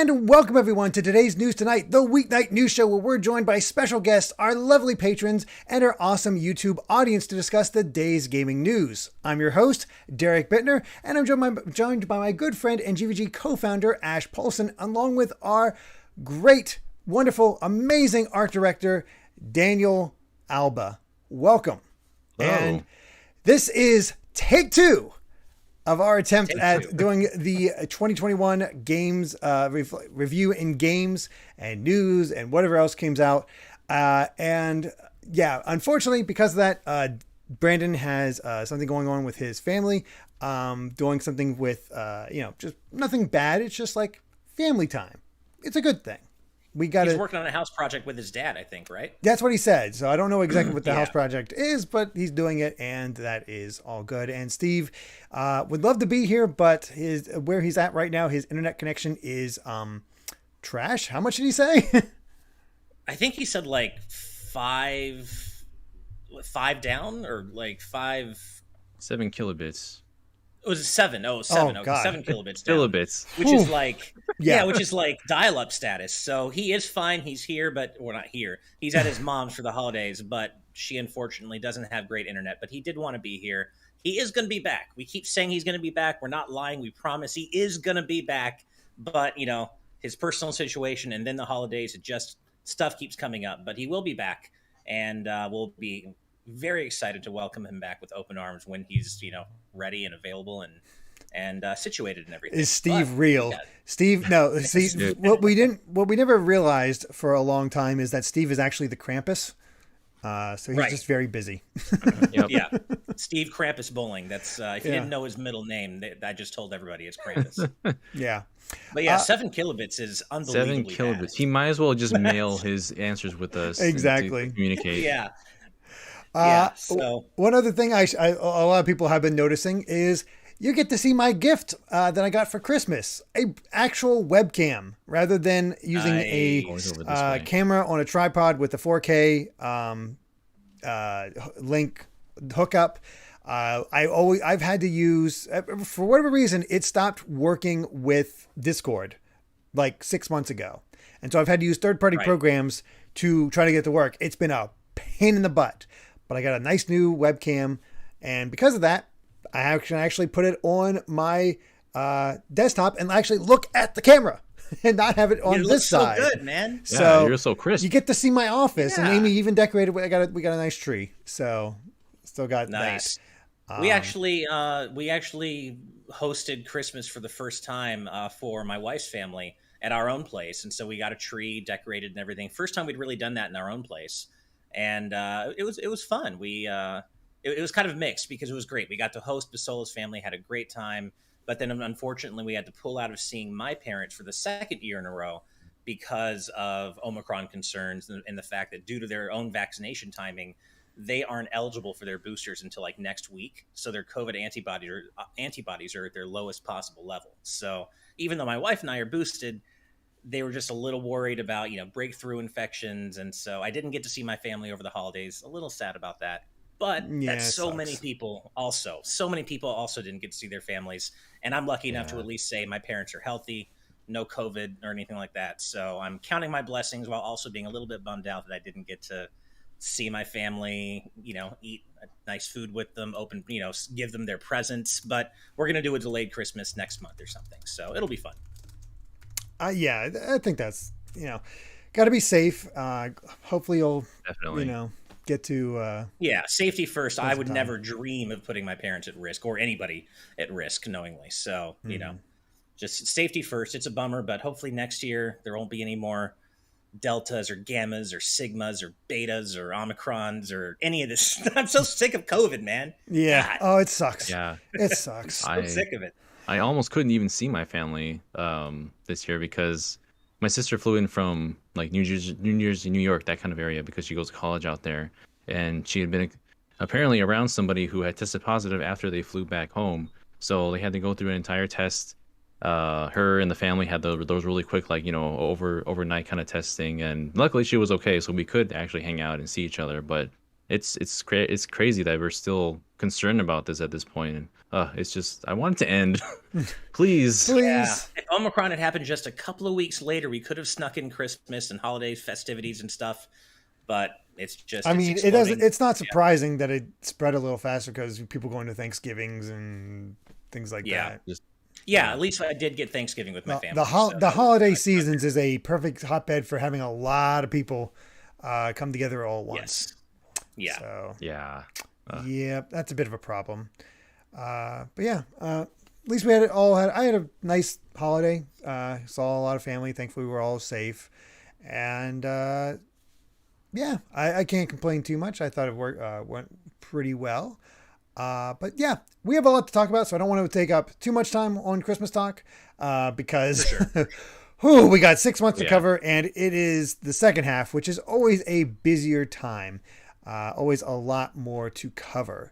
And welcome everyone to today's News Tonight, the weeknight news show where we're joined by special guests, our lovely patrons, and our awesome YouTube audience to discuss the day's gaming news. I'm your host, Derek Bittner, and I'm joined by my good friend and GVG co-founder, Ash Paulson, along with our great, wonderful, amazing art director, Daniel Alba. Welcome. Hello. And this is take two of our attempt at doing the 2021 games review in games and news and whatever else comes out. And yeah, unfortunately, because of that, Brandon has something going on with his family, doing something with, just nothing bad. It's just like family time. It's a good thing. He's working on a house project with his dad, I think, right? That's what he said. So I don't know exactly what the house project is, but he's doing it, and that is all good. And Steve would love to be here, but where he's at right now, his internet connection is trash. How much did he say? I think he said like five down or like 7 kilobits. It was 7. Oh, 7. Oh, okay, God. 7 kilobits down. Kilobits. Which is like, Yeah. which is like dial-up status. So he is fine. He's here, but we're not here. He's at his mom's for the holidays, but she unfortunately doesn't have great internet. But he did want to be here. He is going to be back. We keep saying he's going to be back. We're not lying. We promise he is going to be back. But, his personal situation and then the holidays, stuff keeps coming up. But he will be back, and we'll be very excited to welcome him back with open arms when he's ready and available and situated and everything. Is Steve real? Steve, no. See, what we never realized for a long time is that Steve is actually the Krampus. So he's just very busy. Yep. Yeah, Steve Krampus Bowling. That's if you didn't know his middle name, I just told everybody it's Krampus. Yeah. But yeah, 7 kilobits is 7 unbelievably kilobits. bad. He might as well just mail his answers with us. Exactly. To communicate. Yeah. So one other thing a lot of people have been noticing is you get to see my gift that I got for Christmas, a actual webcam rather than using a camera on a tripod with a 4K link hookup. I've had to use, for whatever reason, it stopped working with Discord like 6 months ago. And so I've had to use third-party programs to try to get it to work. It's been a pain in the butt. But I got a nice new webcam, and because of that, I can actually put it on my desktop and actually look at the camera and not have it on this side. So good, man. Yeah, So you're so crisp. you get to see my office, and Amy even decorated. We got a nice tree, so still got Nice. that. We actually hosted Christmas for the first time for my wife's family at our own place, and so we got a tree decorated and everything. First time we'd really done that in our own place. And it was fun. It was kind of mixed because it was great. We got to host Basola's family, had a great time. But then unfortunately, we had to pull out of seeing my parents for the second year in a row because of Omicron concerns and the fact that due to their own vaccination timing, they aren't eligible for their boosters until like next week. So their COVID antibodies are at their lowest possible level. So even though my wife and I are boosted, they were just a little worried about, breakthrough infections. And so I didn't get to see my family over the holidays. A little sad about that. But so many people also didn't get to see their families. And I'm lucky enough to at least say my parents are healthy, no COVID or anything like that. So I'm counting my blessings while also being a little bit bummed out that I didn't get to see my family, eat nice food with them, give them their presents. But we're going to do a delayed Christmas next month or something. So it'll be fun. Yeah, I think that's, got to be safe. Hopefully you'll, Definitely. Get to... safety first. I would never dream of putting my parents at risk or anybody at risk knowingly. So, just safety first. It's a bummer, but hopefully next year there won't be any more deltas or gammas or sigmas or betas or omicrons or any of this. I'm so sick of COVID, man. Yeah. God. Oh, it sucks. Yeah. It sucks. I'm sick of it. I almost couldn't even see my family this year because my sister flew in from like New Jersey, New York, that kind of area, because she goes to college out there. And she had been apparently around somebody who had tested positive after they flew back home. So they had to go through an entire test. Her and the family had those really quick, overnight kind of testing. And luckily she was okay. So we could actually hang out and see each other. But it's crazy that we're still concerned about this at this point. And it's just I want it to end, please. Yeah. If Omicron had happened just a couple of weeks later, we could have snuck in Christmas and holiday festivities and stuff. But it's just. I mean, it doesn't. It's not surprising that it spread a little faster because people going to Thanksgivings and things like that. At least I did get Thanksgiving with my family. The holiday seasons is a perfect hotbed for having a lot of people come together all at once. Yeah. So, yeah, that's a bit of a problem. But yeah, at least I had a nice holiday. Saw a lot of family. Thankfully, we were all safe, and I can't complain too much. I thought it went pretty well. But yeah, we have a lot to talk about, so I don't want to take up too much time on Christmas talk because we got 6 months to cover, and it is the second half, which is always a busier time. Always a lot more to cover.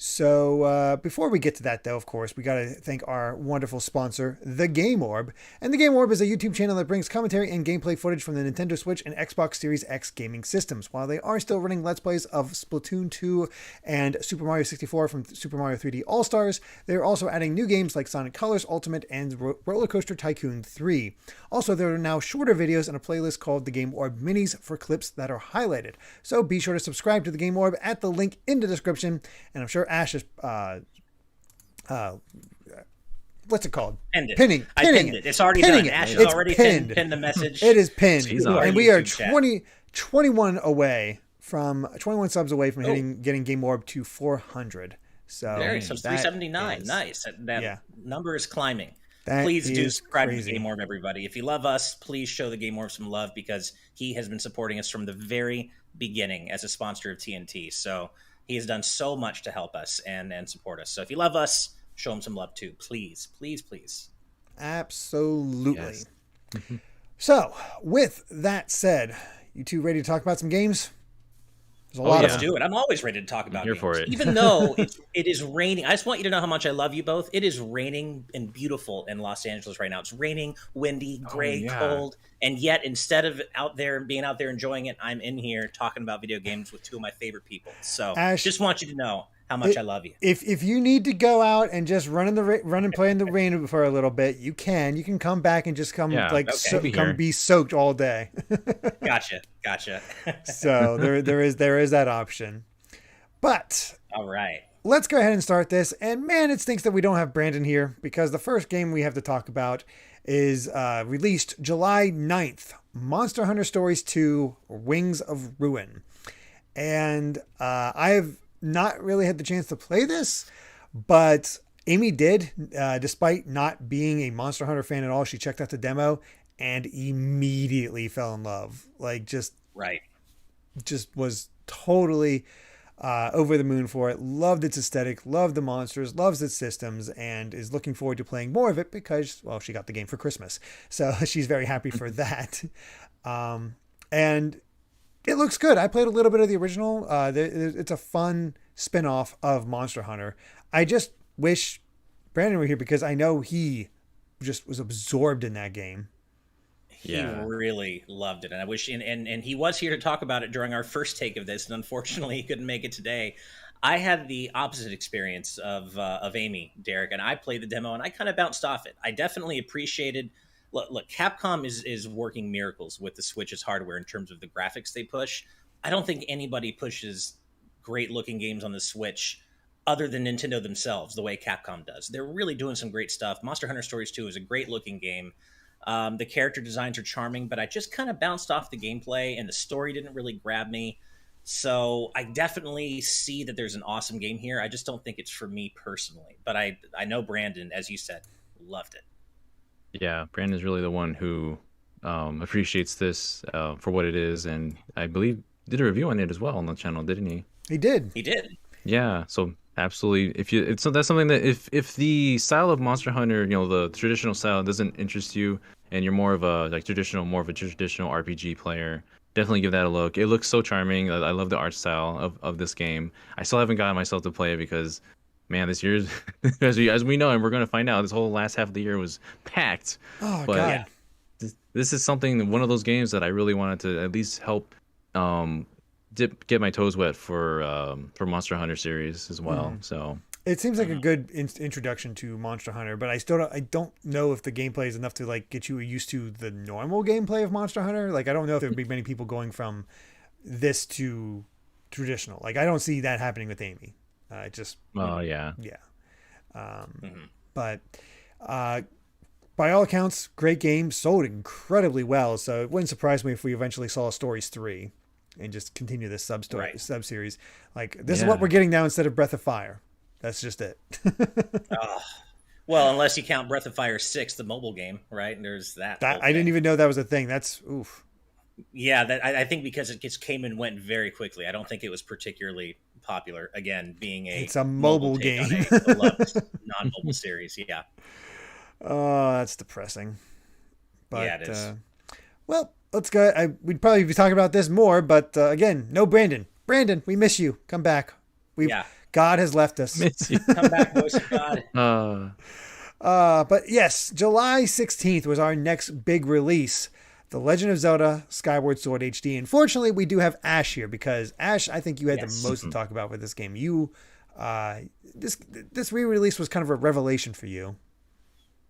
So before we get to that, though, of course, we got to thank our wonderful sponsor, The Game Orb. And The Game Orb is a YouTube channel that brings commentary and gameplay footage from the Nintendo Switch and Xbox Series X gaming systems. While they are still running Let's Plays of Splatoon 2 and Super Mario 64 from Super Mario 3D All-Stars, they are also adding new games like Sonic Colors Ultimate and Roller Coaster Tycoon 3. Also, there are now shorter videos and a playlist called The Game Orb Minis for clips that are highlighted. So be sure to subscribe to The Game Orb at the link in the description, and I'm sure Ash is what's it called? Pinning. I pinned it. It's already done. Ash has already pinned the message. It is pinned. And we are 21 subs away from getting Game Orb to 400. So 379. Nice. That number is climbing. Please do subscribe to the Game Orb, everybody. If you love us, please show the Game Orb some love because he has been supporting us from the very beginning as a sponsor of TNT. So he has done so much to help us and support us. So if you love us, show him some love too. Please, please, please. Absolutely. Yes. So with that said, you two ready to talk about some games? Let's do it. I'm always ready to talk about games. For it. Even though it is raining. I just want you to know how much I love you both. It is raining and beautiful in Los Angeles right now. It's raining, windy, gray, cold. And yet, instead of being out there enjoying it, I'm in here talking about video games with two of my favorite people. So Ash, just want you to know how much I love you. If you need to go out and just run and play in the rain for a little bit, you can. You can come back and just come be soaked all day. Gotcha. So there is that option. But all right. Let's go ahead and start this. And man, it stinks that we don't have Brandon here because the first game we have to talk about is released July 9th, Monster Hunter Stories 2 Wings of Ruin. And I have not really had the chance to play this, but Amy did, despite not being a Monster Hunter fan at all. She checked out the demo and immediately fell in love. Just was totally over the moon for it. Loved its aesthetic, loved the monsters, loves its systems, and is looking forward to playing more of it because, well, she got the game for Christmas. So she's very happy for that. And it looks good. I played a little bit of the original. It's a fun spin-off of Monster Hunter. I just wish Brandon were here because I know he just was absorbed in that game. He really loved it. And I wish, and he was here to talk about it during our first take of this, and unfortunately he couldn't make it today. I had the opposite experience of Amy, Derek, and I played the demo and I kind of bounced off it. I definitely appreciated, look, Capcom is working miracles with the Switch's hardware in terms of the graphics they push. I don't think anybody pushes great looking games on the Switch other than Nintendo themselves, the way Capcom does. They're really doing some great stuff. Monster Hunter Stories 2 is a great looking game. The character designs are charming, but I just kind of bounced off the gameplay and the story didn't really grab me. So I definitely see that there's an awesome game here. I just don't think it's for me personally. But I know Brandon, as you said, loved it. Yeah, Brandon's really the one who appreciates this for what it is. And I believe did a review on it as well on the channel, didn't he? He did. Yeah, so absolutely. So that's something that if the style of Monster Hunter, the traditional style doesn't interest you, and you're more of a traditional RPG player, definitely give that a look. It looks so charming. I love the art style of this game. I still haven't gotten myself to play it because, man, this year, as we know, and we're going to find out, this whole last half of the year was packed. Oh, but God. This is one of those games that I really wanted to at least help get my toes wet for Monster Hunter series as well. So it seems like a good introduction to Monster Hunter, but I don't know if the gameplay is enough to like get you used to the normal gameplay of Monster Hunter. Like I don't know if there'd be many people going from this to traditional. Like I don't see that happening with Amy. yeah. But by all accounts, great game, sold incredibly well. So it wouldn't surprise me if we eventually saw Stories 3 and just continue this sub series. Like this is what we're getting now instead of Breath of Fire. That's just it. Well, unless you count Breath of Fire 6, the mobile game, right? And there's that. I didn't even know that was a thing. That's oof. Yeah, I think because it just came and went very quickly. I don't think it was particularly popular. Again, being it's a mobile game, on a beloved non-mobile series. Yeah. Oh, that's depressing. But, yeah, it is. Well, let's go. We'd probably be talking about this more, but again, no Brandon. Brandon, we miss you. Come back. God has left us. Miss you. Come back, voice of God. But yes, July 16th was our next big release. The Legend of Zelda Skyward Sword HD. Unfortunately, we do have Ash here because Ash, I think you had the most to talk about with this game. This re-release was kind of a revelation for you.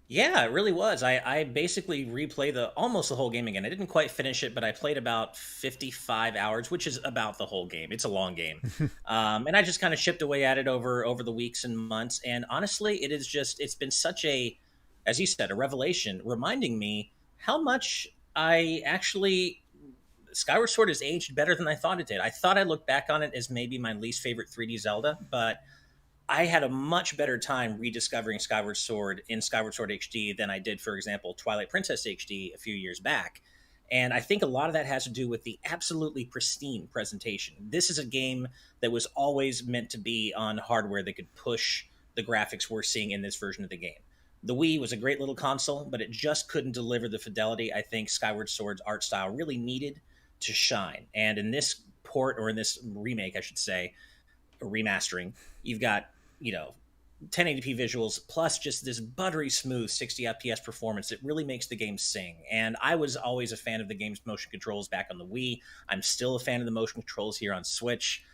Yeah, it really was. I basically replayed almost the whole game again. I didn't quite finish it, but I played about 55 hours, which is about the whole game. It's a long game. And I just kind of chipped away at it over the weeks and months. And honestly, it's been such as you said, a revelation, reminding me how much Skyward Sword has aged better than I thought it did. I thought I looked back on it as maybe my least favorite 3D Zelda, but I had a much better time rediscovering Skyward Sword in Skyward Sword HD than I did, for example, Twilight Princess HD a few years back. And I think a lot of that has to do with the absolutely pristine presentation. This is a game that was always meant to be on hardware that could push the graphics we're seeing in this version of the game. The Wii was a great little console, but it just couldn't deliver the fidelity I think Skyward Sword's art style really needed to shine. And in this port, or in this remake, I should say, or remastering, you've got, 1080p visuals plus just this buttery smooth 60 FPS performance that really makes the game sing. And I was always a fan of the game's motion controls back on the Wii. I'm still a fan of the motion controls here on Switch.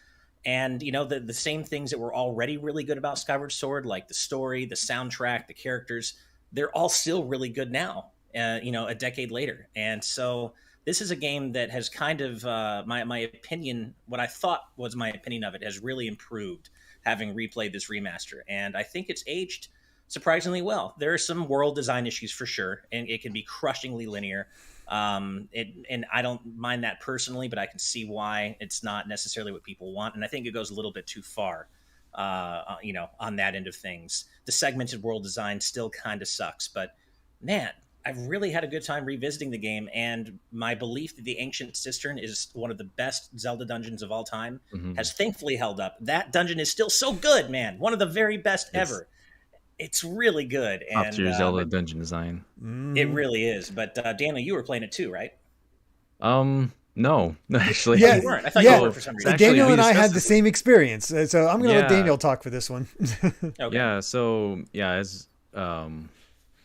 And, the same things that were already really good about Skyward Sword, like the story, the soundtrack, the characters, they're all still really good now, a decade later. And so this is a game that has kind of, my opinion, what I thought was my opinion of it, has really improved having replayed this remaster. And I think it's aged surprisingly well. There are some world design issues for sure, and it can be crushingly linear. And I don't mind that personally, but I can see why it's not necessarily what people want. And I think it goes a little bit too far, on that end of things. The segmented world design still kind of sucks, but man, I've really had a good time revisiting the game. And my belief that the Ancient Cistern is one of the best Zelda dungeons of all time has thankfully held up. That dungeon is still so good, man. One of the very best ever. It's really good. Top tier Zelda dungeon design. It really is. But Daniel, you were playing it too, right? No, actually. Yeah, you weren't. I thought you were for some reason. Daniel and I had the same experience. So I'm going to let Daniel talk for this one. Okay. Yeah, so as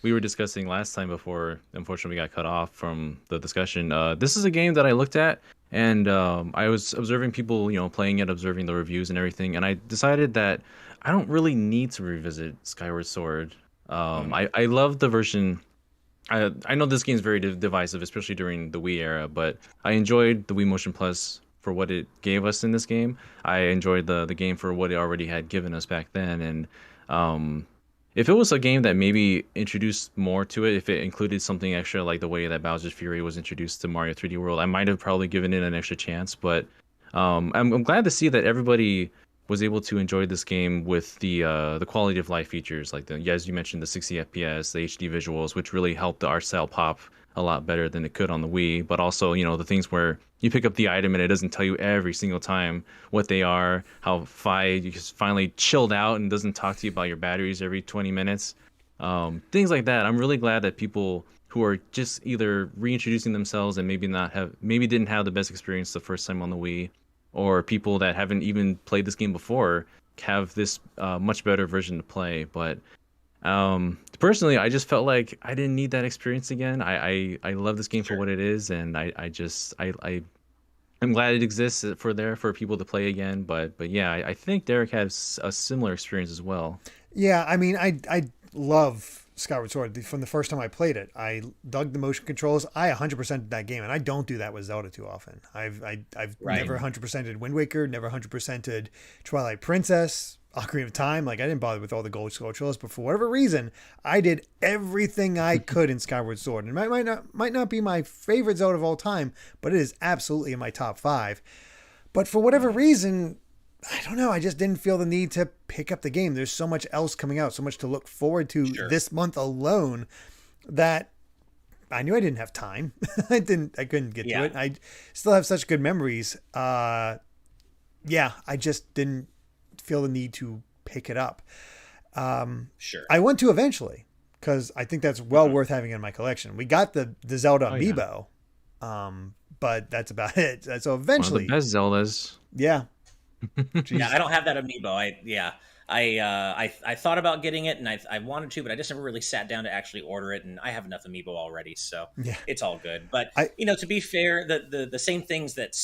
we were discussing last time before, unfortunately, we got cut off from the discussion. This is a game that I looked at, and I was observing people, playing it, observing the reviews and everything, and I decided that I don't really need to revisit Skyward Sword. I love the version. I know this game's very divisive, especially during the Wii era, but I enjoyed the Wii Motion Plus for what it gave us in this game. I enjoyed the game for what it already had given us back then, and if it was a game that maybe introduced more to it, if it included something extra like the way that Bowser's Fury was introduced to Mario 3D World, I might have probably given it an extra chance. But I'm glad to see that everybody was able to enjoy this game with the quality of life features, like as you mentioned, the 60 FPS, the HD visuals, which really helped the art style pop a lot better than it could on the Wii. But also, the things where you pick up the item and it doesn't tell you every single time what they are, how you just finally chilled out and doesn't talk to you about your batteries every 20 minutes. Things like that. I'm really glad that people who are just either reintroducing themselves and maybe didn't have the best experience the first time on the Wii, or people that haven't even played this game before have this much better version to play. But personally, I just felt like I didn't need that experience again. I love this game for what it is, and I I'm glad it exists for people to play again. But yeah, I think Derek has a similar experience as well. Yeah, I mean, I love Skyward Sword. From the first time I played it, I dug the motion controls. I 100%ed that game, and I don't do that with Zelda too often. I've Right. never 100%ed Wind Waker, never 100%ed Twilight Princess, Ocarina of Time. Like, I didn't bother with all the gold sculptures, but for whatever reason, I did everything I could in Skyward Sword. And it might not be my favorite Zelda of all time, but it is absolutely in my top 5. But for whatever reason, I don't know. I just didn't feel the need to pick up the game. There's so much else coming out, so much to look forward to this month alone, that I knew I didn't have time. I couldn't get to it. I still have such good memories. I just didn't feel the need to pick it up. I want to eventually, because I think that's well worth having in my collection. We got the Zelda amiibo, but that's about it. So eventually, one of the best Zeldas. Yeah. Yeah, I don't have that amiibo. I thought about getting it, and I wanted to, but I just never really sat down to actually order it. And I have enough amiibo already, so it's all good. But to be fair, the same things that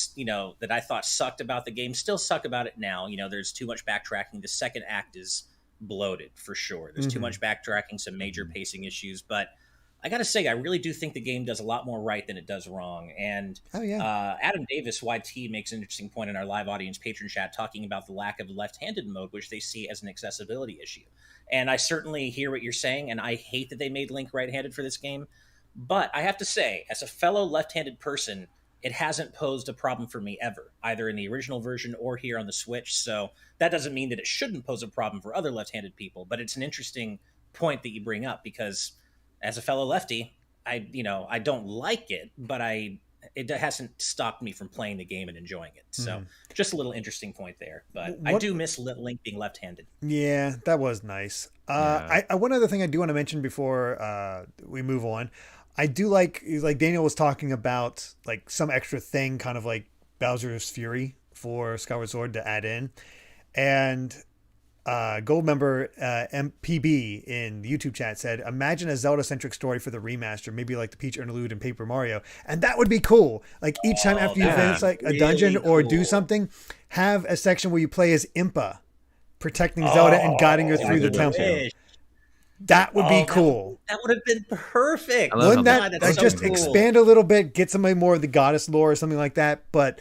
I thought sucked about the game still suck about it now. There's too much backtracking. The second act is bloated for sure. There's too much backtracking, some major pacing issues, but I got to say, I really do think the game does a lot more right than it does wrong. And Adam Davis, YT, makes an interesting point in our live audience patron chat talking about the lack of left-handed mode, which they see as an accessibility issue. And I certainly hear what you're saying, and I hate that they made Link right-handed for this game. But I have to say, as a fellow left-handed person, it hasn't posed a problem for me ever, either in the original version or here on the Switch. So that doesn't mean that it shouldn't pose a problem for other left-handed people, but it's an interesting point that you bring up, because as a fellow lefty, I don't like it, but it hasn't stopped me from playing the game and enjoying it. So just a little interesting point there. But I do miss Link being left-handed. Yeah, that was nice. One other thing I do want to mention before we move on, I do like Daniel was talking about like some extra thing, kind of like Bowser's Fury for Skyward Sword to add in, and gold member MPB in the YouTube chat said, imagine a Zelda-centric story for the remaster, maybe like the Peach interlude in Paper Mario, and that would be cool. Like each time after you finish like a dungeon or do something, have a section where you play as Impa, protecting Zelda and guiding her through the temple. That would be cool. That would have been perfect. Wouldn't that just expand a little bit, get somebody more of the goddess lore or something like that? But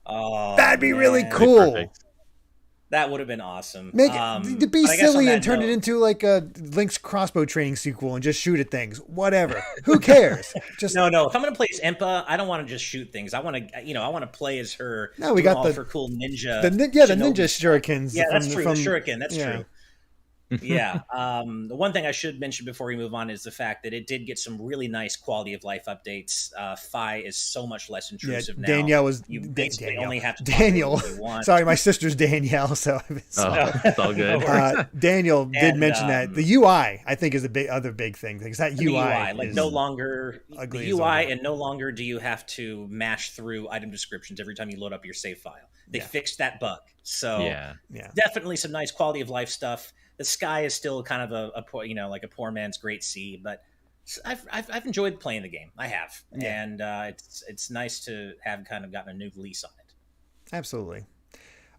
that'd be really cool. That would have been awesome. Be silly and turn it into like a Link's crossbow training sequel and just shoot at things. Whatever. Who cares? Just no. If I'm going to play as Impa, I don't want to just shoot things. I want to play as her. No, we got for cool ninja. The ninja shurikens. Yeah, that's true. The shuriken. That's true. Yeah. The one thing I should mention before we move on is the fact that it did get some really nice quality of life updates. Fi is so much less intrusive now. Danielle was only have to Daniel. Sorry, my sister's Danielle, so it's all good. Daniel did mention that the UI I think is a other big thing, because that UI like no longer the UI, and no longer do you have to mash through item descriptions every time you load up your save file. They fixed that bug, so definitely some nice quality of life stuff. The sky is still kind of a poor man's great sea, but I've enjoyed playing the game. I have, and it's nice to have kind of gotten a new lease on it. Absolutely.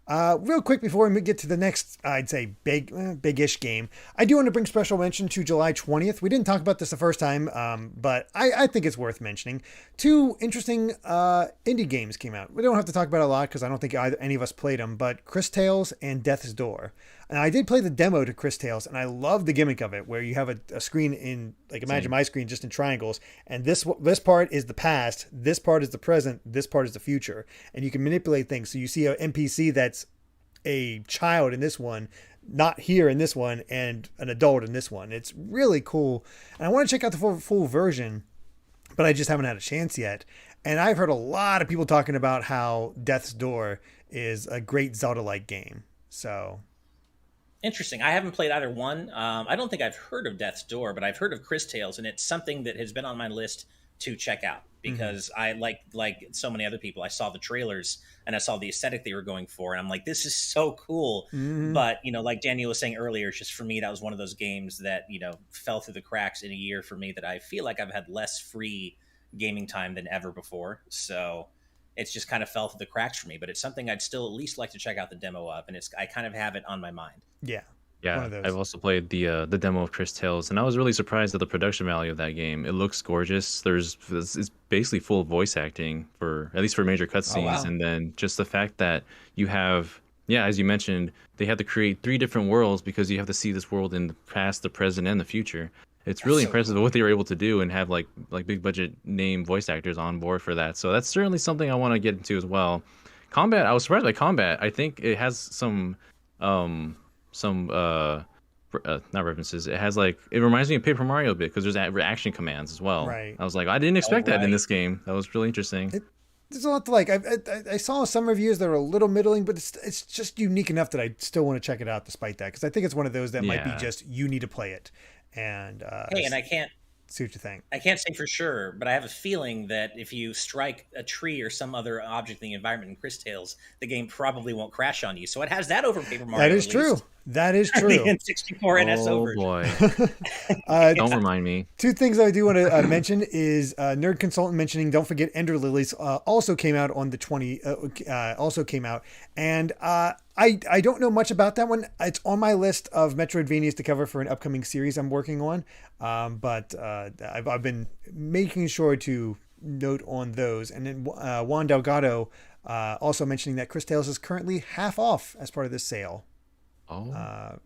Real quick before we get to the next, I'd say big-ish game, I do want to bring special mention to July 20th. We didn't talk about this the first time, but I think it's worth mentioning. 2 interesting indie games came out. We don't have to talk about it a lot because I don't think any of us played them, but Chris Tales and Death's Door. And I did play the demo to Chris Tales, and I love the gimmick of it, where you have a screen in, like, imagine my screen just in triangles, and this part is the past, this part is the present, this part is the future, and you can manipulate things. So you see an NPC that's a child in this one, not here in this one, and an adult in this one. It's really cool, and I want to check out the full version, but I just haven't had a chance yet. And I've heard a lot of people talking about how Death's Door is a great Zelda-like game. So interesting. I haven't played either one. I don't think I've heard of Death's Door, but I've heard of Chris Tales, and it's something that has been on my list to check out, because I like so many other people, I saw the trailers and I saw the aesthetic they were going for, and I'm like, this is so cool. But like Daniel was saying earlier, it's just, for me, that was one of those games that fell through the cracks in a year for me, that I feel like I've had less free gaming time than ever before. So it's just kind of fell through the cracks for me. But it's something I'd still at least like to check out the demo of, and I kind of have it on my mind. Yeah. One Yeah, of I've those. also played the demo of Chris Tales, and I was really surprised at the production value of that game. It looks gorgeous. It's basically full voice acting for at least for major Oh cutscenes, wow, and then just the fact that you have, yeah, as you mentioned, they had to create three different worlds because you have to see this world in the past, the present, and the future. It's that's really so impressive cool. what they were able to do and have like big budget name voice actors on board for that. So that's certainly something I want to get into as well. Combat, I was surprised by combat. I think it has um some not references. It has like it reminds me of Paper Mario a bit because there's action commands as well. Right. I was like, I didn't Oh expect that in right. this game. That was really interesting. There's a lot to like. I saw some reviews that are a little middling, but it's just unique enough that I still want to check it out despite that, because I think it's one of those that might be Yeah. just you need to play it and Hey, and see what you think. I can't say for sure, but I have a feeling that if you strike a tree or some other object in the environment in Chris Tales, the game probably won't crash on you. So it has that over Paper That Mario is at true. least. That is The true. N64 NSO Oh version. boy. uh, Don't remind me. Two things I do want to mention is Nerd Consultant mentioning, don't forget Ender Lilies also came out on the 20, also came out. And I don't know much about that one. It's on my list of Metroidvanias to cover for an upcoming series I'm working on. But I've been making sure to note on those. And then Juan Delgado also mentioning that Chris Tales is currently half off as part of this sale. Oh,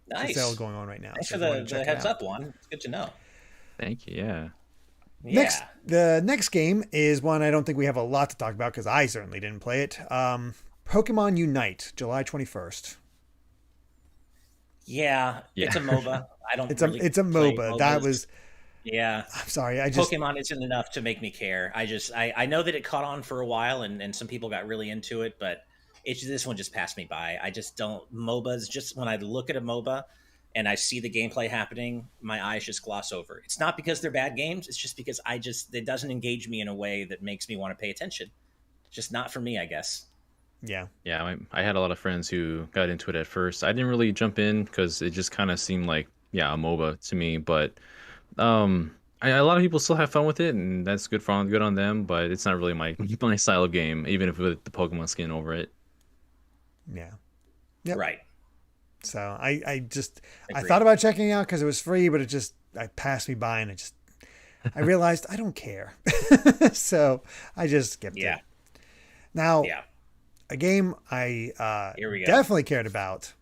Nice. Sale going on right now. Thanks So for if you wanna the check it heads out. up, one. It's good to know. thank you. Yeah. Yeah. The next game is one I don't think we have a lot to talk about because I certainly didn't play it. Pokemon Unite, July 21st. Yeah, Yeah. it's a MOBA. I don't It's really a play MOBA. That MOBAs. was, Yeah. I'm sorry, I just, Pokemon isn't enough to make me care. I know that it caught on for a while and some people got really into it, but this one just passed me by. I just don't MOBAs. Just when I look at a MOBA and I see the gameplay happening, my eyes just gloss over. It's not because they're bad games. It's just because it doesn't engage me in a way that makes me want to pay attention. It's just not for me, I guess. yeah. Yeah, I had a lot of friends who got into it at first. I didn't really jump in because it just kind of seemed like, yeah, a MOBA to me. But a lot of people still have fun with it, and that's good on them. But it's not really my my style of game, even if with the Pokemon skin over it. Yeah. Yep. Right. So I Agreed. thought about checking it out because it was free, but I passed me by and I realized I don't care. So I just skipped Yeah. it. Now, Yeah. a game I Here we go. definitely cared about,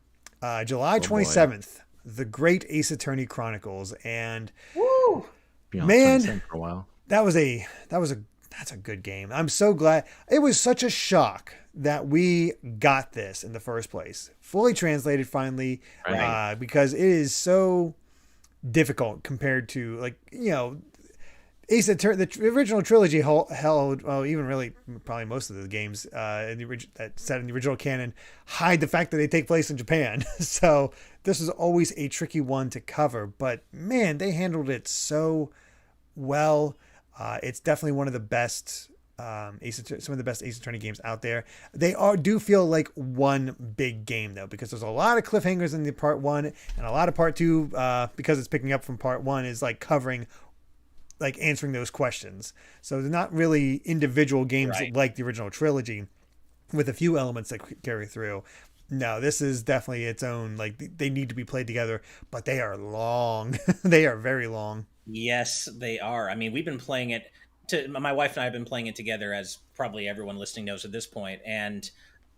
July Oh, boy. 27th, The Great Ace Attorney Chronicles. And Woo! Been on Man. 27 for a while. that's a good game. I'm so glad. It was such a shock that we got this in the first place. Fully translated finally, Right. because it is so difficult compared to, like, Ace Attorney, the original trilogy held, well, even really probably most of the games that set in the original canon hide the fact that they take place in Japan. So this is always a tricky one to cover, but man, they handled it so well. It's definitely one of the best some of the best Ace Attorney games out there. They do feel like one big game though, because there's a lot of cliffhangers in the part one and a lot of part two, because it's picking up from part one, is like covering, like answering those questions. So they're not really individual games Right. like the original trilogy with a few elements that carry through. No, this is definitely its own, like they need to be played together, but they are long. They are very long. Yes, they are. I mean, we've been playing it. My wife and I have been playing it together, as probably everyone listening knows at this point, and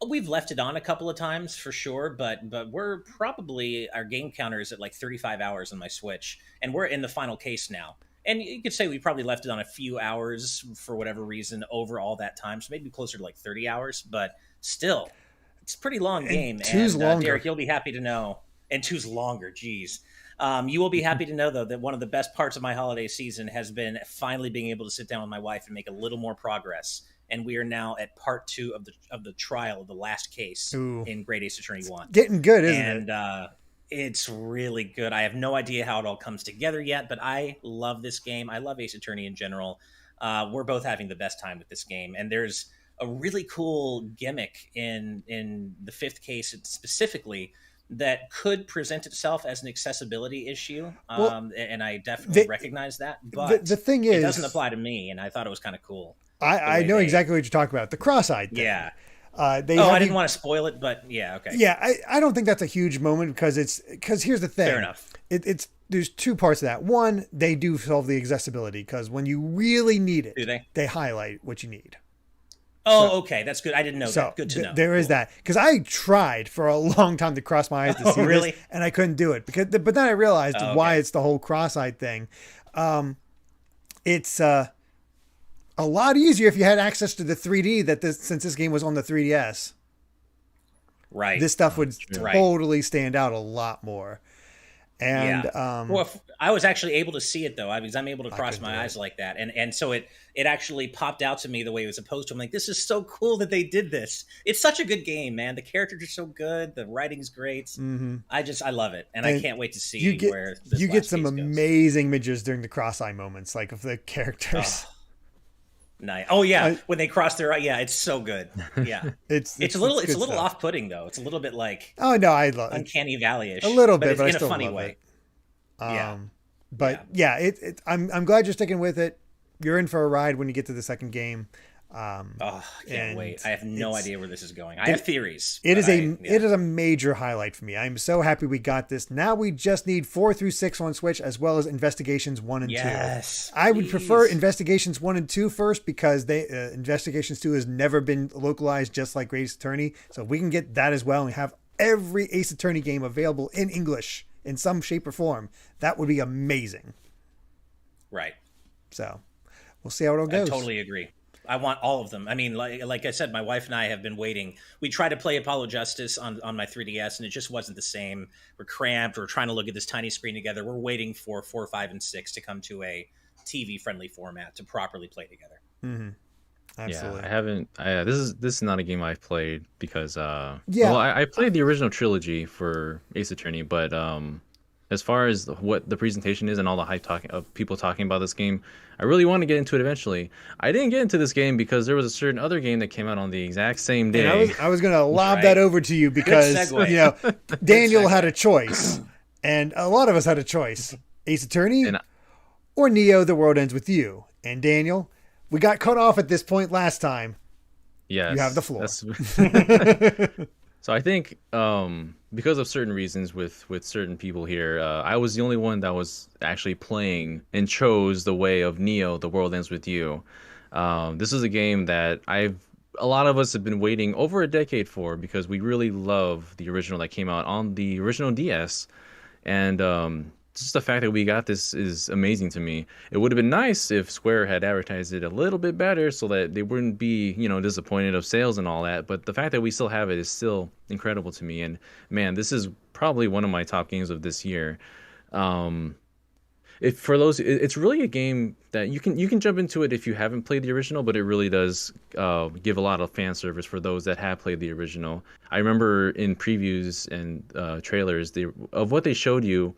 we've left it on a couple of times for sure. But we're probably, our game counter is at like 35 hours on my Switch, and we're in the final case now. And you could say we probably left it on a few hours for whatever reason over all that time, so maybe closer to like 30 hours. But still, it's a pretty long game. two's And longer. Derek, you'll be happy to know, and two's longer. Geez. You will be happy to know, though, that one of the best parts of my holiday season has been finally being able to sit down with my wife and make a little more progress. And we are now at part 2 of the trial of the last case Ooh. in Great Ace Attorney 1. Getting good, isn't And it? it's really good. I have no idea how it all comes together yet, but I love this game. I love Ace Attorney in general. We're both having the best time with this game. And there's a really cool gimmick in the 5th case specifically that could present itself as an accessibility issue, Well, and I definitely the- recognize that. But the thing it is, doesn't apply to me, and I thought it was kind of cool. I know exactly what you're talking about. The cross-eyed thing. Yeah. I didn't want to spoil it, but yeah, okay. Yeah, I don't think that's a huge moment because here's the thing. Fair enough. There's two parts of that. One, they do solve the accessibility because when you really need it, do they highlight what you need. Oh, okay, that's good. I didn't know that. Good to know. There is that because I tried for a long time to cross my eyes to see really? this, and I couldn't do it but then I realized why it's the whole cross-eyed thing. It's a lot easier if you had access to the 3D since this game was on the 3DS. Right. This stuff would totally stand out a lot more. And I was actually able to see it though, because I'm able to cross my eyes like that, and so it actually popped out to me the way it was supposed to. I'm like, this is so cool that they did this. It's such a good game, man. The characters are so good, the writing's great. Mm-hmm. I love it, and I can't wait to see where this get some amazing images during the cross-eye moments, like of the characters. Oh. Nice. Oh yeah, when they cross their eye, it's so good. Yeah, it's a little off-putting though. It's a little bit like I love Uncanny Valley-ish a little bit, but I in still a funny love way. It. I'm glad you're sticking with it. You're in for a ride when you get to the second game. Can't wait. I have no idea where this is going. I have theories. It is a major highlight for me. I'm so happy we got this. Now we just need 4 through 6 on Switch, as well as Investigations 1 and 2. Yes, I would prefer Investigations 1 and 2 first because Investigations 2 has never been localized just like Ace Attorney. So if we can get that as well and have every Ace Attorney game available in English in some shape or form, that would be amazing. Right. So we'll see how it all goes. I totally agree. I want all of them. I mean, like I said, my wife and I have been waiting. We tried to play Apollo Justice on my 3DS, and it just wasn't the same. We're cramped. We're trying to look at this tiny screen together. We're waiting for 4, 5, and 6 to come to a TV-friendly format to properly play together. Mm-hmm. Absolutely. Yeah, I haven't. This is not a game I've played because I played the original trilogy for Ace Attorney, but as far as what the presentation is and all the hype of people talking about this game, I really want to get into it eventually. I didn't get into this game because there was a certain other game that came out on the exact same day. And I was going to lob that over to you because Daniel had a choice, and a lot of us had a choice: Ace Attorney or Neo: The World Ends with You. And Daniel, we got cut off at this point last time. Yes, you have the floor. So I think because of certain reasons with certain people here, I was the only one that was actually playing and chose the way of Neo: The World Ends with You. This is a game that a lot of us have been waiting over a decade for because we really love the original that came out on the original DS. And just the fact that we got this is amazing to me. It would have been nice if Square had advertised it a little bit better so that they wouldn't be, disappointed of sales and all that. But the fact that we still have it is still incredible to me. And man, this is probably one of my top games of this year. It's really a game that you can jump into it if you haven't played the original, but it really does give a lot of fan service for those that have played the original. I remember in previews and trailers of what they showed you.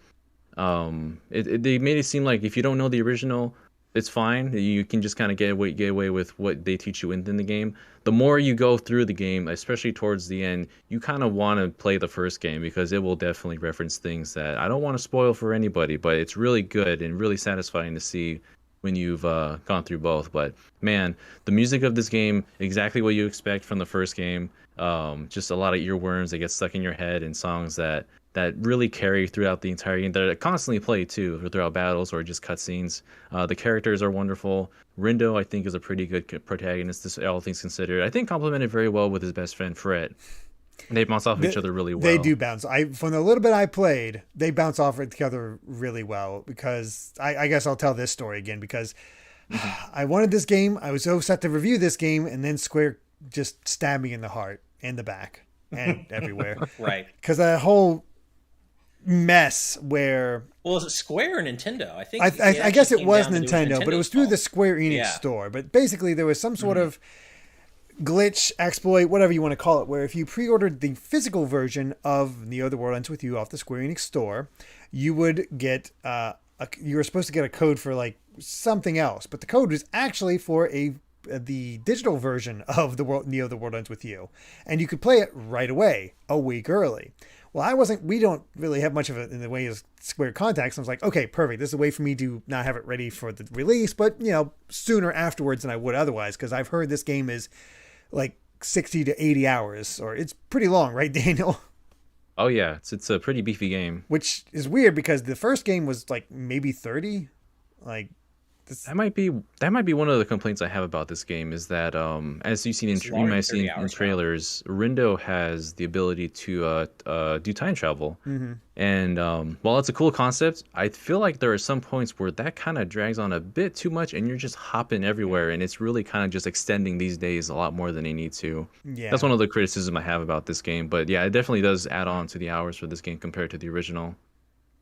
They made it seem like if you don't know the original, it's fine. You can just kind of get away with what they teach you within the game. The more you go through the game, especially towards the end, you kind of want to play the first game because it will definitely reference things that I don't want to spoil for anybody, but it's really good and really satisfying to see when you've gone through both. But man, the music of this game, exactly what you expect from the first game. Just a lot of earworms that get stuck in your head and songs that really carry throughout the entire game, that are constantly play too throughout battles or just cutscenes. The characters are wonderful. Rindo, I think, is a pretty good protagonist, all things considered. I think complemented very well with his best friend Fred. They bounce off each other really well. They do bounce. From the little bit I played, they bounce off together really well because I guess I'll tell this story again because I wanted this game. I was so set to review this game, and then Square just stabbed me in the heart and the back and everywhere. Right. Because that whole mess where is it Square or Nintendo? I think I guess it was Nintendo, but it was through the Square Enix store. But basically there was some sort of glitch, exploit, whatever you want to call it, where if you pre-ordered the physical version of Neo: The World Ends with You off the Square Enix store, you would get you were supposed to get a code for like something else, but the code was actually for a the digital version of the world Neo: The World Ends With You, and you could play it right away, a week early. Well, I wasn't. We don't really have much of it in the way of Square contacts. I was like, okay, perfect. This is a way for me to not have it ready for the release, but sooner afterwards than I would otherwise, because I've heard this game is like 60 to 80 hours, or it's pretty long, right, Daniel? Oh yeah, it's a pretty beefy game. Which is weird because the first game was like maybe 30. Like that might be one of the complaints I have about this game is that as you've seen in trailers, Rindo has the ability to do time travel. Mm-hmm. And while it's a cool concept, I feel like there are some points where that kind of drags on a bit too much, and you're just hopping everywhere, and it's really kind of just extending these days a lot more than you need to. Yeah, that's one of the criticisms I have about this game. But yeah, it definitely does add on to the hours for this game compared to the original.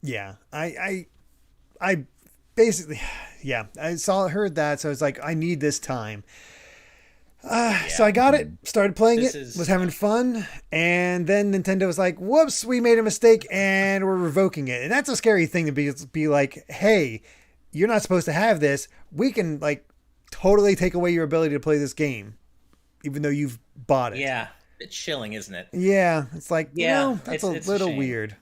Yeah, I basically, yeah, heard that, so I was like, I need this time. So I got it, started playing was having fun, and then Nintendo was like, whoops, we made a mistake and we're revoking it. And that's a scary thing to be like, hey, you're not supposed to have this. We can like totally take away your ability to play this game, even though you've bought it. Yeah, it's chilling, isn't it? Yeah, it's like, that's it's a little weird.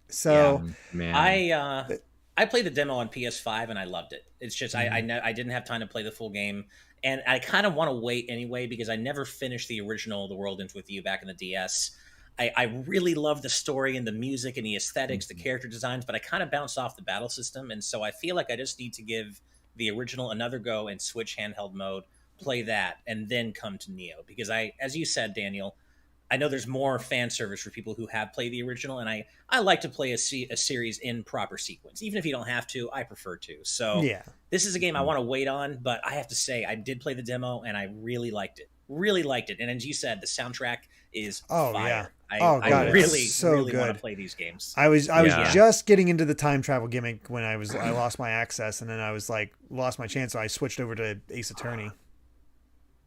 So, man. I played the demo on PS5 and I loved it. It's just I didn't have time to play the full game, and I kind of want to wait anyway because I never finished the original The World Ends With You back in the DS. I really love the story and the music and the aesthetics, the character designs, but I kind of bounced off the battle system, and so I feel like I just need to give the original another go and switch handheld mode, play that, and then come to Neo because as you said, Daniel, I know there's more fan service for people who have played the original, and I like to play a series in proper sequence. Even if you don't have to, I prefer to. So this is a game I want to wait on, but I have to say I did play the demo, and I really liked it. Really liked it. And as you said, the soundtrack is fire. God, I really good. want to play these games. I was just getting into the time travel gimmick when I lost my access, and then I was like, lost my chance, so I switched over to Ace Attorney.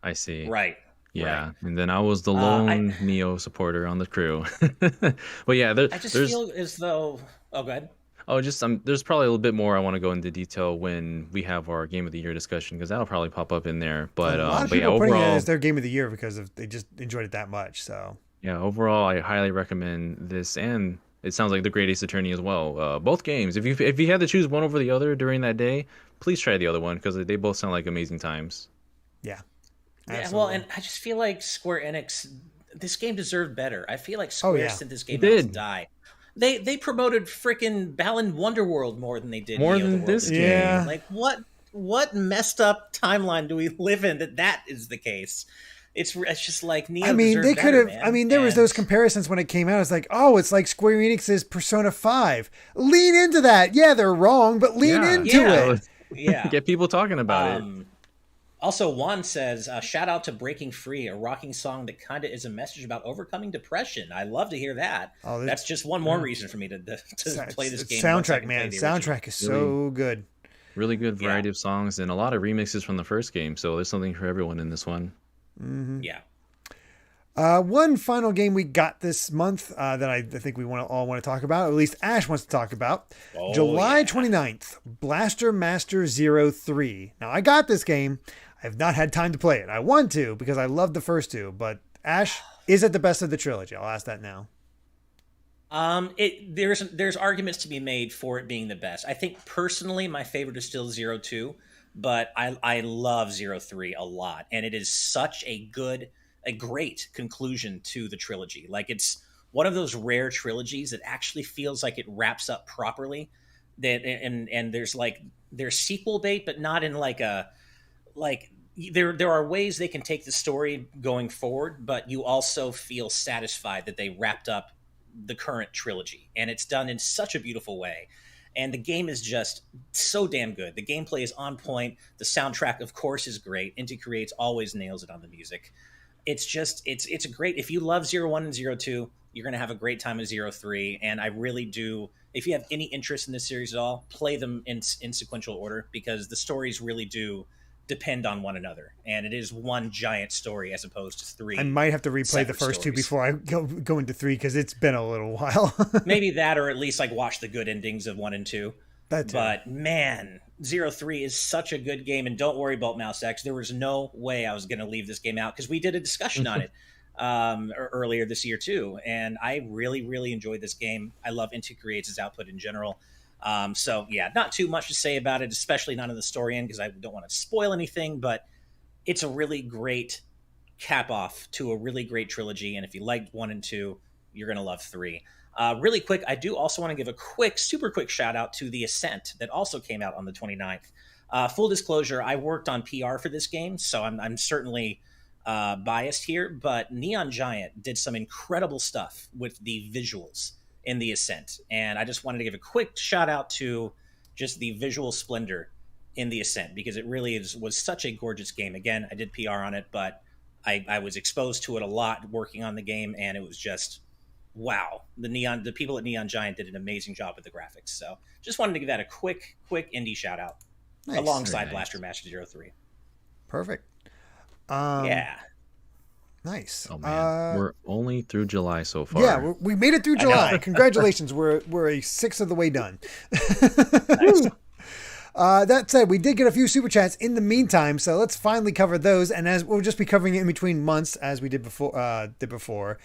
I see. Right. Yeah, right. And then I was the lone Neo supporter on the crew. But yeah, I just feel as though. Oh, go ahead. Oh, there's probably a little bit more I want to go into detail when we have our Game of the Year discussion because that'll probably pop up in there. But a lot of people putting it as their Game of the Year because they just enjoyed it that much. So yeah, overall, I highly recommend this, and it sounds like the Great Ace Attorney as well. Both games. If you had to choose one over the other during that day, please try the other one because they both sound like amazing times. Yeah. Absolutely. Yeah, well, and I just feel like Square Enix, this game deserved better. I feel like Square sent this game out to die. They promoted freaking Balan Wonderworld more than they did more than this game. Yeah. Like what messed up timeline do we live in that is the case? It's just like Neo. I mean, they could have. Man. I mean, there was those comparisons when it came out. It's like, oh, it's like Square Enix's Persona 5. Lean into that. Yeah, they're wrong, but lean into it. Yeah, get people talking about it. Also, Juan says, shout out to Breaking Free, a rocking song that kind of is a message about overcoming depression. I love to hear that. Oh, that's just one more reason for me to play this game. Soundtrack, man. Soundtrack is so good. Really good variety of songs and a lot of remixes from the first game. So there's something for everyone in this one. Mm-hmm. Yeah. One final game we got this month that I think we all want to talk about, or at least Ash wants to talk about. July 29th, Blaster Master 03. Now, I got this game. I have not had time to play it. I want to because I love the first two, but Ash, is it the best of the trilogy? I'll ask that now. There's arguments to be made for it being the best. I think personally my favorite is still 02, but I love 03 a lot, and it is such a great conclusion to the trilogy. Like, it's one of those rare trilogies that actually feels like it wraps up properly. And there's sequel bait, but not in there are ways they can take the story going forward, but you also feel satisfied that they wrapped up the current trilogy, and it's done in such a beautiful way. And the game is just so damn good. The gameplay is on point. The soundtrack, of course, is great. Inti Creates always nails it on the music. It's just, it's a great, if you love 01 and 02, you're going to have a great time at 03. And I really do, if you have any interest in this series at all, play them in sequential order because the stories really do depend on one another, and it is one giant story as opposed to three. I might have to replay the first two before I go into three because it's been a little while. Maybe that, or at least watch the good endings of 1 and 2. But man, Zero Three is such a good game, and don't worry about Mouse X. There was no way I was going to leave this game out because we did a discussion on it earlier this year too, and I really, really enjoyed this game. I love Intu Creates' output in general. So yeah, not too much to say about it, especially not in the story end because I don't want to spoil anything. But it's a really great cap off to a really great trilogy, and if you liked 1 and 2, you're going to love 3. Really quick, I do also want to give a super quick shout out to The Ascent that also came out on the 29th. Full disclosure, I worked on PR for this game, so I'm certainly biased here, but Neon Giant did some incredible stuff with the visuals in The Ascent, and I just wanted to give a quick shout out to just the visual splendor in The Ascent because it really was such a gorgeous game. Again, I did PR on it, but I was exposed to it a lot working on the game, and it was just wow. The people at Neon Giant did an amazing job with the graphics. So just wanted to give that a quick indie shout out alongside Blaster Master 03. Perfect. Yeah. Nice. Oh man, we're only through July so far. Yeah, we made it through July. Congratulations, we're a sixth of the way done. Nice. That said, we did get a few super chats in the meantime, so let's finally cover those. And as we'll just be covering it in between months, as we did before,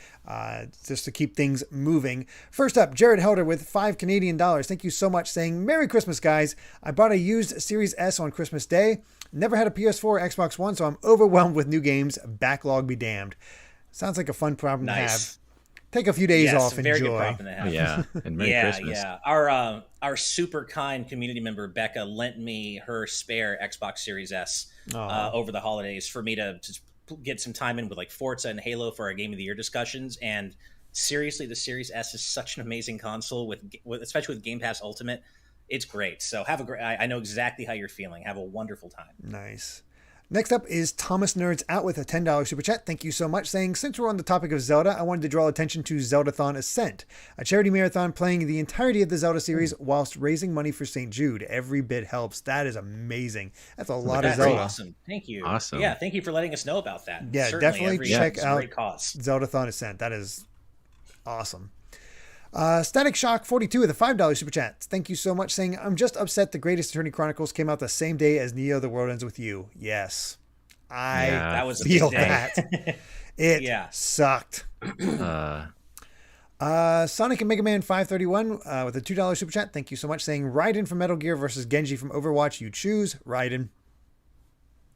just to keep things moving. First up, Jared Helder with $5 Canadian. Thank you so much, saying Merry Christmas, guys. I bought a used Series S on Christmas Day. Never had a PS4 or Xbox One, so I'm overwhelmed with new games. Backlog be damned. Sounds like a fun problem to have. Take a few days off. Very enjoy. good problem to have. Yeah, and Merry Christmas. Yeah. Our super kind community member Becca lent me her spare Xbox Series S over the holidays for me to get some time in with like Forza and Halo for our Game of the Year discussions. And seriously, the Series S is such an amazing console with especially with Game Pass Ultimate. It's great. So I know exactly how you're feeling. Have a wonderful time. Nice. Next up is Thomas Nerds out with a $10 super chat. Thank you so much, saying, since we're on the topic of Zelda, I wanted to draw attention to Zeldathon Ascent, a charity marathon playing the entirety of the Zelda series whilst raising money for St. Jude. Every bit helps. That is amazing. That's a lot of Zelda. Awesome. Thank you. Awesome. Yeah, thank you for letting us know about that. Yeah, Certainly, definitely check out cause. Zeldathon Ascent. That is awesome. Static Shock 42 with a $5 super chat. Thank you so much, saying, I'm just upset the Greatest Attorney Chronicles came out the same day as Neo The World Ends With You. Yes. That was feel that. It sucked. Sonic and Mega Man 531 with a $2 super chat. Thank you so much, saying, Raiden from Metal Gear versus Genji from Overwatch. You choose Raiden.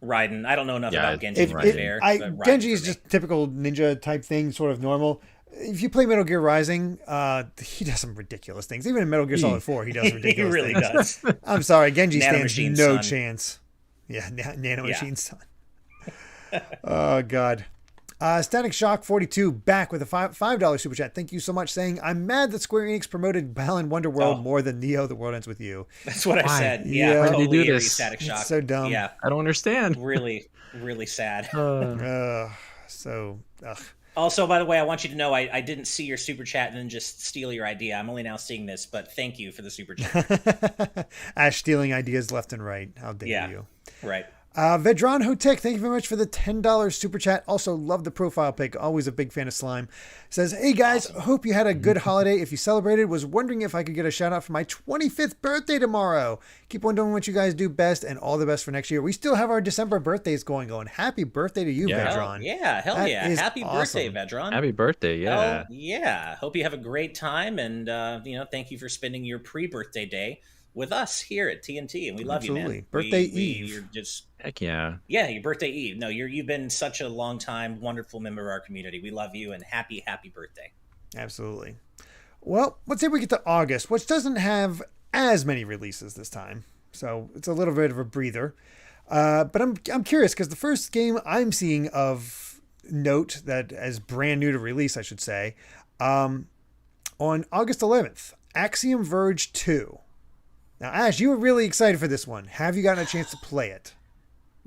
I don't know enough about Genji. Genji is just typical ninja type thing, sort of normal. If you play Metal Gear Rising, he does some ridiculous things. Even in Metal Gear Solid 4, he does ridiculous he really things. does. I'm sorry, Genji Nano stands no chance. Yeah, Nano Machine Son. Oh, God. Static Shock 42 back with a $5 super chat. Thank you so much, saying, I'm mad that Square Enix promoted Balan Wonderworld more than Neo The World Ends With You. That's what I said. Yeah, Totally why did you do agree, this? Static Shock. It's so dumb. Yeah, I don't understand. really, really sad. Also, by the way, I want you to know I didn't see your super chat and then just steal your idea. I'm only now seeing this, but thank you for the super chat. Ash stealing ideas left and right. How dare you? Right. Vedran Hotek, thank you very much for the $10 super chat. Also, love the profile pic. Always a big fan of slime. Says, hey guys, hope you had a good holiday. If you celebrated, was wondering if I could get a shout out for my 25th birthday tomorrow. Keep on doing what you guys do best, and all the best for next year. We still have our December birthdays going on. Happy birthday to you, Vedran. Hell yeah. Happy birthday, Vedran. Happy birthday, yeah. Oh, yeah. Hope you have a great time, and thank you for spending your pre-birthday day with us here at TNT, and we love you, man. Birthday Eve. You're just heck yeah. Yeah, your birthday Eve. No, you've been such a long time, wonderful member of our community. We love you, and happy birthday. Absolutely. Well, let's say we get to August, which doesn't have as many releases this time, so it's a little bit of a breather. But I'm curious because the first game I'm seeing of note that as brand new to release, I should say, on August 11th, Axiom Verge 2. Now, Ash, you were really excited for this one. Have you gotten a chance to play it?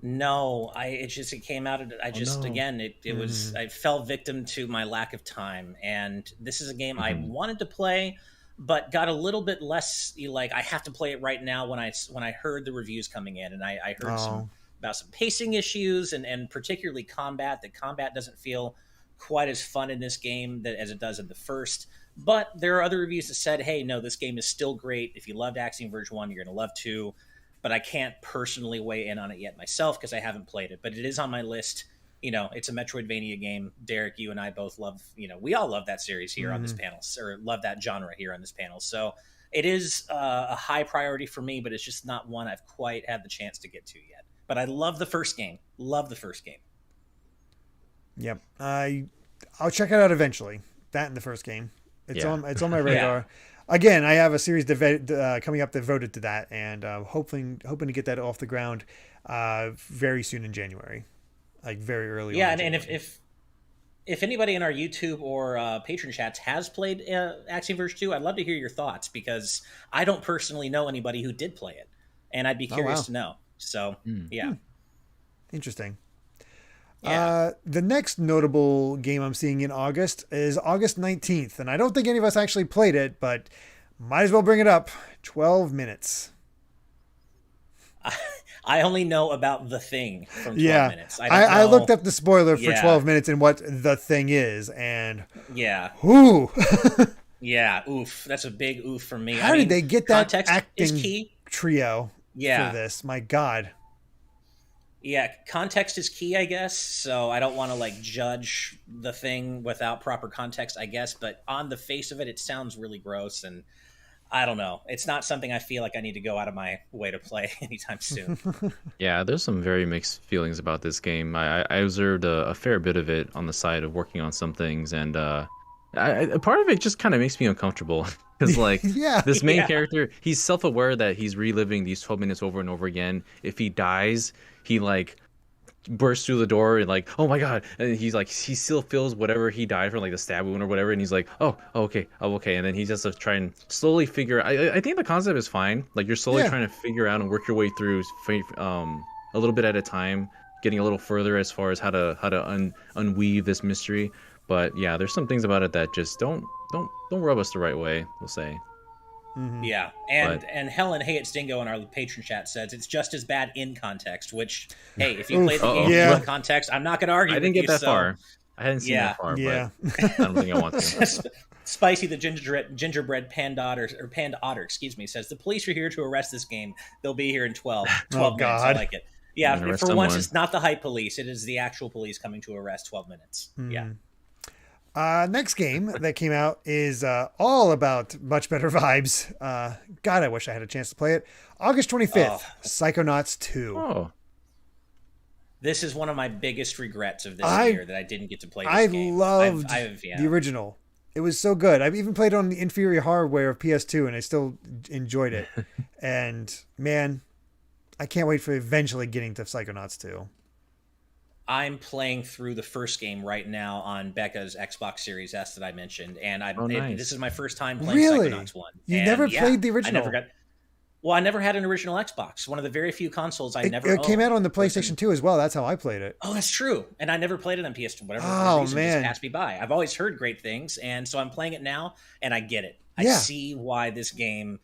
No, it came out. It was. I fell victim to my lack of time, and this is a game I wanted to play, but got a little bit less like I have to play it right now when I heard the reviews coming in, and I heard about some pacing issues and particularly combat. That combat doesn't feel quite as fun in this game as it does in the first. But there are other reviews that said, hey, no, this game is still great. If you loved Axiom Verge 1, you're going to love 2. but I can't personally weigh in on it yet myself because I haven't played it. But it is on my list. It's a Metroidvania game. Derek, you and I both love, we all love that series here on this panel, or love that genre here on this panel. So it is a high priority for me, but it's just not one I've quite had the chance to get to yet. But I love the first game. Love the first game. Yep. I'll check it out eventually. That and the first game. It's on my radar. Again, I have a series coming up that voted to that, and hoping to get that off the ground very soon in January, like very early. Yeah, and if anybody in our YouTube or patron chats has played Axiom Verge 2, I'd love to hear your thoughts, because I don't personally know anybody who did play it, and I'd be curious to know. So, Interesting. Yeah. The next notable game I'm seeing in August is August 19th, and I don't think any of us actually played it, but might as well bring it up. 12 minutes. I only know about the thing from 12 minutes. I looked up the spoiler for 12 minutes and what the thing is, and ooh. Yeah, oof. That's a big oof for me. How did they get that acting is key. Trio for this? My God. Yeah, context is key, I guess. So I don't want to judge the thing without proper context, I guess. But on the face of it, it sounds really gross, and I don't know. It's not something I feel like I need to go out of my way to play anytime soon. Yeah, there's some very mixed feelings about this game. I observed a fair bit of it on the side of working on some things, and part of it just kind of makes me uncomfortable. Because this main character, he's self-aware that he's reliving these 12 minutes over and over again. If he dies, he bursts through the door and oh my God, and he's he still feels whatever he died from, the stab wound or whatever, and he's okay, and then he just try and slowly figure. I think the concept is fine. You're slowly trying to figure out and work your way through a little bit at a time, getting a little further as far as how to unweave this mystery. But yeah, there's some things about it that just don't rub us the right way, we'll say. Mm-hmm. Yeah, and Helen Hey It's Dingo in our patron chat says it's just as bad in context, which, hey, if you played the game in context, I'm not going to argue with you. I didn't get that far. I hadn't seen that far, but I don't think I want to. Spicy the gingerbread panda otter, excuse me, says the police are here to arrest this game. They'll be here in 12 minutes. I like it. Yeah, for once, someone. It's not the hype police. It is the actual police coming to arrest 12 minutes. Mm. Yeah. Next game that came out is all about much better vibes. God, I wish I had a chance to play it. August 25th, Psychonauts 2. Oh. This is one of my biggest regrets of this year, that I didn't get to play this game. I loved the original. It was so good. I've even played it on the inferior hardware of PS2, and I still enjoyed it. And, man, I can't wait for eventually getting to Psychonauts 2. I'm playing through the first game right now on Becca's Xbox Series S that I mentioned, and nice. This is my first time playing Psychonauts 1. You never played the original? I never had an original Xbox. One of the very few consoles I never owned. It came out on the PlayStation 2 as well. That's how I played it. Oh, that's true. And I never played it on PS2. Whatever reason, just passed me by. I've always heard great things, and so I'm playing it now, and I get it. I see why this game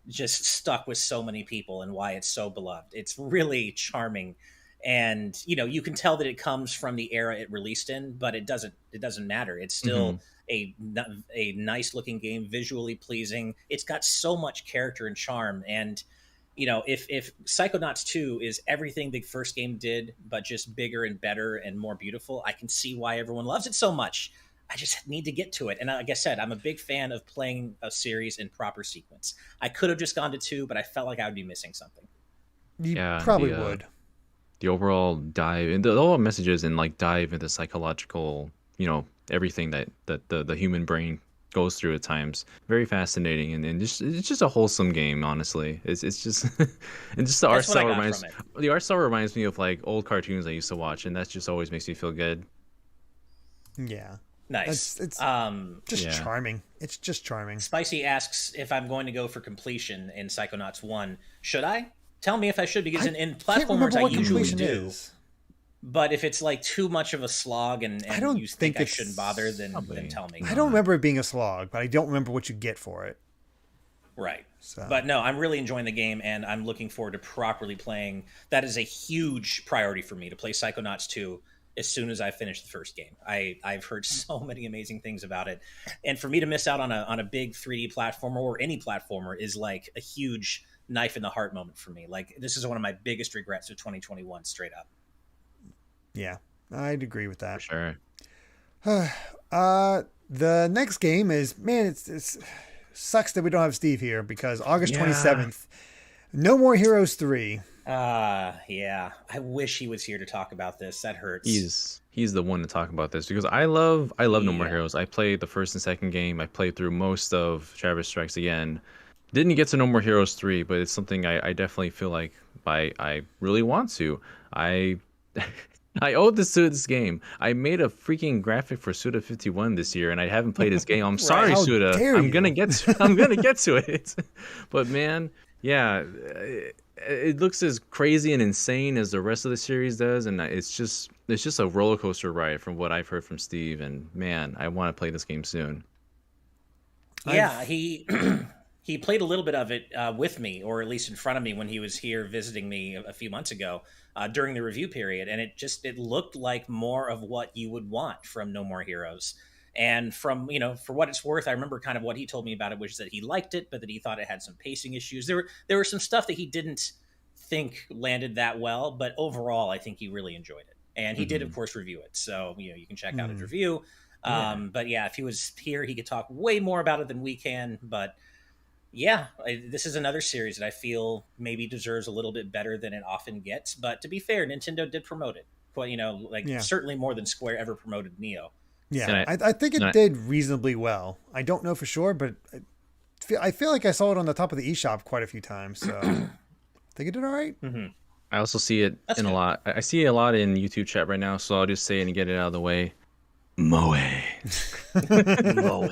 just stuck with so many people and why it's so beloved. It's really charming. And you can tell that it comes from the era it released in, but it doesn't matter. It's still a nice looking game, visually pleasing. It's got so much character and charm. And if Psychonauts 2 is everything the first game did, but just bigger and better and more beautiful, I can see why everyone loves it so much. I just need to get to it. And like I said, I'm a big fan of playing a series in proper sequence. I could have just gone to 2, but I felt like I would be missing something. You probably would. The overall dive and the overall messages and dive into psychological, everything that the human brain goes through at times. Very fascinating, and it's just a wholesome game. Honestly, it's just and just the art style reminds me of old cartoons I used to watch, and that just always makes me feel good. Yeah. Nice. It's just charming. It's just charming. Spicy asks if I'm going to go for completion in Psychonauts 1. Should I? Tell me if I should, because in platformers I usually do. But if it's too much of a slog and you think I shouldn't bother, then tell me. I don't remember it being a slog, but I don't remember what you get for it. Right. So. But no, I'm really enjoying the game, and I'm looking forward to properly playing. That is a huge priority for me, to play Psychonauts 2 as soon as I finish the first game. I've heard so many amazing things about it. And for me to miss out on a big 3D platformer or any platformer is a huge knife in the heart moment for me. Like, this is one of my biggest regrets of 2021, straight up. Yeah, I'd agree with that. For sure. The next game is, man, it's sucks that we don't have Steve here because August 27th, No More Heroes 3. Yeah. I wish he was here to talk about this. That hurts. He's the one to talk about this because I love No More Heroes. I played the first and second game. I played through most of Travis Strikes Again. Didn't get to No More Heroes 3, but it's something I definitely feel like I really want to. I owe this game. I made a freaking graphic for Suda51 this year, and I haven't played his game. I'm sorry, Suda. I'm gonna get to it. But man, yeah, it looks as crazy and insane as the rest of the series does, and it's just a roller coaster ride from what I've heard from Steve. And man, I want to play this game soon. Yeah, he played a little bit of it with me, or at least in front of me when he was here visiting me a few months ago during the review period, and it looked like more of what you would want from No More Heroes. And from, for what it's worth, I remember kind of what he told me about it, which is that he liked it, but that he thought it had some pacing issues. There were some stuff that he didn't think landed that well, but overall, I think he really enjoyed it. And he did, of course, review it. So, you can check out his review. But yeah, if he was here, he could talk way more about it than we can. But yeah, this is another series that I feel maybe deserves a little bit better than it often gets. But to be fair, Nintendo did promote it. Certainly more than Square ever promoted Neo. Yeah, I think it did reasonably well. I don't know for sure, but I feel like I saw it on the top of the eShop quite a few times. So I think it did all right. Mm-hmm. I also see it a lot. I see it a lot in YouTube chat right now, so I'll just say it and get it out of the way. Moe. Moe.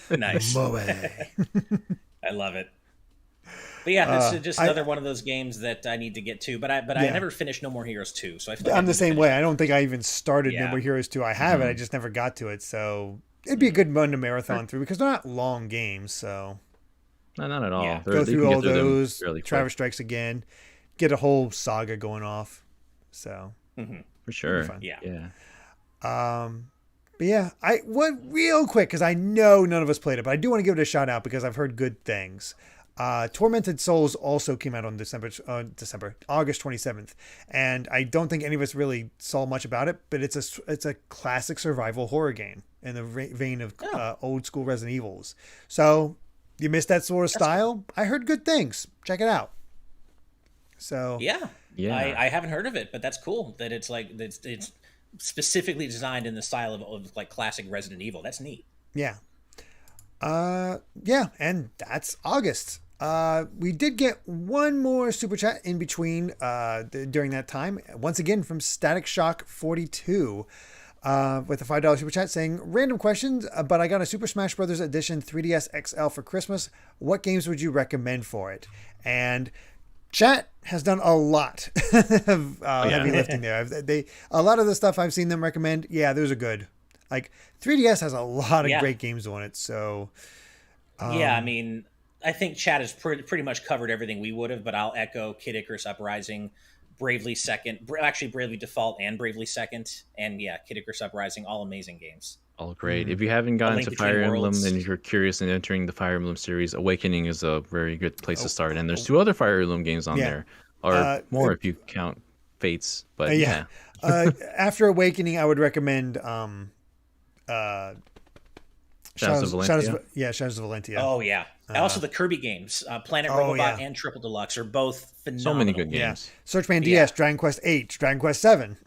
Nice. Moe. I love it. But yeah, it's just another one of those games that I need to get to. But I never finished No More Heroes 2, so I feel like I'm the same way. I don't think I even started No More Heroes 2. I have it. I just never got to it. So it'd be a good one to marathon through because they're not long games. So no, not at all. Yeah. Go through all those. Travis Strikes Again. Get a whole saga going off. So for sure. Yeah. But yeah, real quick because I know none of us played it, but I do want to give it a shout out because I've heard good things. Tormented Souls also came out on August 27th, and I don't think any of us really saw much about it, but it's a classic survival horror game in the vein of old school Resident Evils. So you missed that sort of style? Cool. I heard good things. Check it out. So yeah. I haven't heard of it, but that's cool that it's like it's specifically designed in the style of like classic Resident Evil. That's neat. Yeah. And that's August. We did get one more super chat in between during that time. Once again from Static Shock 42 with a $5 super chat saying, random questions, but I got a Super Smash Bros. Edition 3DS XL for Christmas. What games would you recommend for it? And chat has done a lot of heavy lifting there. A lot of the stuff I've seen them recommend, those are good. Like 3DS has a lot of great games on it. So I mean, I think chat has pretty much covered everything we would have, but I'll echo Kid Icarus Uprising, Bravely Default and Bravely Second, and Kid Icarus Uprising, all amazing games. All great. If you haven't gotten to Fire Emblem and you're curious in entering the Fire Emblem series, Awakening is a very good place to start. And there's 2 other Fire Emblem games on there, or more if you count Fates. But after Awakening, I would recommend Shadows of Valentia. Shadows of Valentia. Oh yeah. Also the Kirby games, Planet Robobot and Triple Deluxe are both phenomenal. So many good games. Searchman DS, Dragon Quest 8, Dragon Quest 7.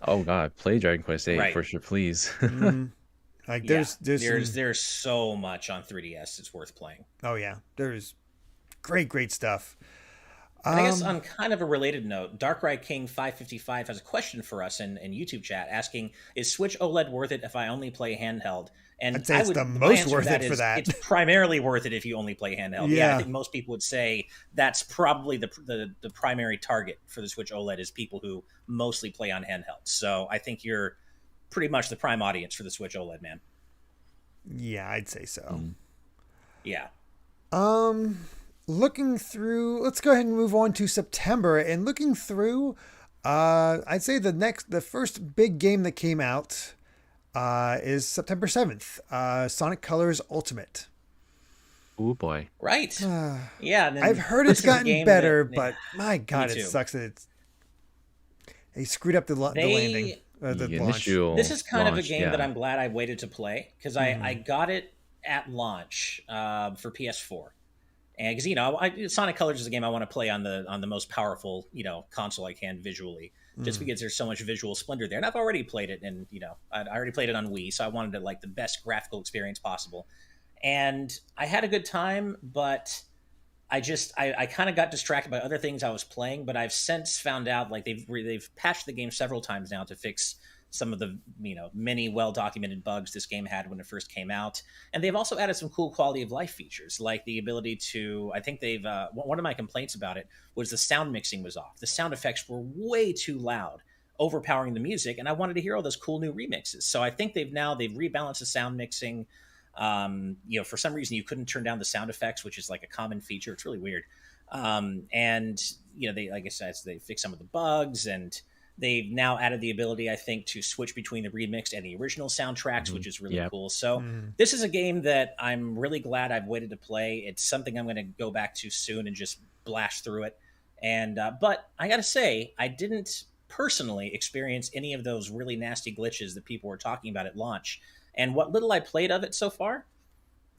Oh god, play Dragon Quest 8 for sure, please. Like there's so much on 3DS it's worth playing. Oh yeah, there's great stuff. I guess on kind of a related note, Darkrai King 555 has a question for us in YouTube chat asking, is Switch OLED worth it if I only play handheld? And I'd say it's the most worth it for that. It's primarily worth it if you only play handheld. Yeah, I think most people would say that's probably the primary target for the Switch OLED is people who mostly play on handheld. So I think you're pretty much the prime audience for the Switch OLED, man. Yeah, I'd say so. Yeah. Looking through, let's go ahead and move on to September. And looking through, I'd say the first big game that came out is September 7th, Sonic Colors Ultimate. Oh boy. Right. Yeah. And then I've heard it's gotten better, but my God, it sucks that they screwed up the landing, the The launch. This initial is kind of a launch, game that yeah. I'm glad I waited to play because I got it at launch for PS4. And because Sonic Colors is a game I want to play on the most powerful console I can visually, just because there's so much visual splendor there. And I've already played it, and I already played it on Wii, so I wanted it like the best graphical experience possible. And I had a good time, but I kind of got distracted by other things I was playing. But I've since found out like they've patched the game several times now to fix some of the many well documented bugs this game had when it first came out, and they've also added some cool quality of life features like the ability to. I think they've one of my complaints about it was the sound mixing was off. The sound effects were way too loud, overpowering the music, and I wanted to hear all those cool new remixes. So I think they've rebalanced the sound mixing. For some reason you couldn't turn down the sound effects, which is like a common feature. It's really weird. And they, like I said, they fixed some of the bugs, and they've now added the ability, I think, to switch between the remixed and the original soundtracks, which is really cool. So this is a game that I'm really glad I've waited to play. It's something I'm going to go back to soon and just blast through it. And but I got to say, I didn't personally experience any of those really nasty glitches that people were talking about at launch. And what little I played of it so far,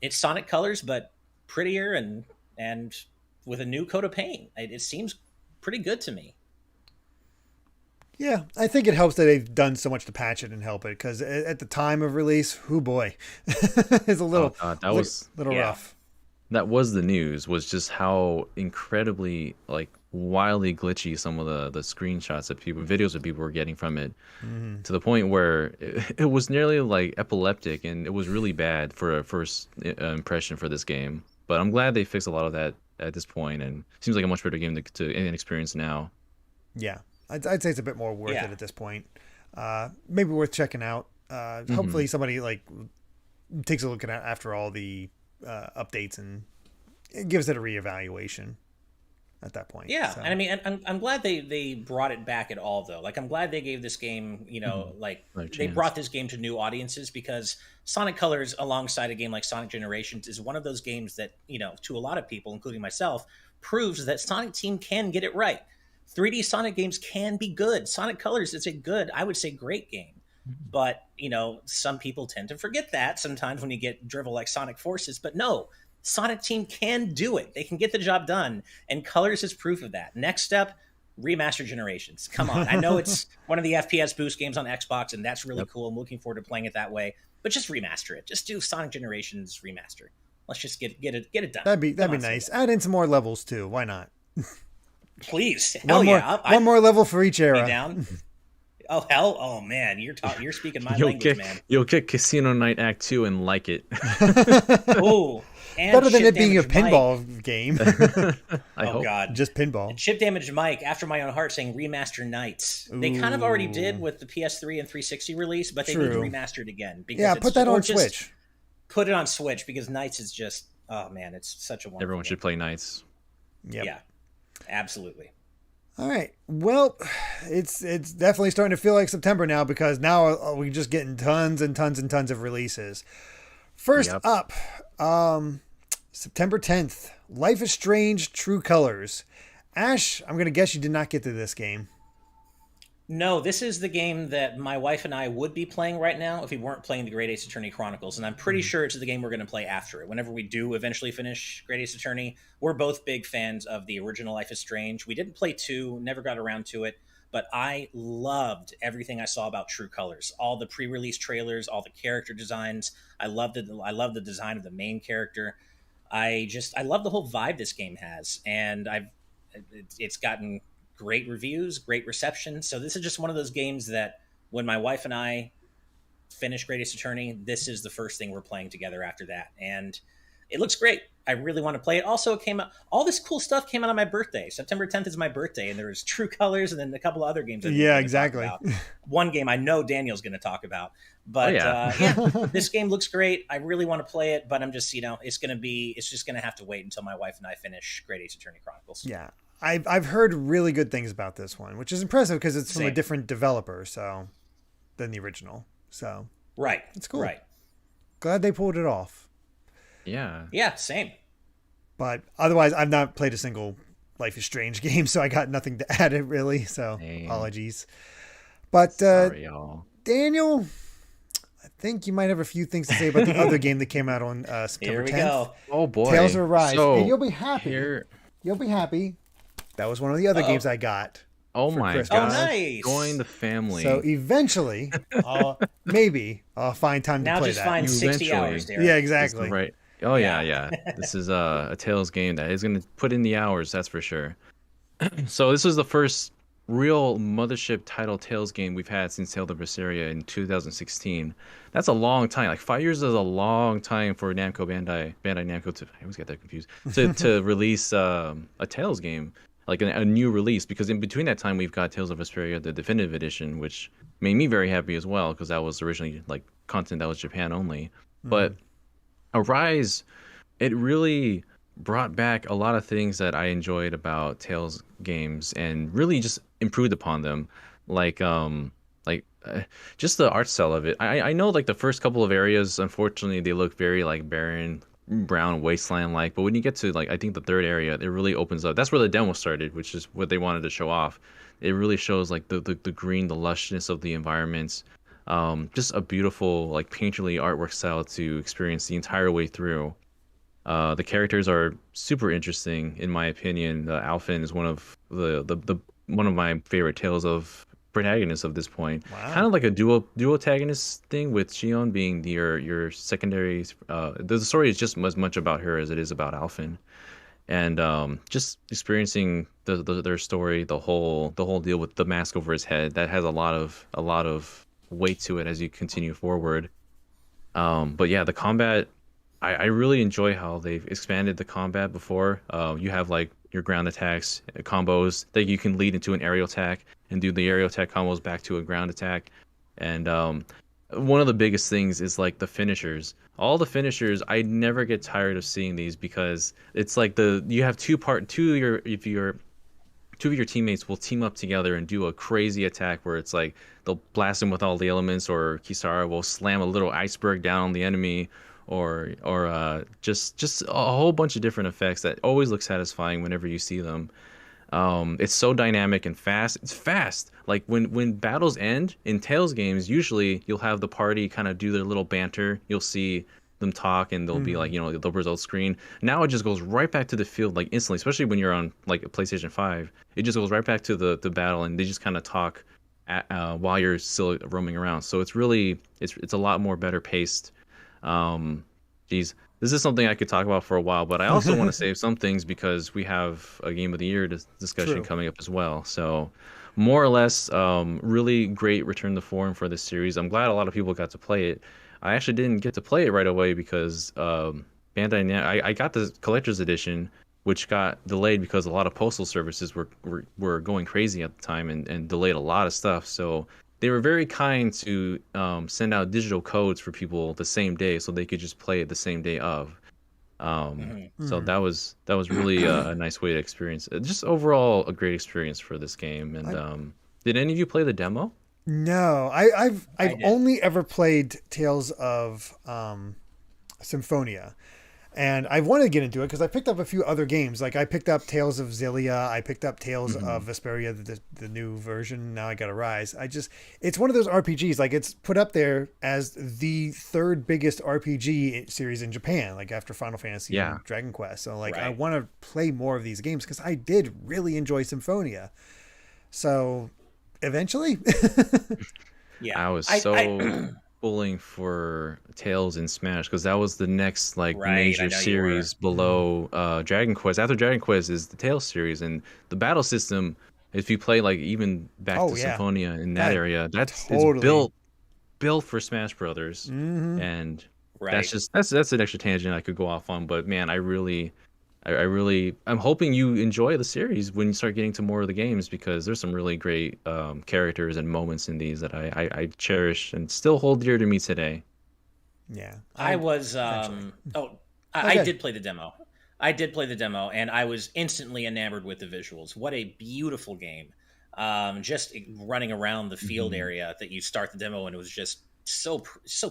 it's Sonic Colors, but prettier and with a new coat of paint. It seems pretty good to me. Yeah, I think it helps that they've done so much to patch it and help it, because at the time of release, oh boy, it's a little rough. That was the news, was just how incredibly wildly glitchy some of the screenshots that videos that people were getting from it, to the point where it was nearly like epileptic, and it was really bad for a first impression for this game. But I'm glad they fixed a lot of that at this point, and it seems like a much better game to experience now. Yeah, I'd say it's a bit more worth it at this point. Maybe worth checking out. Hopefully somebody takes a look at it after all the updates and it gives it a reevaluation at that point. Yeah, so. and I mean, I'm glad they brought it back at all, though. Like, I'm glad they gave this game, they brought this game to new audiences, because Sonic Colors, alongside a game like Sonic Generations, is one of those games that, to a lot of people, including myself, proves that Sonic Team can get it right. 3D Sonic games can be good. Sonic Colors is a good, I would say, great game. But, some people tend to forget that sometimes when you get drivel like Sonic Forces. But no, Sonic Team can do it. They can get the job done. And Colors is proof of that. Next step, remaster Generations. Come on. I know it's one of the FPS boost games on Xbox, and that's really cool. I'm looking forward to playing it that way. But just remaster it. Just do Sonic Generations remaster. Let's just get it done. That'd be nice. Add in some more levels, too. Why not? Please. One more level for each era. Down. Oh hell! Oh man, you're speaking my language, man. You'll get Casino Night Act 2 and like it. Oh, better than it being a pinball game. I hope. God, just pinball. Chip Damage Mike, after my own heart, saying remaster Nights. Ooh. They kind of already did with the PS3 and 360 release, but they need to remaster it again. Because put that on Switch. Put it on Switch, because Nights is just, oh man, it's such a wonderful Everyone should play Nights. Yep. Yeah, absolutely. All right. Well, it's definitely starting to feel like September now, because now we're just getting tons and tons and tons of releases. First up, September 10th, Life is Strange: True Colors. Ash, I'm going to guess you did not get to this game. No, this is the game that my wife and I would be playing right now if we weren't playing the Great Ace Attorney Chronicles, and I'm pretty sure it's the game we're going to play after it. Whenever we do eventually finish Great Ace Attorney, we're both big fans of the original Life is Strange. We didn't play 2, never got around to it, but I loved everything I saw about True Colors. All the pre-release trailers, all the character designs. I loved the design of the main character. I love the whole vibe this game has, and it's gotten great reviews, great reception. So this is just one of those games that when my wife and I finish Great Ace Attorney, this is the first thing we're playing together after that. And it looks great. I really want to play it. Also, it came out, all this cool stuff came out on my birthday. September 10th is my birthday, and there was True Colors and then a couple of other games. Yeah, exactly. One game I know Daniel's going to talk about. But this game looks great. I really want to play it, but I'm just, it's just going to have to wait until my wife and I finish Great Ace Attorney Chronicles. Yeah. I've heard really good things about this one, which is impressive because it's from a different developer than the original. So right, it's cool. Right, glad they pulled it off. Yeah, same. But otherwise, I've not played a single Life is Strange game, so I got nothing to add it really. So Dang. apologies. But Sorry, y'all. Daniel, I think you might have a few things to say about the other game that came out on September 10th. Here we go. Oh boy, Tales of Arise, so, and you'll be happy. You'll be happy. That was one of the other games I got. Oh my Christmas. god! Oh, nice. Join the family. So eventually, maybe I'll find time to Now play just that. find 60 Eventually. hours, Derek. Yeah, This is exactly. right. Oh yeah. This is a Tales game that is going to put in the hours. That's for sure. So this is the first real mothership title Tales game we've had since Tales of Berseria in 2016. That's a long time. Like 5 years is a long time for Bandai Namco to. I always get that confused. To release a Tales game, like a new release. Because in between that time, we've got Tales of Vesperia, the definitive edition, which made me very happy as well, because that was originally like content that was Japan only. But Arise, it really brought back a lot of things that I enjoyed about Tales games and really just improved upon them, like just the art style of it. I know like the first couple of areas, unfortunately, they look very like barren, brown wasteland like, but when you get to like I think the third area, it really opens up. That's where the demo started, which is what they wanted to show off. It really shows like the green, the lushness of the environments. Just a beautiful like painterly artwork style to experience the entire way through. The characters are super interesting in my opinion. Alphen is one of the one of my favorite tales of protagonists of this point. Wow. Kind of like a dual antagonist thing, with Shion being your secondary. The story is just as much about her as it is about Alphen, and just experiencing their story, the whole deal with the mask over his head, that has a lot of weight to it as you continue forward. But yeah, the combat, I really enjoy how they've expanded the combat. Before you have like your ground attacks, combos that you can lead into an aerial attack and do the aerial attack combos back to a ground attack. And one of the biggest things is like the finishers. All the finishers, I never get tired of seeing these, because it's like you have two of your teammates will team up together and do a crazy attack where it's like they'll blast him with all the elements, or Kisara will slam a little iceberg down on the enemy, or just a whole bunch of different effects that always look satisfying whenever you see them. It's so dynamic and fast. It's fast. Like when battles end in Tales games, usually you'll have the party kind of do their little banter. You'll see them talk and they'll be like, the result screen. Now it just goes right back to the field like instantly, especially when you're on like a PlayStation 5. It just goes right back to the battle, and they just kind of talk while you're still roaming around. So it's really it's a lot more better paced. Geez, this is something I could talk about for a while, but I also want to save some things because we have a Game of the Year discussion coming up as well. So more or less, really great return to form for this series. I'm glad a lot of people got to play it. I actually didn't get to play it right away because I got the collector's edition, which got delayed because a lot of postal services were going crazy at the time and delayed a lot of stuff. So they were very kind to send out digital codes for people the same day, so they could just play it the same day of. So that was really a nice way to experience it. Just overall a great experience for this game. And did any of you play the demo? No, I've only ever played Tales of Symphonia, and I wanted to get into it because I picked up a few other games. Like I picked up Tales of Xillia, I picked up Tales of Vesperia, the new version. Now I got Arise. It's one of those RPGs. Like it's put up there as the third biggest RPG series in Japan, like after Final Fantasy and Dragon Quest. So like I want to play more of these games because I did really enjoy Symphonia. So eventually, I was pulling for Tales in Smash because that was the next like major series below Dragon Quest. After Dragon Quest is the Tales series, and the battle system, if you play like even back to Symphonia in that area, that's totally built for Smash Brothers. And that's an extra tangent I could go off on, but man, I'm hoping you enjoy the series when you start getting to more of the games, because there's some really great characters and moments in these that I cherish and still hold dear to me today. Yeah, I did play the demo. And I was instantly enamored with the visuals. What a beautiful game. Just running around the field area that you start the demo, and it was just so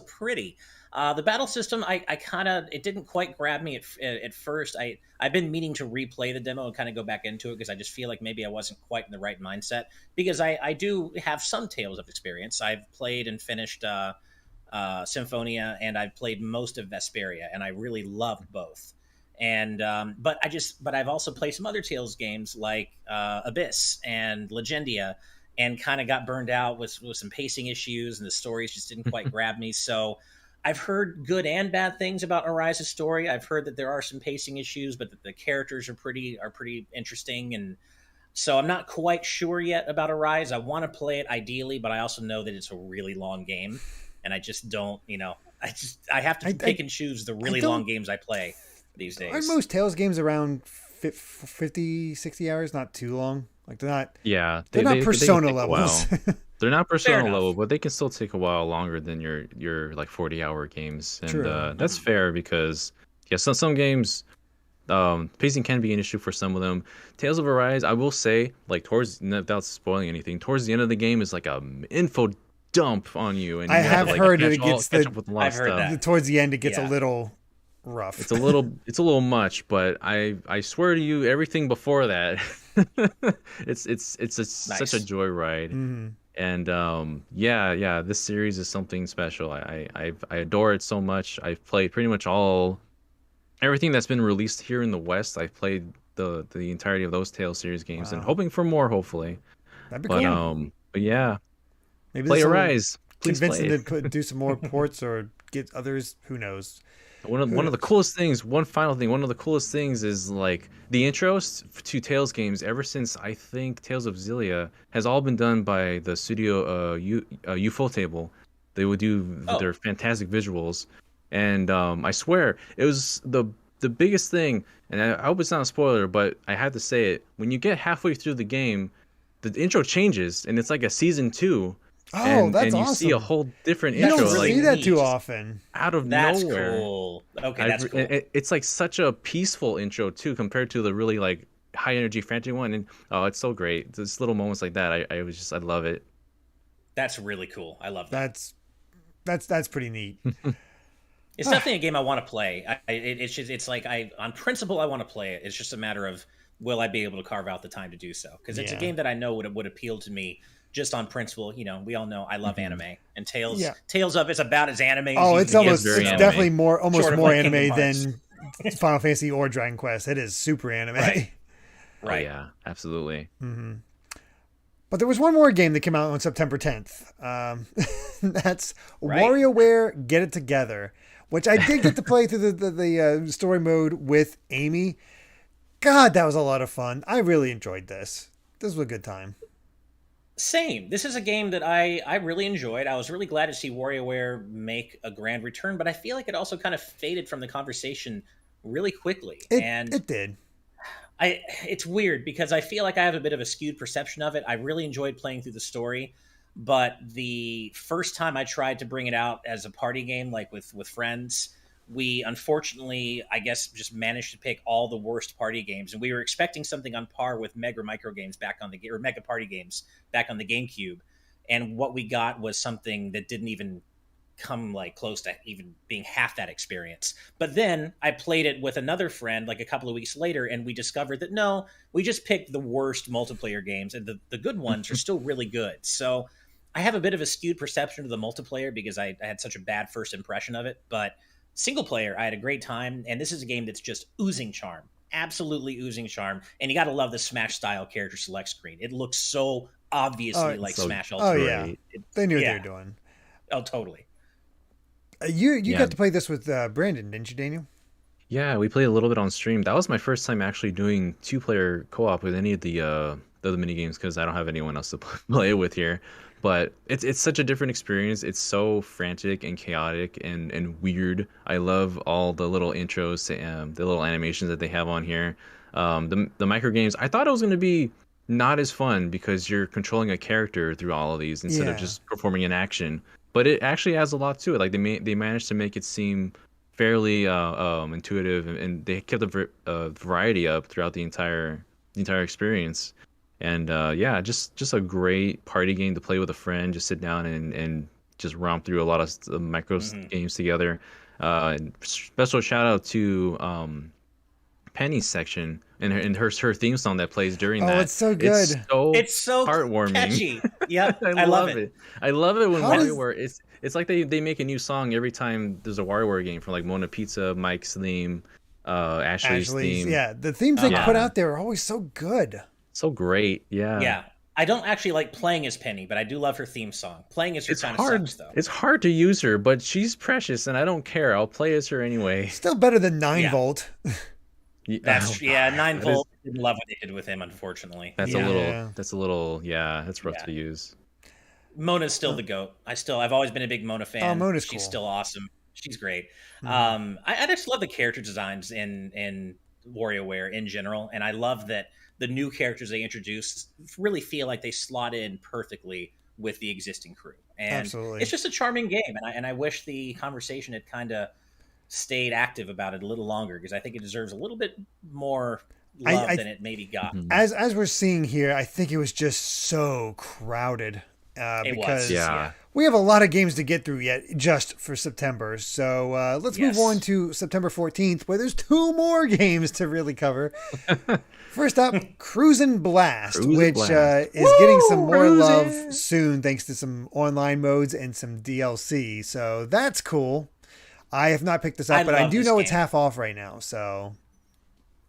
pretty. The battle system, I kind of, it didn't quite grab me at first. I've been meaning to replay the demo and kind of go back into it because I just feel like maybe I wasn't quite in the right mindset. Because I do have some Tales of experience. I've played and finished Symphonia, and I've played most of Vesperia, and I really loved both. And but I've also played some other Tales games like Abyss and Legendia, and kind of got burned out with some pacing issues, and the stories just didn't quite grab me. So I've heard good and bad things about Arise's story. I've heard that there are some pacing issues, but that the characters are pretty interesting, and so I'm not quite sure yet about Arise. I want to play it ideally, but I also know that it's a really long game, and I just don't, I have to pick and choose the really long games I play these days. Aren't most Tales games around 50, 60 hours? Not too long. Like they're not. Yeah, they're not Persona levels. They're not Persona level, but they can still take a while longer than your like 40-hour games, and that's fair because some games pacing can be an issue for some of them. Tales of Arise, I will say, like without spoiling anything, towards the end of the game is like a info dump on you, and I have heard that it gets towards the end it gets a little rough. It's a little much, but I swear to you, everything before that, it's such a joyride. Mm-hmm. And this series is something special. I adore it so much. I've played pretty much everything that's been released here in the West. I've played the entirety of those Tales series games, and hoping for more, hopefully. That'd be cool. But yeah, maybe play Arise. Please convince play. them to do some more ports or get others. Who knows? One of the coolest things. One final thing. One of the coolest things is like the intros to Tales games. Ever since I think Tales of Xillia has all been done by the studio Ufotable. They would do their fantastic visuals, and I swear it was the biggest thing. And I hope it's not a spoiler, but I had to say it. When you get halfway through the game, the intro changes, and it's like a season 2. Oh, that's awesome! You see a whole different you intro. You don't see that too often. Out of that's nowhere. Cool. Okay, that's cool. It's like such a peaceful intro too, compared to the really like high energy fantasy one. And it's so great. Just little moments like that. I love it. That's really cool. I love that. That's pretty neat. It's definitely a game I want to play. It's like on principle I want to play it. It's just a matter of will I be able to carve out the time to do so? Because it's a game that I know would appeal to me. Just on principle, we all know I love anime, and Tales of it's about as anime. Oh, it's definitely more anime than Final Fantasy or Dragon Quest. It is super anime. Right. Oh, yeah, absolutely. Mm-hmm. But there was one more game that came out on September 10th. That's WarioWare Get It Together, which I did get to play through the story mode with Amy. God, that was a lot of fun. I really enjoyed this. This was a good time. Same. This is a game that I really enjoyed. I was really glad to see WarioWare make a grand return, but I feel like it also kind of faded from the conversation really quickly. It did. It's weird because I feel like I have a bit of a skewed perception of it. I really enjoyed playing through the story, but the first time I tried to bring it out as a party game, like with friends, we unfortunately, I guess, just managed to pick all the worst party games, and we were expecting something on par with Mega Micro games back on or Mega Party games back on the GameCube, and what we got was something that didn't even come like close to even being half that experience. But then I played it with another friend like a couple of weeks later, and we discovered that no, we just picked the worst multiplayer games, and the good ones are still really good. So I have a bit of a skewed perception of the multiplayer because I had such a bad first impression of it, but single player, I had a great time, and this is a game that's just oozing charm, absolutely oozing charm, and you got to love the Smash style character select screen. It looks so obviously like Smash Ultimate. Oh yeah, they knew what they were doing. Oh, totally. You got to play this with Brandon, didn't you, Daniel? Yeah, we played a little bit on stream. That was my first time actually doing 2-player co-op with any of the other mini games because I don't have anyone else to play it with here. But it's such a different experience. It's so frantic and chaotic and weird. I love all the little intros, the little animations that they have on here. The micro games. I thought it was going to be not as fun because you're controlling a character through all of these instead of just performing an action. But it actually adds a lot to it. Like they managed to make it seem fairly intuitive, and they kept the variety up throughout the entire experience. And just a great party game to play with a friend. Just sit down and just romp through a lot of micro games together. And special shout out to Penny's section and her theme song that plays during that. It's so good. It's so heartwarming. Catchy. Yep, I love it. I love it when WarioWare it's like they make a new song every time there's a WarioWare game, from like Mona Pizza, Mike's theme, Ashley's theme. Yeah, the themes they put out there are always so good. So great. Yeah. Yeah. I don't actually like playing as Penny, but I do love her theme song. Playing as her kind of sucks, though. It's hard to use her, but she's precious, and I don't care. I'll play as her anyway. Still better than 9 Volt. 9 Volt. Didn't love what they did with him, unfortunately. That's a little. That's rough to use. Mona's still the GOAT. I've always been a big Mona fan. Oh, Mona's She's cool. still awesome. She's great. I just love the character designs in WarioWare in general, and I love that the new characters they introduce really feel like they slot in perfectly with the existing crew. And absolutely, it's just a charming game, and I wish the conversation had kind of stayed active about it a little longer, because I think it deserves a little bit more love than it maybe got. As we're seeing here, I think it was just so crowded. Because we have a lot of games to get through yet just for September. So let's move on to September 14th, where there's 2 more games to really cover. First up, Cruisin' Blast, which is getting some more love soon thanks to some online modes and some DLC. So that's cool. I have not picked this up, but I do know it's half off right now. So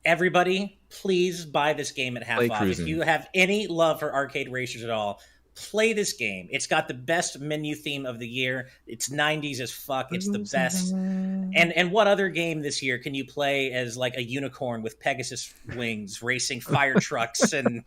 everybody, please buy this game at half off. If you have any love for arcade racers at all, play this game. It's got the best menu theme of the year. It's 90s as fuck. It's the best. And what other game this year can you play as like a unicorn with Pegasus wings racing fire trucks and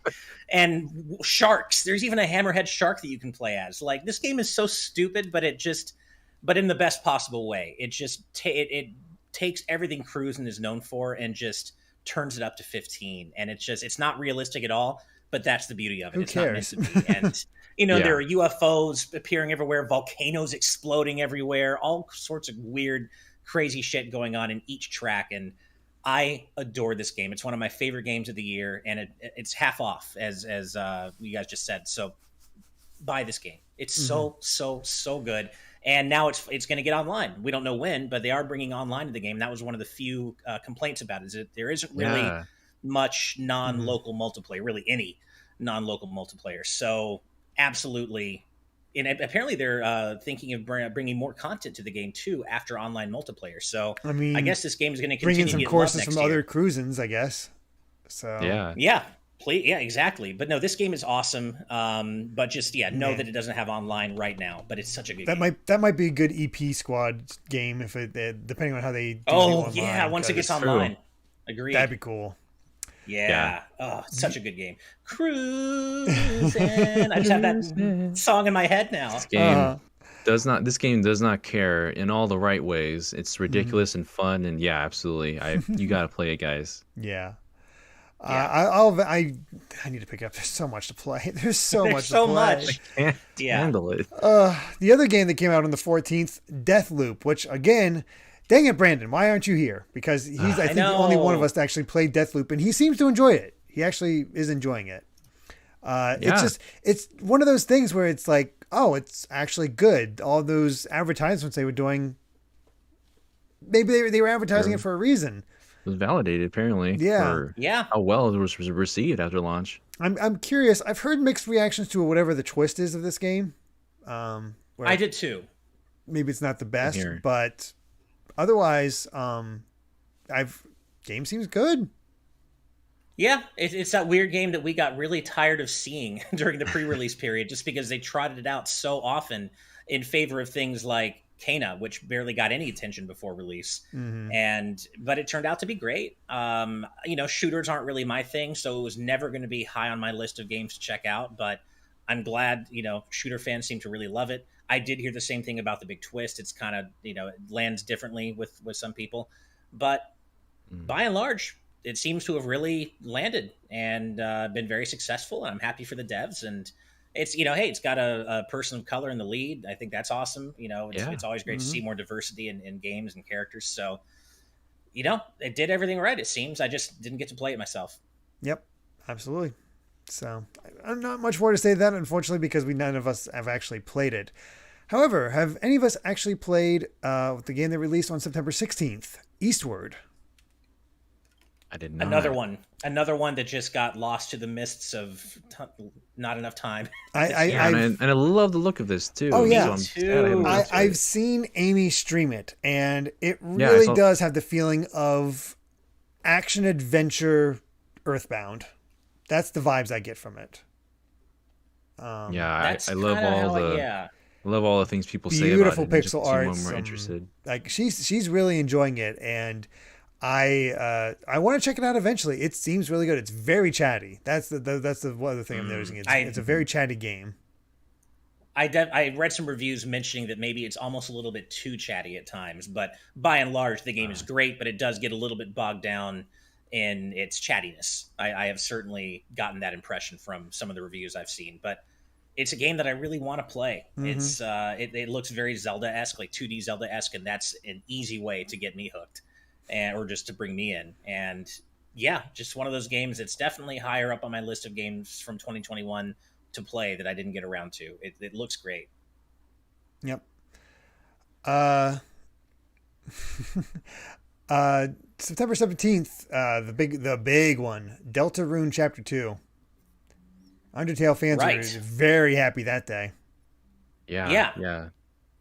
sharks? There's even a hammerhead shark that you can play as. Like, this game is so stupid, but in the best possible way. It just it takes everything Cruisin' is known for and just turns it up to 15. And it's not realistic at all, but that's the beauty of it. It's not meant to be. And there are UFOs appearing everywhere, volcanoes exploding everywhere, all sorts of weird, crazy shit going on in each track. And I adore this game. It's one of my favorite games of the year, and it's half off, as you guys just said. So buy this game. It's so good. And now it's going to get online. We don't know when, but they are bringing online to the game. That was one of the few complaints about it, is that there isn't really much non-local multiplayer, really any non-local multiplayer. So absolutely. And apparently they're thinking of bringing more content to the game too after online multiplayer. So I guess this game is going to continue bringing some courses from other Cruisins, I guess. So yeah, exactly. But no, this game is awesome. But just know that it doesn't have online right now. But it's such a good game. That might be a good EP squad game if depending on how they do online, once it gets online. Agreed. That'd be cool. Yeah. Oh, such a good game. Cruising. I just have that song in my head now. This game does not care in all the right ways. It's ridiculous and fun, and absolutely. You got to play it, guys. Yeah. I need to pick up. There's so much to play. There's so much to play. I can't handle it. The other game that came out on the 14th, Deathloop, which again, dang it, Brandon, why aren't you here? Because he's, I think, the only one of us that actually played Deathloop, and he seems to enjoy it. He actually is enjoying it. It's one of those things where it's like, oh, it's actually good. All those advertisements they were doing, maybe they were advertising it for a reason. It was validated, apparently. For how well it was received after launch. I'm curious. I've heard mixed reactions to whatever the twist is of this game. I did too. Maybe it's not the best, but otherwise, game seems good. Yeah, it's that weird game that we got really tired of seeing during the pre-release period, just because they trotted it out so often in favor of things like Kena, which barely got any attention before release. But it turned out to be great. Shooters aren't really my thing, so it was never going to be high on my list of games to check out, but I'm glad, shooter fans seem to really love it. I did hear the same thing about the big twist. It's kind of, it lands differently with some people, but by and large, it seems to have really landed and been very successful. And I'm happy for the devs. And it's, hey, it's got a person of color in the lead. I think that's awesome. It's always great to see more diversity in games and characters. So, it did everything right, it seems. I just didn't get to play it myself. Yep, absolutely. So I'm not much more to say to that, unfortunately, because none of us have actually played it. However, have any of us actually played the game that released on September 16th, Eastward? I did not. Another one that just got lost to the mists of not enough time. And I love the look of this too. Oh yeah, too. I've seen Amy stream it, and it really does have the feeling of action adventure Earthbound. That's the vibes I get from it. I love all the things people say about it. Beautiful pixel art. More interested. Like she's really enjoying it, and I want to check it out eventually. It seems really good. It's very chatty. That's the one other thing I'm noticing. It's a very chatty game. I read some reviews mentioning that maybe it's almost a little bit too chatty at times, but by and large, the game is great, but it does get a little bit bogged down in its chattiness. I have certainly gotten that impression from some of the reviews I've seen, but it's a game that I really want to play. Mm-hmm. It looks very Zelda-esque, like 2D Zelda-esque, and that's an easy way to get me hooked, or just to bring me in. And yeah, just one of those games that's definitely higher up on my list of games from 2021 to play that I didn't get around to. It looks great. Yep. September 17th, the big one, Deltarune Chapter 2. Undertale fans are very happy that day. Yeah.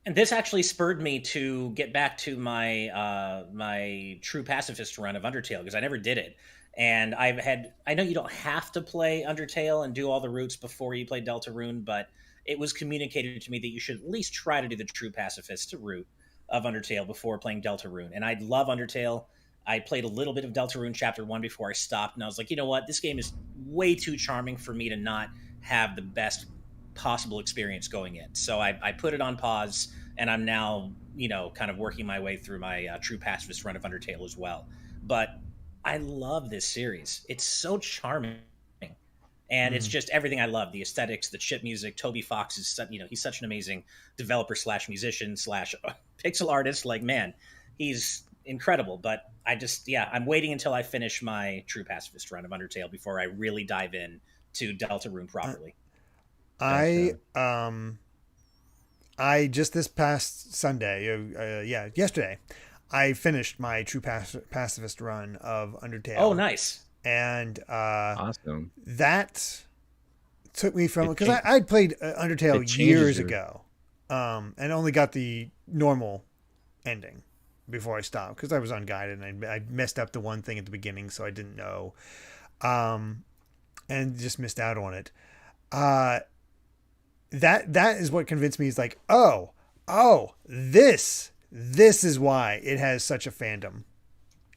And this actually spurred me to get back to my my true pacifist run of Undertale, because I never did it. And I know you don't have to play Undertale and do all the routes before you play Deltarune, but it was communicated to me that you should at least try to do the true pacifist route of Undertale before playing Deltarune. And I love Undertale. I played a little bit of Deltarune Chapter 1 before I stopped, and I was like, you know what? This game is way too charming for me to not have the best possible experience going in. So I put it on pause, and I'm now, kind of working my way through my true pacifist run of Undertale as well. But I love this series. It's so charming. And it's just everything I love. The aesthetics, the chip music. Toby Fox is, he's such an amazing developer / musician / pixel artist. Like, man, he's incredible. But I'm waiting until I finish my true pacifist run of Undertale before I really dive in to Deltarune properly. I just this past Sunday, yesterday, I finished my true pacifist run of Undertale. Oh, nice. And awesome. That took me from, because I'd played Undertale years ago, and only got the normal ending before I stopped, because I was unguided and I messed up the one thing at the beginning, so I didn't know, and just missed out on it. That is what convinced me. Is like, this is why it has such a fandom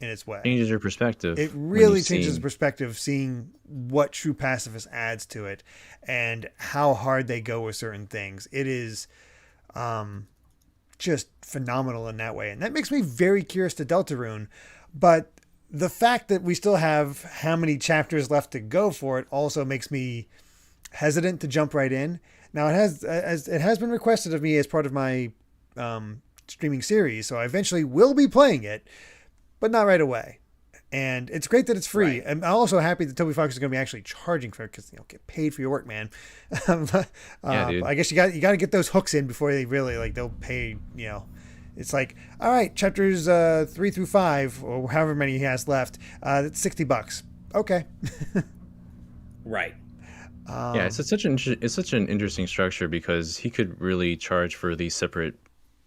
in its way. Changes your perspective. It really changes the perspective, seeing what true pacifist adds to it and how hard they go with certain things. It is just phenomenal in that way. And that makes me very curious to Deltarune. But the fact that we still have how many chapters left to go for it also makes me hesitant to jump right in. Now, it has been requested of me as part of my streaming series, so I eventually will be playing it, but not right away. And it's great that it's free. Right. I'm also happy that Toby Fox is going to be actually charging for it, because get paid for your work, man. Dude. I guess you got to get those hooks in before they really they'll pay. It's like, all right, chapters 3 through 5 or however many he has left. That's $60. Okay. Right. It's such an interesting structure, because he could really charge for these separate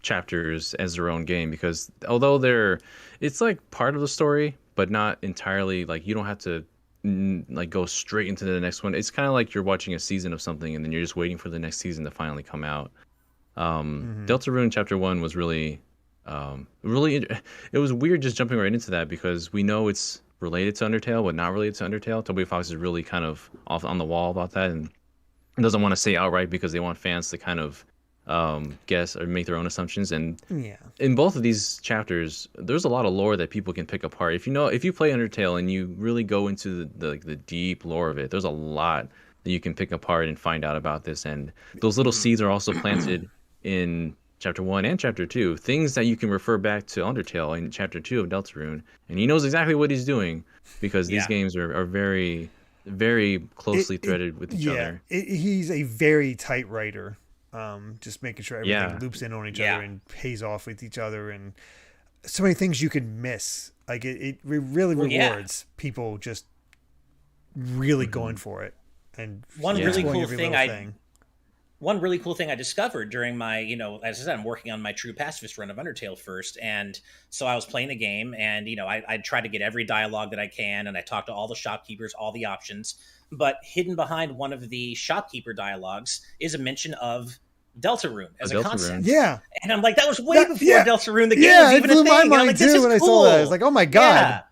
chapters as their own game, because although it's like part of the story, but not entirely. Like, you don't have to go straight into the next one. It's kind of like you're watching a season of something and then you're just waiting for the next season to finally come out. Deltarune Chapter 1 was really it was weird just jumping right into that, because we know it's related to Undertale but not related to Undertale. Toby Fox is really kind of off on the wall about that, and doesn't want to say outright, because they want fans to kind of guess or make their own assumptions. And in both of these chapters, there's a lot of lore that people can pick apart. If you play Undertale and you really go into the deep lore of it, there's a lot that you can pick apart and find out about this. And those little seeds are also planted in Chapter 1 and Chapter 2, things that you can refer back to Undertale in Chapter 2 of Deltarune. And he knows exactly what he's doing, because these games are very, very closely threaded with each other. He's a very tight writer. just making sure everything loops in on each other and pays off with each other, and so many things you could miss. Like it really rewards people just really going for it. And one really cool thing I discovered during my, as I said, I'm working on my true pacifist run of Undertale first. And so I was playing the game and, I tried to get every dialogue that I can. And I talked to all the shopkeepers, all the options. But hidden behind one of the shopkeeper dialogues is a mention of Deltarune as a concept. Yeah. And I'm like, that was way before Deltarune, the game was even it blew a thing. my mind like, too when I saw that. I was like, oh my God. Yeah.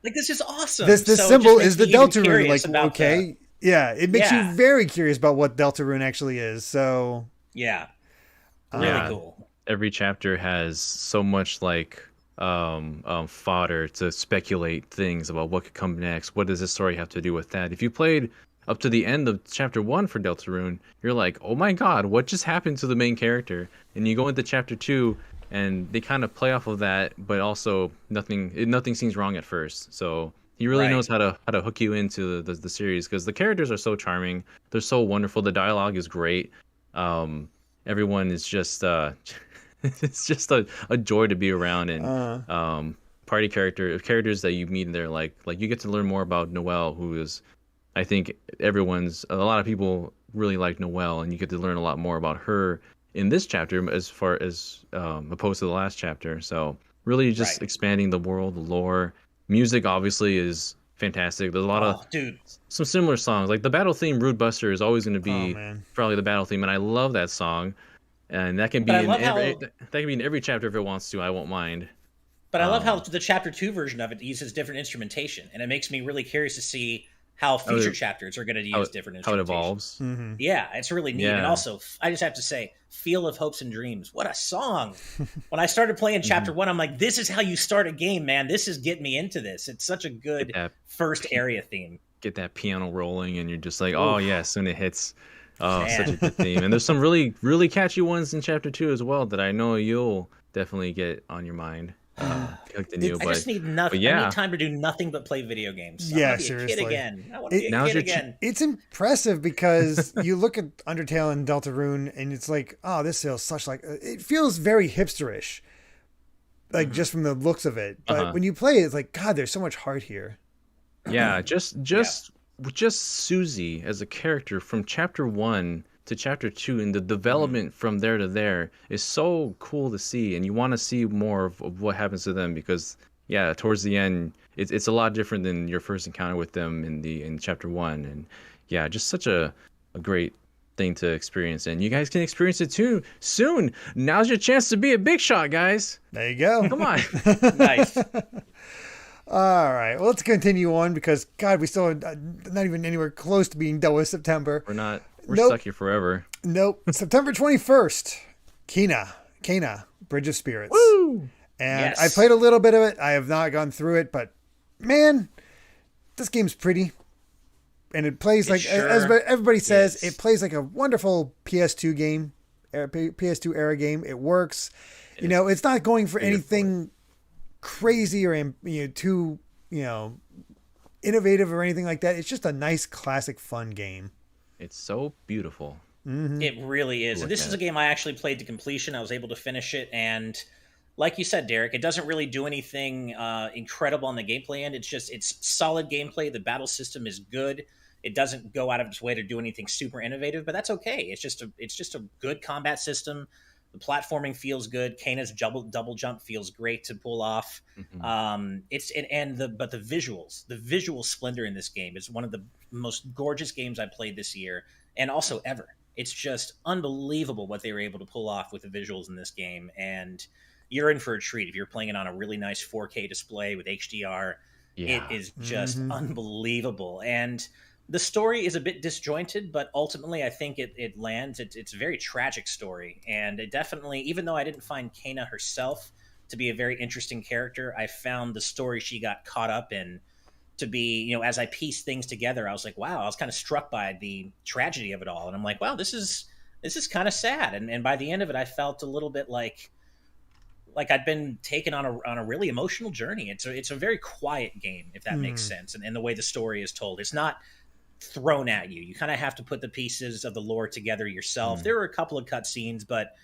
Like, this is awesome. This symbol is the Deltarune. Like, okay. Yeah, it makes you very curious about what Deltarune actually is. So really cool. Every chapter has so much like fodder to speculate things about what could come next. What does this story have to do with that? If you played up to the end of chapter 1 for Deltarune, you're like, oh my God, what just happened to the main character? And you go into chapter 2, and they kind of play off of that, but also nothing seems wrong at first. So he really knows how to hook you into the series, because the characters are so charming. They're so wonderful. The dialogue is great. Everyone is just it's just a joy to be around, and party characters that you meet in there, like you get to learn more about Noelle, who is, I think a lot of people really like Noelle, and you get to learn a lot more about her in this chapter as far as opposed to the last chapter. So really just expanding the world, the lore. Music obviously is fantastic. There's a lot of some similar songs. Like the battle theme, Rude Buster, is always going to be probably the battle theme, and I love that song. And that can be in every chapter if it wants to. I won't mind. But I love how the chapter 2 version of it uses different instrumentation, and it makes me really curious to see how future chapters are going to use different instrumentation. How it evolves. Mm-hmm. Yeah, it's really neat. And also, I just have to say, Field of Hopes and Dreams. What a song. When I started playing chapter 1, I'm like, this is how you start a game, man. This is getting me into this. It's such a good first area theme. Get that piano rolling, and you're just like, oh, yeah, soon it hits. Oh, such a good theme. And there's some really, really catchy ones in chapter 2 as well that I know you'll definitely get on your mind. I just need nothing. I need time to do nothing but play video games. I want to be a kid again. I want to be a kid again. It's impressive because you look at Undertale and Deltarune, and it's like, oh, this feels it feels very hipsterish, like just from the looks of it. But when you play it, it's like, God, there's so much heart here. Yeah, just Susie as a character from chapter 1 to chapter 2, and the development from there to there is so cool to see, and you want to see more of what happens to them, because towards the end it's a lot different than your first encounter with them in chapter 1. And just such a great thing to experience, and you guys can experience it too soon. Now's your chance to be a big shot, guys. There you go. Come on. Nice. All right, well, let's continue on, because God, we still are not even anywhere close to being done with September. We're stuck here forever. Nope. September 21st, Kena, Bridge of Spirits. Woo! And I played a little bit of it. I have not gone through it, but man, this game's pretty. And it plays as everybody says, it plays like a wonderful PS2 game, PS2 era game. It works. It's not going for anything crazy or too innovative or anything like that. It's just a nice, classic, fun game. It's so beautiful. Mm-hmm. It really is. And this is a game I actually played to completion. I was able to finish it, and like you said, Derek, it doesn't really do anything incredible on the gameplay end. It's solid gameplay. The battle system is good. It doesn't go out of its way to do anything super innovative, but that's okay. It's just a good combat system. The platforming feels good. Kana's double jump feels great to pull off. Mm-hmm. But the visual splendor in this game is one of the most gorgeous games I played this year, and also ever. It's just unbelievable what they were able to pull off with the visuals in this game, and you're in for a treat if you're playing it on a really nice 4K display with HDR. It is just unbelievable, and the story is a bit disjointed, but ultimately I think it lands. It's a very tragic story, and it definitely, even though I didn't find Kana herself to be a very interesting character, I found the story she got caught up in to be, as I pieced things together, I was like, wow, I was kind of struck by the tragedy of it all. And I'm like, wow, this is kind of sad. And by the end of it, I felt a little bit like I'd been taken on a really emotional journey. It's a very quiet game, if that makes sense. And the way the story is told, it's not thrown at you. You kind of have to put the pieces of the lore together yourself. There are a couple of cutscenes, but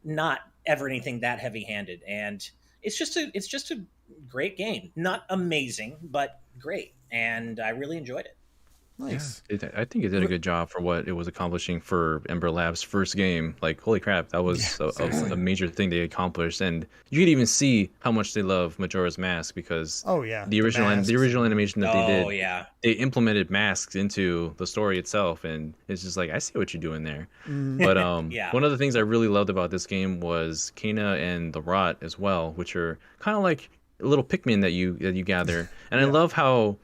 not ever anything that heavy-handed. And it's just a great game. Not amazing, but great. And I really enjoyed it. Nice. Yeah, I think it did a good job for what it was accomplishing for Ember Lab's first game. Like, holy crap, that was a major thing they accomplished, and you could even see how much they love Majora's Mask because the original animation that they did, they implemented masks into the story itself, and it's just like I see what you're doing there. But one of the things I really loved about this game was Kena and the Rot as well, which are kind of like little Pikmin that you gather, and I love how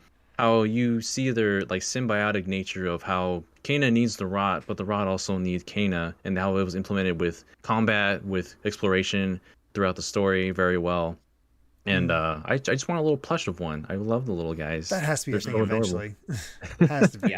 you see their like symbiotic nature of how Kena needs the Rot, but the Rot also needs Kena, and how it was implemented with combat, with exploration throughout the story very well. And I just want a little plush of one. I love the little guys. That has to be a thing eventually. Has to be.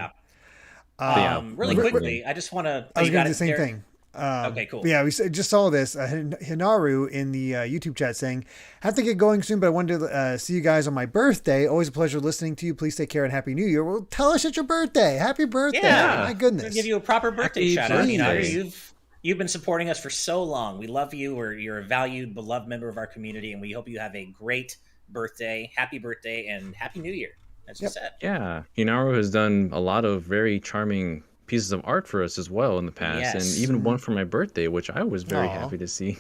Really quickly, I just want to. I was going to do the same thing. Okay, cool. Yeah, we just saw this. Hinaru in the YouTube chat saying, have to get going soon, but I wanted to see you guys on my birthday. Always a pleasure listening to you. Please take care and Happy New Year. Well, tell us it's your birthday. Happy birthday. Yeah. My goodness. We'll give you a proper birthday shout out. You've been supporting us for so long. We love you. You're a valued, beloved member of our community, and we hope you have a great birthday. Happy birthday and Happy New Year, as you said. Yeah. Hinaru has done a lot of very charming pieces of art for us as well in the past, and even one for my birthday, which I was very happy to see.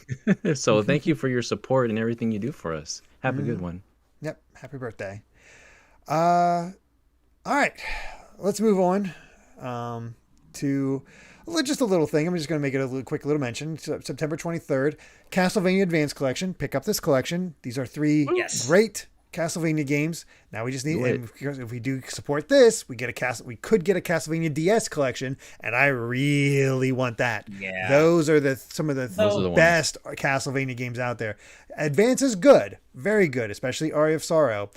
So thank you for your support and everything you do for us. Have a good one. Yep. Happy birthday. All right, let's move on to just a little thing. I'm just going to make it a quick little mention. September 23rd, Castlevania Advance Collection. Pick up this collection. These are 3 great Castlevania games. Now we just need, if we do support this, we could get a Castlevania DS collection, and I really want that. Yeah, those are some of the best Castlevania games out there. Advance is good, very good, especially Aria of Sorrow.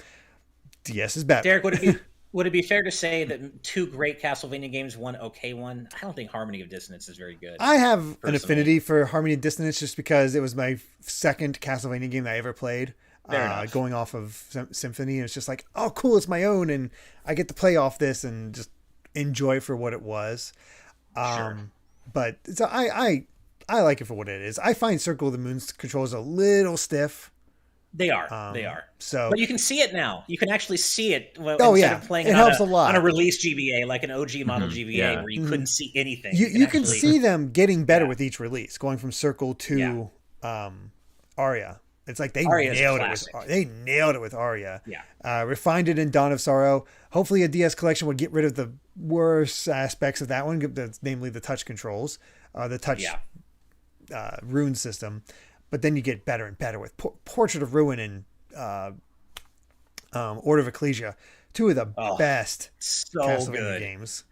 DS is better. Derek, would it be fair to say that 2 great Castlevania games, one okay one? I don't think Harmony of Dissonance is very good. I have an affinity for Harmony of Dissonance just because it was my second Castlevania game that I ever played. Going off of Symphony, and it's just like, oh cool, it's my own, and I get to play off this and just enjoy it for what it was. But so I like it for what it is. I find Circle of the Moon's controls a little stiff. They are. So, but you can see it now. You can actually see it. Instead of playing it helps a lot on a release GBA, like an OG model GBA, where you couldn't see anything. You can see them getting better with each release, going from Circle to Aria. It's like they nailed it with Aria. Yeah. Refined it in Dawn of Sorrow. Hopefully a DS collection would get rid of the worst aspects of that one, namely the touch controls, the touch rune system. But then you get better and better with Portrait of Ruin and Order of Ecclesia. 2 of the best Castlevania games.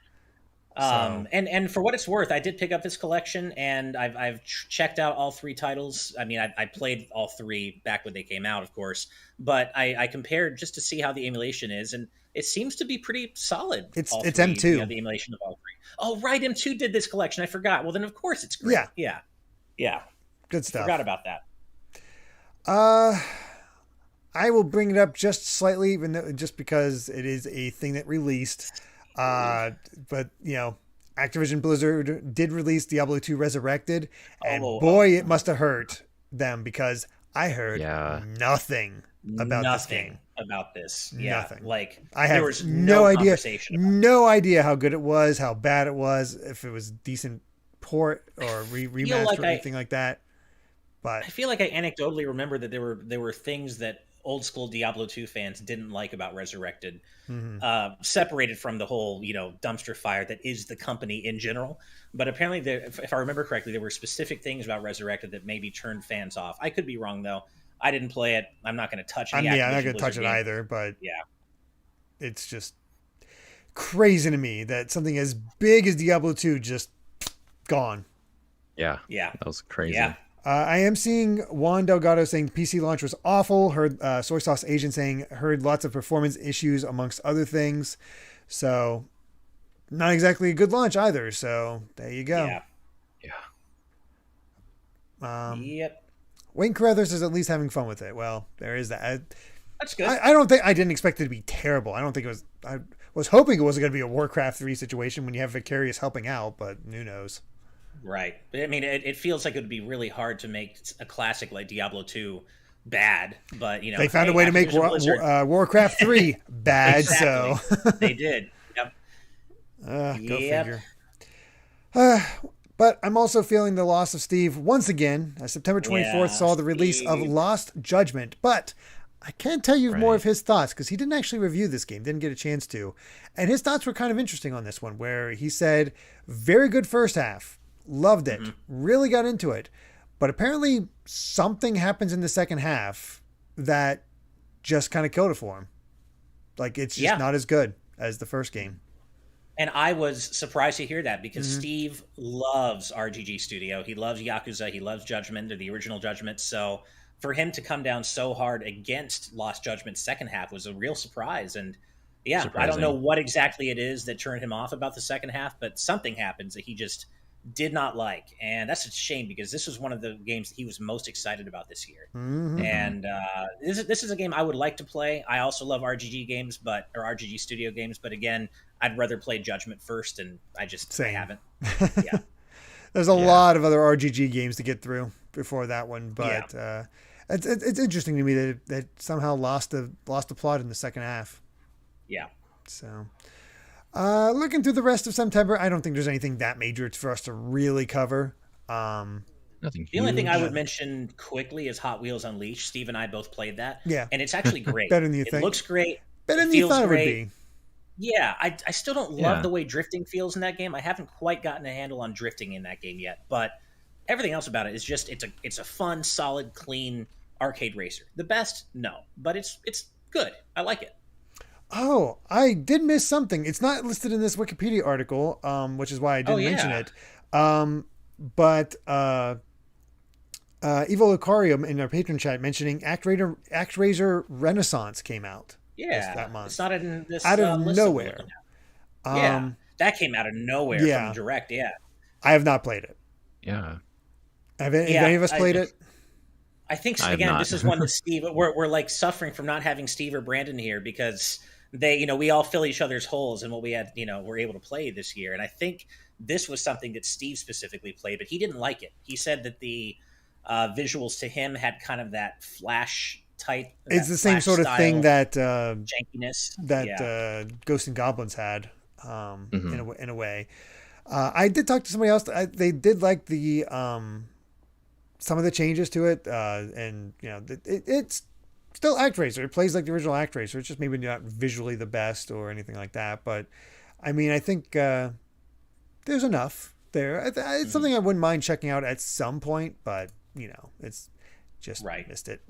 And for what it's worth, I did pick up this collection, and I've checked out all 3 titles. I mean, I played all 3 back when they came out, of course, but I compared just to see how the emulation is, and it seems to be pretty solid. It's M2. The emulation of all 3. Oh, right, M2 did this collection. I forgot. Well, then of course it's great. Yeah. Good stuff. Forgot about that. I will bring it up just slightly, just because it is a thing that released. But Activision Blizzard did release Diablo 2 Resurrected, and boy, it must have hurt them, because I heard nothing about this game. Nothing. Like, I had no idea how good it was, how bad it was, if it was decent port or remaster or anything like that. But I feel like I anecdotally remember that there were things that old school Diablo 2 fans didn't like about Resurrected, separated from the whole, dumpster fire that is the company in general. But apparently, if I remember correctly, there were specific things about Resurrected that maybe turned fans off. I could be wrong, though. I didn't play it. I'm not going to touch it. I'm not going to touch it either, but it's just crazy to me that something as big as Diablo 2 just gone. Yeah. That was crazy. Yeah. I am seeing Juan Delgado saying PC launch was awful. Heard Soy Sauce Asian saying heard lots of performance issues amongst other things. So not exactly a good launch either. So there you go. Yeah. Wayne Carruthers is at least having fun with it. Well, there is that. That's good. I didn't expect it to be terrible. I don't think it was. I was hoping it wasn't going to be a Warcraft 3 situation when you have Vicarious helping out, but who knows? Right. I mean, it feels like it would be really hard to make a classic like Diablo 2 bad, but they found a way to make Warcraft 3 bad. Exactly. So They did. Yep. Go figure. But I'm also feeling the loss of Steve once again. September 24th saw the release of Lost Judgment, but I can't tell you more of his thoughts because he didn't actually review this game, didn't get a chance to. And his thoughts were kind of interesting on this one, where he said, very good first half, loved it, really got into it. But apparently something happens in the second half that just kind of killed it for him. Like, it's just not as good as the first game. And I was surprised to hear that because Steve loves RGG Studio. He loves Yakuza. He loves Judgment, or the original Judgment. So for him to come down so hard against Lost Judgment second half was a real surprise. And I don't know what exactly it is that turned him off about the second half, but something happens that he just did not like. And that's a shame because this was one of the games that he was most excited about this year. And this is a game I would like to play. I also love RGG games, or RGG Studio games. But again, I'd rather play Judgment first, and I haven't. Yeah. There's a lot of other RGG games to get through before that one, but it's interesting to me that it somehow lost the plot in the second half. Yeah. So, looking through the rest of September, I don't think there's anything that major for us to really cover. Nothing. The only thing I would mention quickly is Hot Wheels Unleashed. Steve and I both played that. Yeah. And it's actually great. Better than you think. It looks great. Better than you thought it would be. Yeah, I still don't love the way drifting feels in that game. I haven't quite gotten a handle on drifting in that game yet, but everything else about it is just it's a fun, solid, clean arcade racer. The best, no, but it's good. I like it. Oh, I did miss something. It's not listed in this Wikipedia article, which is why I didn't mention it. But Evo Lucarium in our patron chat mentioning ActRaiser Renaissance came out. Yeah, that month. It's not in this out of list nowhere. That came out of nowhere from Direct. Yeah, I have not played it. Yeah, have any of us played it? I think so. Again, this is one that Steve. We're like suffering from not having Steve or Brandon here because we all fill each other's holes in what we had. We're able to play this year, and I think this was something that Steve specifically played, but he didn't like it. He said that the visuals to him had kind of that flash type. It's the same sort of thing that jankiness that Ghosts and Goblins had in a way. I did talk to somebody else. They did like the some of the changes to it, and it's still ActRaiser. It plays like the original ActRaiser. It's just maybe not visually the best or anything like that. But I mean, I think there's enough there. It's something I wouldn't mind checking out at some point, but it's just missed it.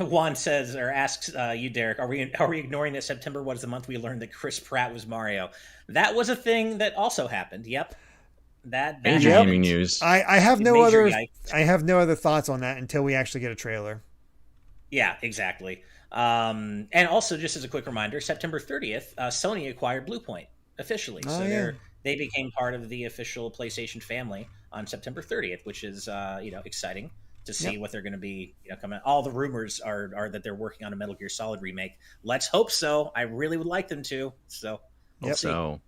Juan says or asks you, Derek, are we ignoring that September was the month we learned that Chris Pratt was Mario? That was a thing that also happened. Yep. That major gaming news. I have no other thoughts on that until we actually get a trailer. Yeah, exactly. And also, just as a quick reminder, September 30th, Sony acquired Bluepoint officially. They became part of the official PlayStation family on September 30th, which is exciting to see what they're going to be coming. All the rumors are that they're working on a Metal Gear Solid remake. Let's hope so. I really would like them to. So we'll see. So.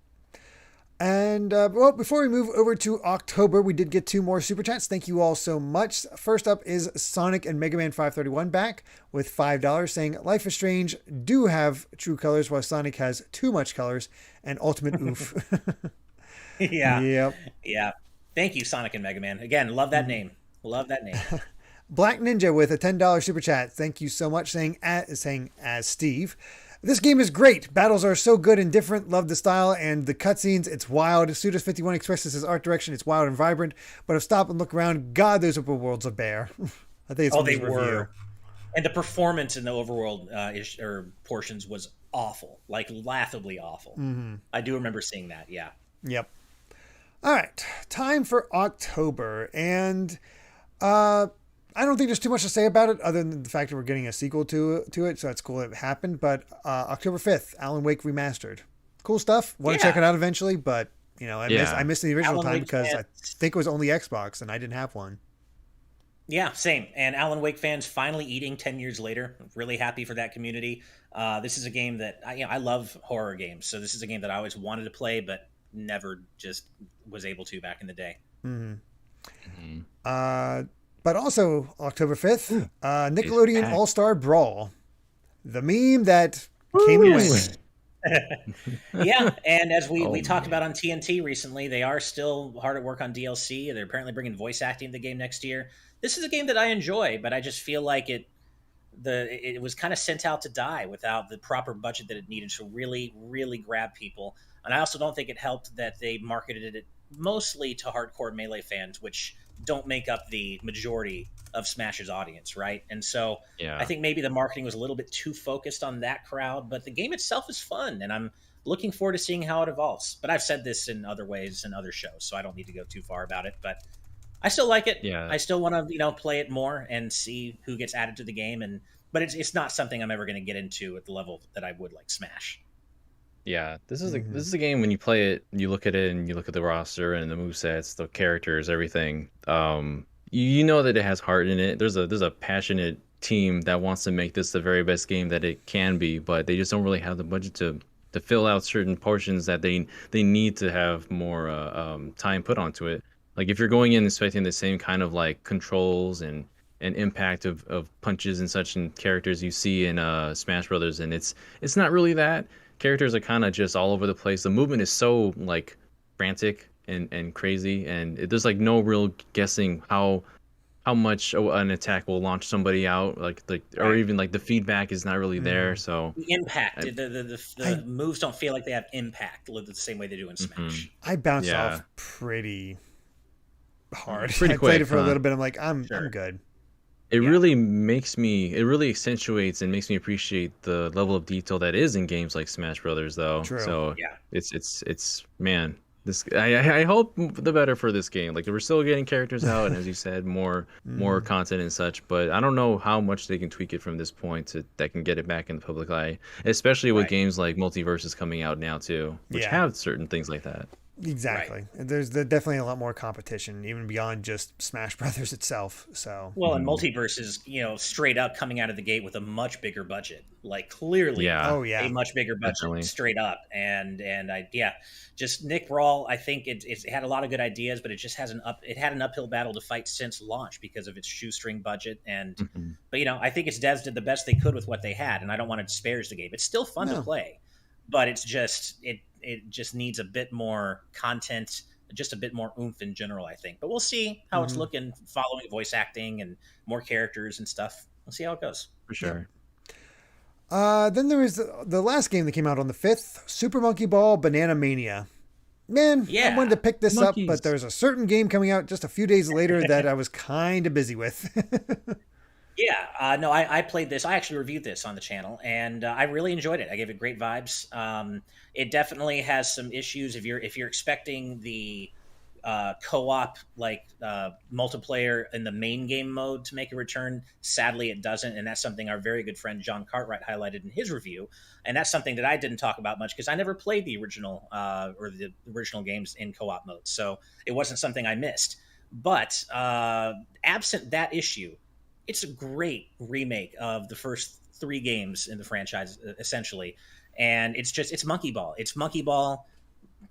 And before we move over to October, we did get 2 more super chats. Thank you all so much. First up is Sonic and Mega Man 531 back with $5 saying Life is Strange do have true colors while Sonic has too much colors and ultimate oof. Yeah. Yep. Yeah. Thank you, Sonic and Mega Man. Again, love that name. Love that name. Black Ninja with a $10 super chat. Thank you so much saying as Steve. This game is great. Battles are so good and different. Love the style and the cutscenes. It's wild. Sudas51 expresses his art direction. It's wild and vibrant. But if stop and look around, God, those overworlds are bare. I think it's they were. And the performance in the overworld portions was awful, like laughably awful. Mm-hmm. I do remember seeing that. Yeah. Yep. All right. Time for October. And I don't think there's too much to say about it other than the fact that we're getting a sequel to it. So that's cool that it happened. But October 5th, Alan Wake Remastered. Cool stuff. Want to check it out eventually. But, I missed the original time because I think it was only Xbox and I didn't have one. Yeah, same. And Alan Wake fans finally eating 10 years later. Really happy for that community. This is a game that I love horror games, so this is a game that I always wanted to play, but never just was able to back in the day. Mm-hmm. Hmm. Uh, but also October 5th, It's Nickelodeon packed. All Star Brawl, the meme that came and Woo! Yes. went. Yeah, and as we Oh talked about man. on TNT recently, they are still hard at work on DLC. They're apparently bringing voice acting to the game next year. This is a game that I enjoy, but I just feel like it was kind of sent out to die without the proper budget that it needed to really grab people. And I also don't think it helped that they marketed it mostly to hardcore melee fans, which don't make up the majority of Smash's audience, right? And so I Yeah. think maybe the marketing was a little bit too focused on that crowd, but the game itself is fun, and I'm looking forward to seeing how it evolves. But I've said this in other ways in other shows, so I don't need to go too far about it. But I still like it. Yeah. I still want to, play it more and see who gets added to the game. But it's not something I'm ever going to get into at the level that I would like Smash. Yeah, this is a Mm-hmm. this is a game when you play it, you look at it and you look at the roster and the movesets, the characters, everything. You know that it has heart in it. There's a passionate team that wants to make this the very best game that it can be, but they just don't really have the budget to fill out certain portions that they need to have more time put onto it. Like if you're going in expecting the same kind of like controls and impact of punches and such and characters you see in Smash Brothers, and it's not really that. Characters are kind of just all over the place. The movement is so like frantic and crazy, and there's like no real guessing how much an attack will launch somebody out, like or Right. even like the feedback is not really there. Mm. So The impact, I, the I moves don't feel like they have impact the same way they do in mhm. Smash. I bounced Yeah, off pretty hard. Hmm. pretty I played it quick, for a huh? little bit. I'm like, I'm Sure. good. Yeah. It really accentuates and makes me appreciate the level of detail that is in games like Smash Brothers, though. True. So Yeah. it's man, this I hope the better for this game. Like we're still getting characters out, and as you said, more Mm. content and such. But I don't know how much they can tweak it from this point that can get it back in the public eye, especially with Right. games like Multiverses coming out now too, which Yeah. have certain things like that. Right. Exactly. There's definitely a lot more competition, even beyond just Smash Brothers itself. So, Well, and Mhm. Multiverse is, straight up coming out of the gate with a much bigger budget. Like clearly Yeah, oh a yeah, much bigger budget definitely. straight up. And I yeah, just Nick Brawl, I think it had a lot of good ideas, but it just has it had an uphill battle to fight since launch because of its shoestring budget. And Mhm. but I think its devs did the best they could with what they had, and I don't want to disparage the game. It's still fun to no, play, but it just needs a bit more content, just a bit more oomph in general, I think. But we'll see how it's hmm looking following voice acting and more characters and stuff. We'll see how it goes. For yep. sure. Then there was the last game that came out on the 5th, Super Monkey Ball Banana Mania. Man, I Yeah. wanted to pick this up, but Monkeys. there's a certain game coming out just a few days later that I was kind of busy with. Yeah, no, I played this. I actually reviewed this on the channel, and I really enjoyed it. I gave it great vibes. It definitely has some issues if you're expecting the co-op multiplayer in the main game mode to make a return. Sadly, it doesn't, and that's something our very good friend John Cartwright highlighted in his review. And that's something that I didn't talk about much because I never played the original or the original games in co-op mode, so it wasn't something I missed. But absent that issue, it's a great remake of the first three games in the franchise, essentially. And it's Monkey Ball. It's Monkey Ball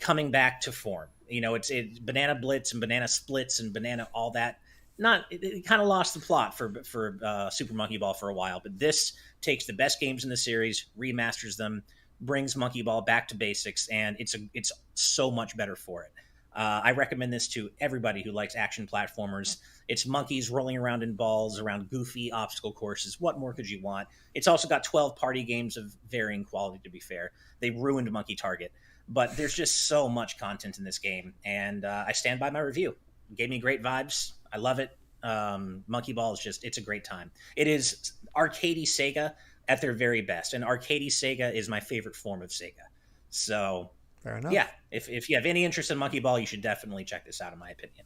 coming back to form. It's Banana Blitz and Banana Splits and Banana all that. Not it kind of lost the plot for Super Monkey Ball for a while, but this takes the best games in the series, remasters them, brings Monkey Ball back to basics, and it's so much better for it. I recommend this to everybody who likes action platformers. It's monkeys rolling around in balls around goofy obstacle courses. What more could you want? It's also got 12 party games of varying quality, to be fair. They ruined Monkey Target, but there's just so much content in this game, and I stand by my review. It gave me great vibes. I love it. Monkey Ball it's a great time. It is arcadey Sega at their very best, and arcadey Sega is my favorite form of Sega. So Fair yeah, enough. if you have any interest in Monkey Ball, you should definitely check this out, in my opinion.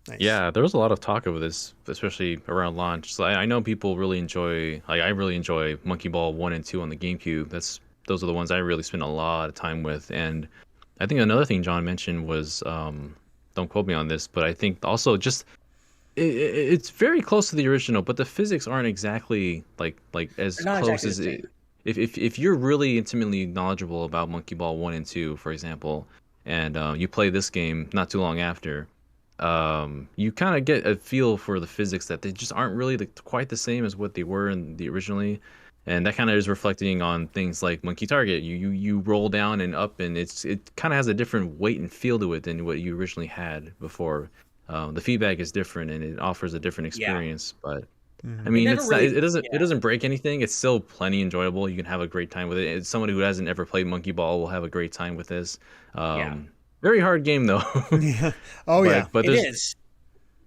Nice. Yeah, there was a lot of talk of this, especially around launch. So I know people really enjoy, like I really enjoy Monkey Ball 1 and 2 on the GameCube. Those are the ones I really spent a lot of time with. And I think another thing John mentioned was, don't quote me on this, but I think also just it's very close to the original, but the physics aren't exactly like as They're not close exactly the as same. it. If you're really intimately knowledgeable about Monkey Ball 1 and 2, for example, and you play this game not too long after, you kind of get a feel for the physics that they just aren't really quite the same as what they were in the originally, and that kind of is reflecting on things like Monkey Target. You roll down and up, and it kind of has a different weight and feel to it than what you originally had before. The feedback is different, and it offers a different Yeah, experience. But I Mhm. it mean, never it's not, really. it Yeah, doesn't break anything. It's still plenty enjoyable. You can have a great time with it. It's someone who hasn't ever played Monkey Ball will have a great time with this. yeah, Very hard game though, Yeah. Oh yeah. but it is. there's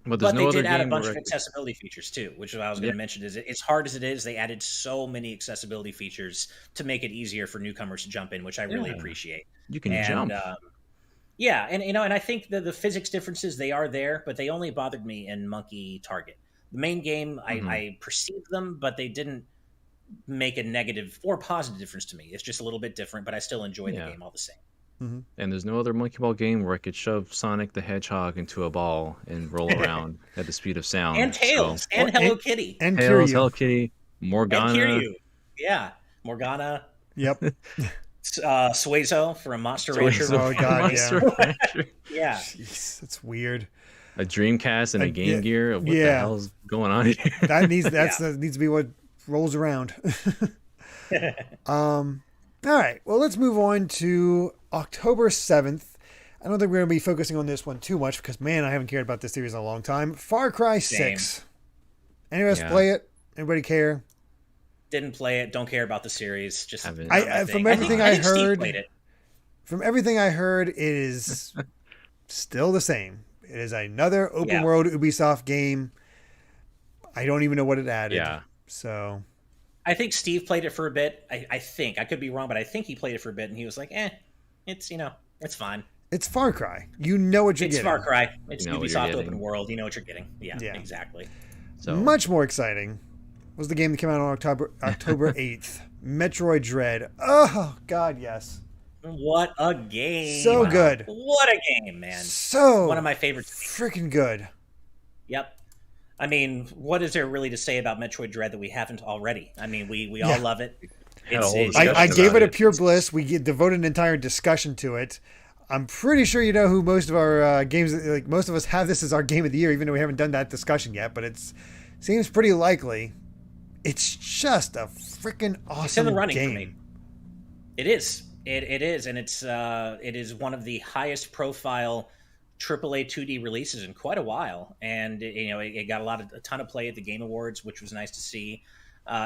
But they no other did add a game bunch where of accessibility features too, which is what I was going yeah, to mention. Is it's hard as it is, they added so many accessibility features to make it easier for newcomers to jump in, which I really yeah, appreciate. you can And jump. yeah, and and I think the physics differences they are there, but they only bothered me in Monkey Target. The main game, Hmm. I perceived them, but they didn't make a negative or positive difference to me. It's just a little bit different, but I still enjoy the Yeah, game all the same. Hmm. and there's no other Monkey Ball game where I could shove Sonic the Hedgehog into a ball and roll around at the speed of And sound. So Tails, Or and Hello Kitty, and Tails, Kiryu. Hello Kitty, and Morgana, Kiryu. Yeah, Morgana, Yep. Suezo from Monster Rancher. Toys Oh from God, yeah. Monster Rancher. Yeah, Jeez, that's weird. A Dreamcast and a Yeah, Game Gear. What the yeah. hell's going on here? yeah. That needs to be what rolls around. All right. Well, let's move on to October 7th. I don't think we're going to be focusing on this one too much because, man, I haven't cared about this series in a long time. Far Cry Same. 6. Anybody else Yeah, play it? Anybody care? Didn't play it. Don't care about the series. Just haven't. not my From thing. everything I I think Steve heard, played it. it is still the same. It is another open Yeah. world Ubisoft game. I don't even know what it added. Yeah, So, I think Steve played it for a bit. I think I could be wrong, but I think he played it for a bit, and he was like, it's it's fine. it's Far Cry. You know what you're It's getting. Far Cry. It's you know what you're Ubisoft getting. open world. You know what you're getting. Yeah, Yeah. exactly. So Much more exciting was the game that came out on October 8th. Metroid Dread. Oh, God, yes. What a game! So good. What a game, man! So One of my favorites. freaking good. Yep. I mean, what is there really to say about Metroid Dread that we haven't already? I mean, we all Yeah. love it. Had a whole I discussion gave about it a it. pure bliss. We devoted an entire discussion to it. I'm pretty sure you know who most of our games, like most of us have this as our game of the year, even though we haven't done that discussion yet, but seems pretty likely. It's just a freaking awesome It's in the running game. for me. It is. It is, and it is one of the highest profile AAA 2D releases in quite a while, and it got a ton of play at the Game Awards, which was nice to see.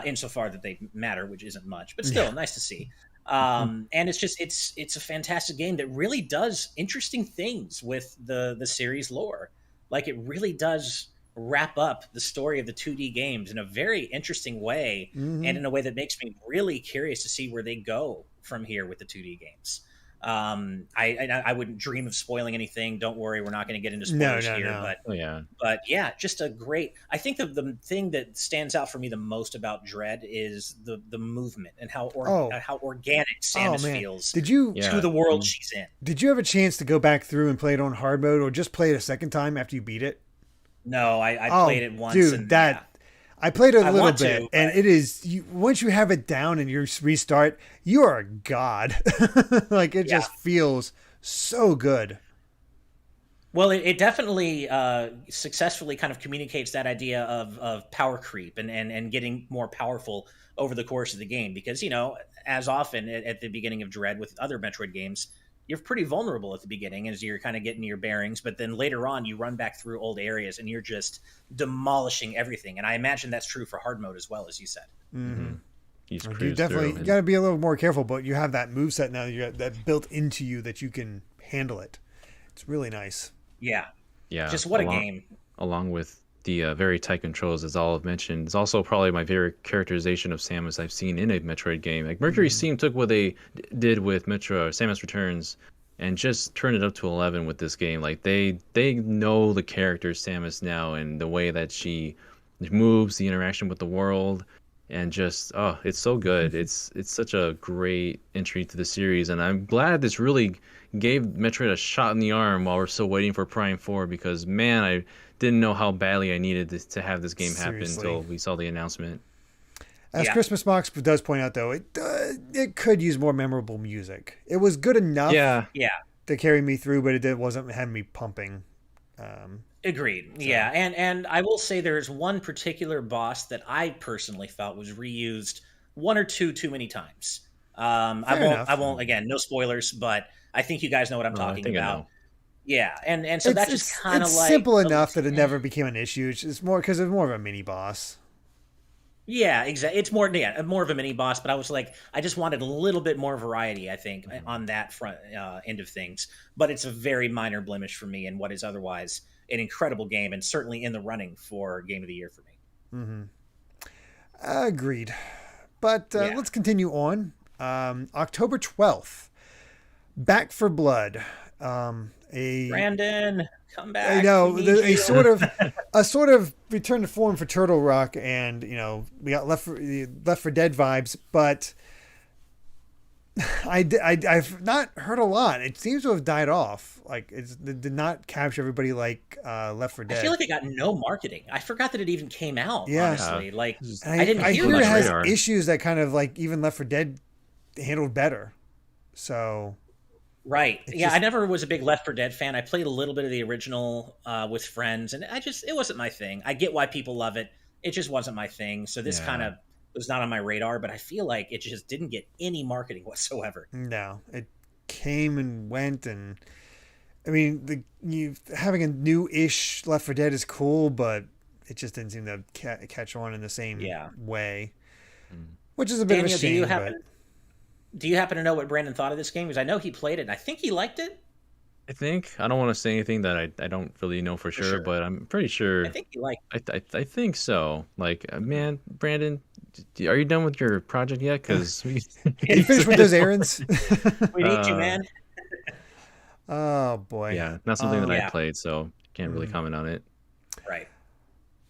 Insofar that they matter, which isn't much, but still nice to see. And it's a fantastic game that really does interesting things with the series lore. Like it really does wrap up the story of the 2D games in a very interesting way, and in a way that makes me really curious to see where they go from here with the 2D games. I wouldn't dream of spoiling anything. Don't worry, we're not going to get into spoilers here. No. Oh yeah, But yeah, just a great. I think the thing that stands out for me the most about Dread is the movement and how organic Samus man. feels Did you to the world she's in. did you have a chance to go back through and play it on hard mode, or just play it a second time after you beat it? No, I played it once. Dude, and I played it a I little want bit, to, and but- it is once you have it down and you restart, you are a god. Like it just feels so good. Well, it definitely successfully kind of communicates that idea of power creep and getting more powerful over the course of the game. Because, as often at the beginning of Dread with other Metroid games, you're pretty vulnerable at the beginning as you're kind of getting your bearings. But then later on, you run back through old areas and you're just demolishing everything. And I imagine that's true for hard mode as well, as you said. Mm-hmm. he's You definitely you got to be a little more careful, but you have that moveset now that built into you that you can handle it. It's really nice. Yeah. yeah. Just what a game. Along with the very tight controls, as Olive mentioned, it's also probably my favorite characterization of Samus I've seen in a Metroid game. Like Mercury Steam took what they did with Samus Returns and just turned it up to 11 with this game. Like they know the character Samus now and the way that she moves, the interaction with the world, and just it's so good. It's such a great entry to the series, and I'm glad this really gave Metroid a shot in the arm while we're still waiting for Prime 4, because man, didn't know how badly I needed this to have this game happen Seriously. until we saw the announcement. As Christmas Box does point out, though, it could use more memorable music. It was good enough Yeah. to carry me through, but it wasn't having me pumping. Agreed. So. Yeah, and I will say there's one particular boss that I personally felt was reused one or two too many times. I won't. Again, no spoilers, but I think you guys know what I'm talking about. Yeah, and so that's just kind of like simple enough that it never became an issue. It's more because it's more of a mini boss. Yeah, exactly. It's more of a mini boss, but I was like, I just wanted a little bit more variety, I think, on that front end of things. But it's a very minor blemish for me in what is otherwise an incredible game, and certainly in the running for Game of the Year for me. Mm-hmm. Agreed. But let's continue on. October 12th, Back for Blood. Brandon, come back. I know a sort of return to form for Turtle Rock, and we got Left 4 Dead vibes, but I've not heard a lot. It seems to have died off. Like it did not capture everybody like Left 4 Dead. I feel like it got no marketing. I forgot that it even came out. Yeah. Honestly, like I didn't hear much it has radar. issues that kind of like even Left 4 Dead handled better. So. Right. Yeah, I never was a big Left 4 Dead fan. I played a little bit of the original with friends, and it wasn't my thing. I get why people love it. It just wasn't my thing. So this kind of was not on my radar, but I feel like it just didn't get any marketing whatsoever. No, it came and went, and I mean, having a new-ish Left 4 Dead is cool, but it just didn't seem to catch on in the same way, which is a bit of a shame. Do you happen to know what Brandon thought of this game? Because I know he played it, and I think he liked it. I don't want to say anything that I don't really know for sure, but I'm pretty sure. I think he liked it. I think so. Like, man, Brandon, are you done with your project yet? Because you finished with those errands. We need you, man. Oh boy. Yeah, not something that I played, so can't really comment on it. Right.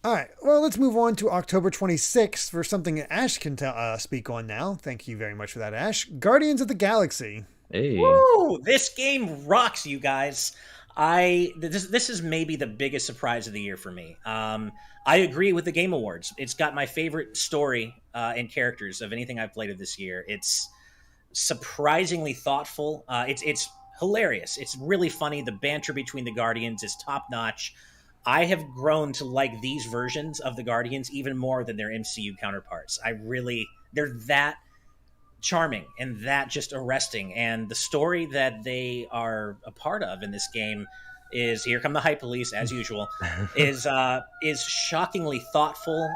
All right. Well, let's move on to October 26th for something Ash can speak on now. Thank you very much for that, Ash. Guardians of the Galaxy. Hey. Woo! This game rocks, you guys. This is maybe the biggest surprise of the year for me. I agree with the Game Awards. It's got my favorite story and characters of anything I've played of this year. It's surprisingly thoughtful. It's hilarious. It's really funny. The banter between the Guardians is top notch. I have grown to like these versions of the Guardians even more than their MCU counterparts. They're that charming and that just arresting. And the story that they are a part of in this game is, here come the hype police as usual, is shockingly thoughtful.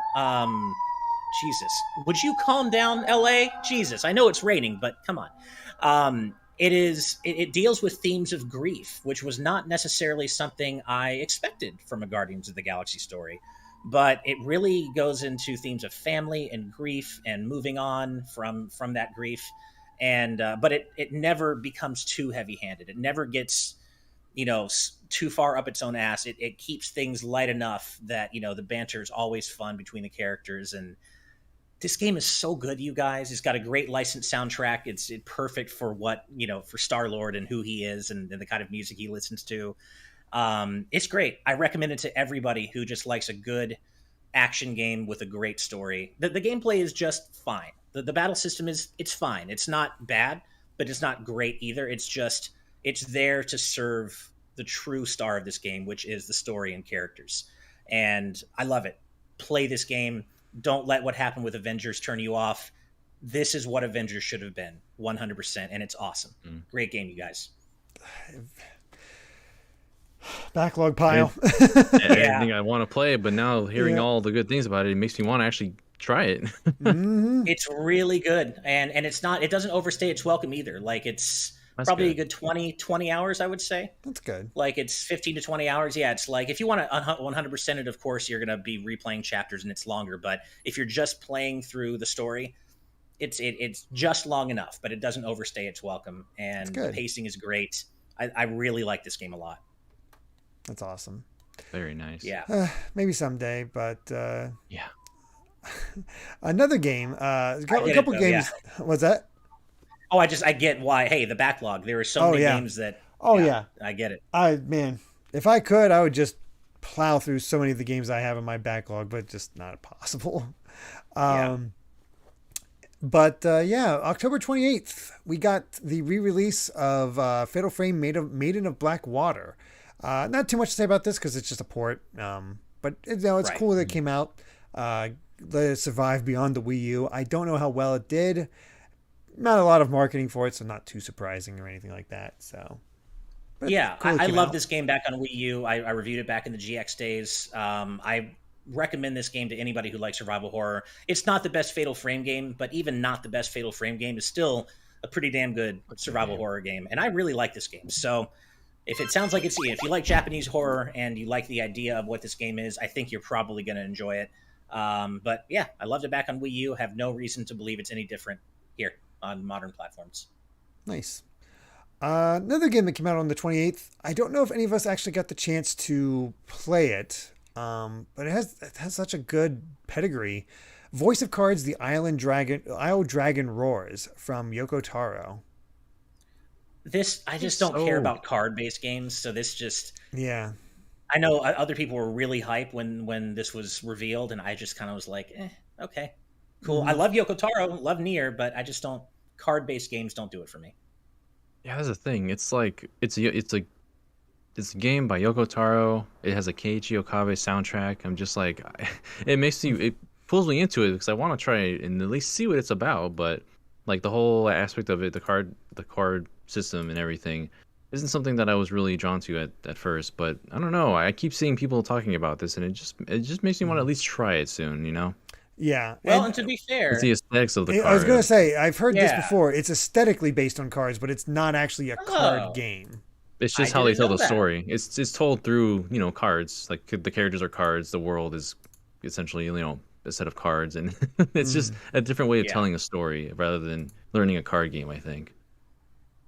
Jesus, would you calm down, LA? Jesus, I know it's raining, but come on. It deals with themes of grief, which was not necessarily something I expected from a Guardians of the Galaxy story, but it really goes into themes of family and grief and moving on from that grief. And but it never becomes too heavy-handed. It never gets too far up its own ass. It keeps things light enough that the banter is always fun between the characters. And this game is so good, you guys. It's got a great licensed soundtrack. It's perfect for what, for Star-Lord and who he is and the kind of music he listens to. It's great. I recommend it to everybody who just likes a good action game with a great story. The gameplay is just fine. The battle system it's fine. It's not bad, but it's not great either. It's there to serve the true star of this game, which is the story and characters. And I love it. Play this game. Don't let what happened with Avengers turn you off. This is what Avengers should have been, 100%, and it's awesome. Great game, you guys. Backlog pile. Everything I want to play, but now hearing all the good things about it makes me want to actually try it. It's really good, and it doesn't overstay its welcome either. Like That's probably good. A good 20 hours, I would say. That's good. Like it's 15 to 20 hours. Yeah, it's like if you want to 100% it, of course, you're going to be replaying chapters and it's longer. But if you're just playing through the story, it's just long enough, but it doesn't overstay its welcome. And the pacing is great. I really like this game a lot. That's awesome. Very nice. Yeah. Maybe someday, but yeah. Another game. A couple games. Yeah. What's that? Oh, I get why. Hey, the backlog. There are so many games that. Oh yeah, I get it. Man, if I could, I would just plow through so many of the games I have in my backlog, but just not possible. Yeah. Yeah, October 28th, we got the re-release of Fatal Frame Maiden of Black Water. Not too much to say about this because it's just a port. But it's Right. cool that it came out. Let it survive beyond the Wii U. I don't know how well it did. Not a lot of marketing for it, so not too surprising or anything like that. So, but Yeah, cool it I came love out. this game back on Wii U. I reviewed it back in the GX days. I recommend this game to anybody who likes survival horror. It's not the best Fatal Frame game, but even not the best Fatal Frame game is still a pretty damn good survival horror game. And I really like this game. So if it sounds like if you like Japanese horror and you like the idea of what this game is, I think you're probably going to enjoy it. But yeah, I loved it back on Wii U. Have no reason to believe it's any different here on modern platforms. Nice. Another game that came out on the 28th. I don't know if any of us actually got the chance to play it, but it has such a good pedigree. Voice of Cards: The Isle Dragon Roars from Yoko Taro. This I just don't care about card-based games, so this just Yeah. I know other people were really hyped when this was revealed, and I just kind of was like, okay, cool. I love Yoko Taro, love Nier, but I just don't. Card-based games don't do it for me. Yeah, that's the thing. It's like it's a game by Yoko Taro. It has a Keiichi Okabe soundtrack. I'm just like, it pulls me into it because I want to try it and at least see what it's about. But like the whole aspect of it, the card system and everything, isn't something that I was really drawn to at first. But I don't know. I keep seeing people talking about this, and it just makes me want to at least try it soon. You know? Yeah. Well, and to be fair, It's the aesthetics of the card. I was going to say, I've heard this Yeah. before. It's aesthetically based on cards, but it's not actually a card game. It's just I how they didn't tell know the that. story. It's told through, cards. Like the characters are cards. The world is essentially, a set of cards, and it's just a different way of Yeah. telling a story rather than learning a card game, I think.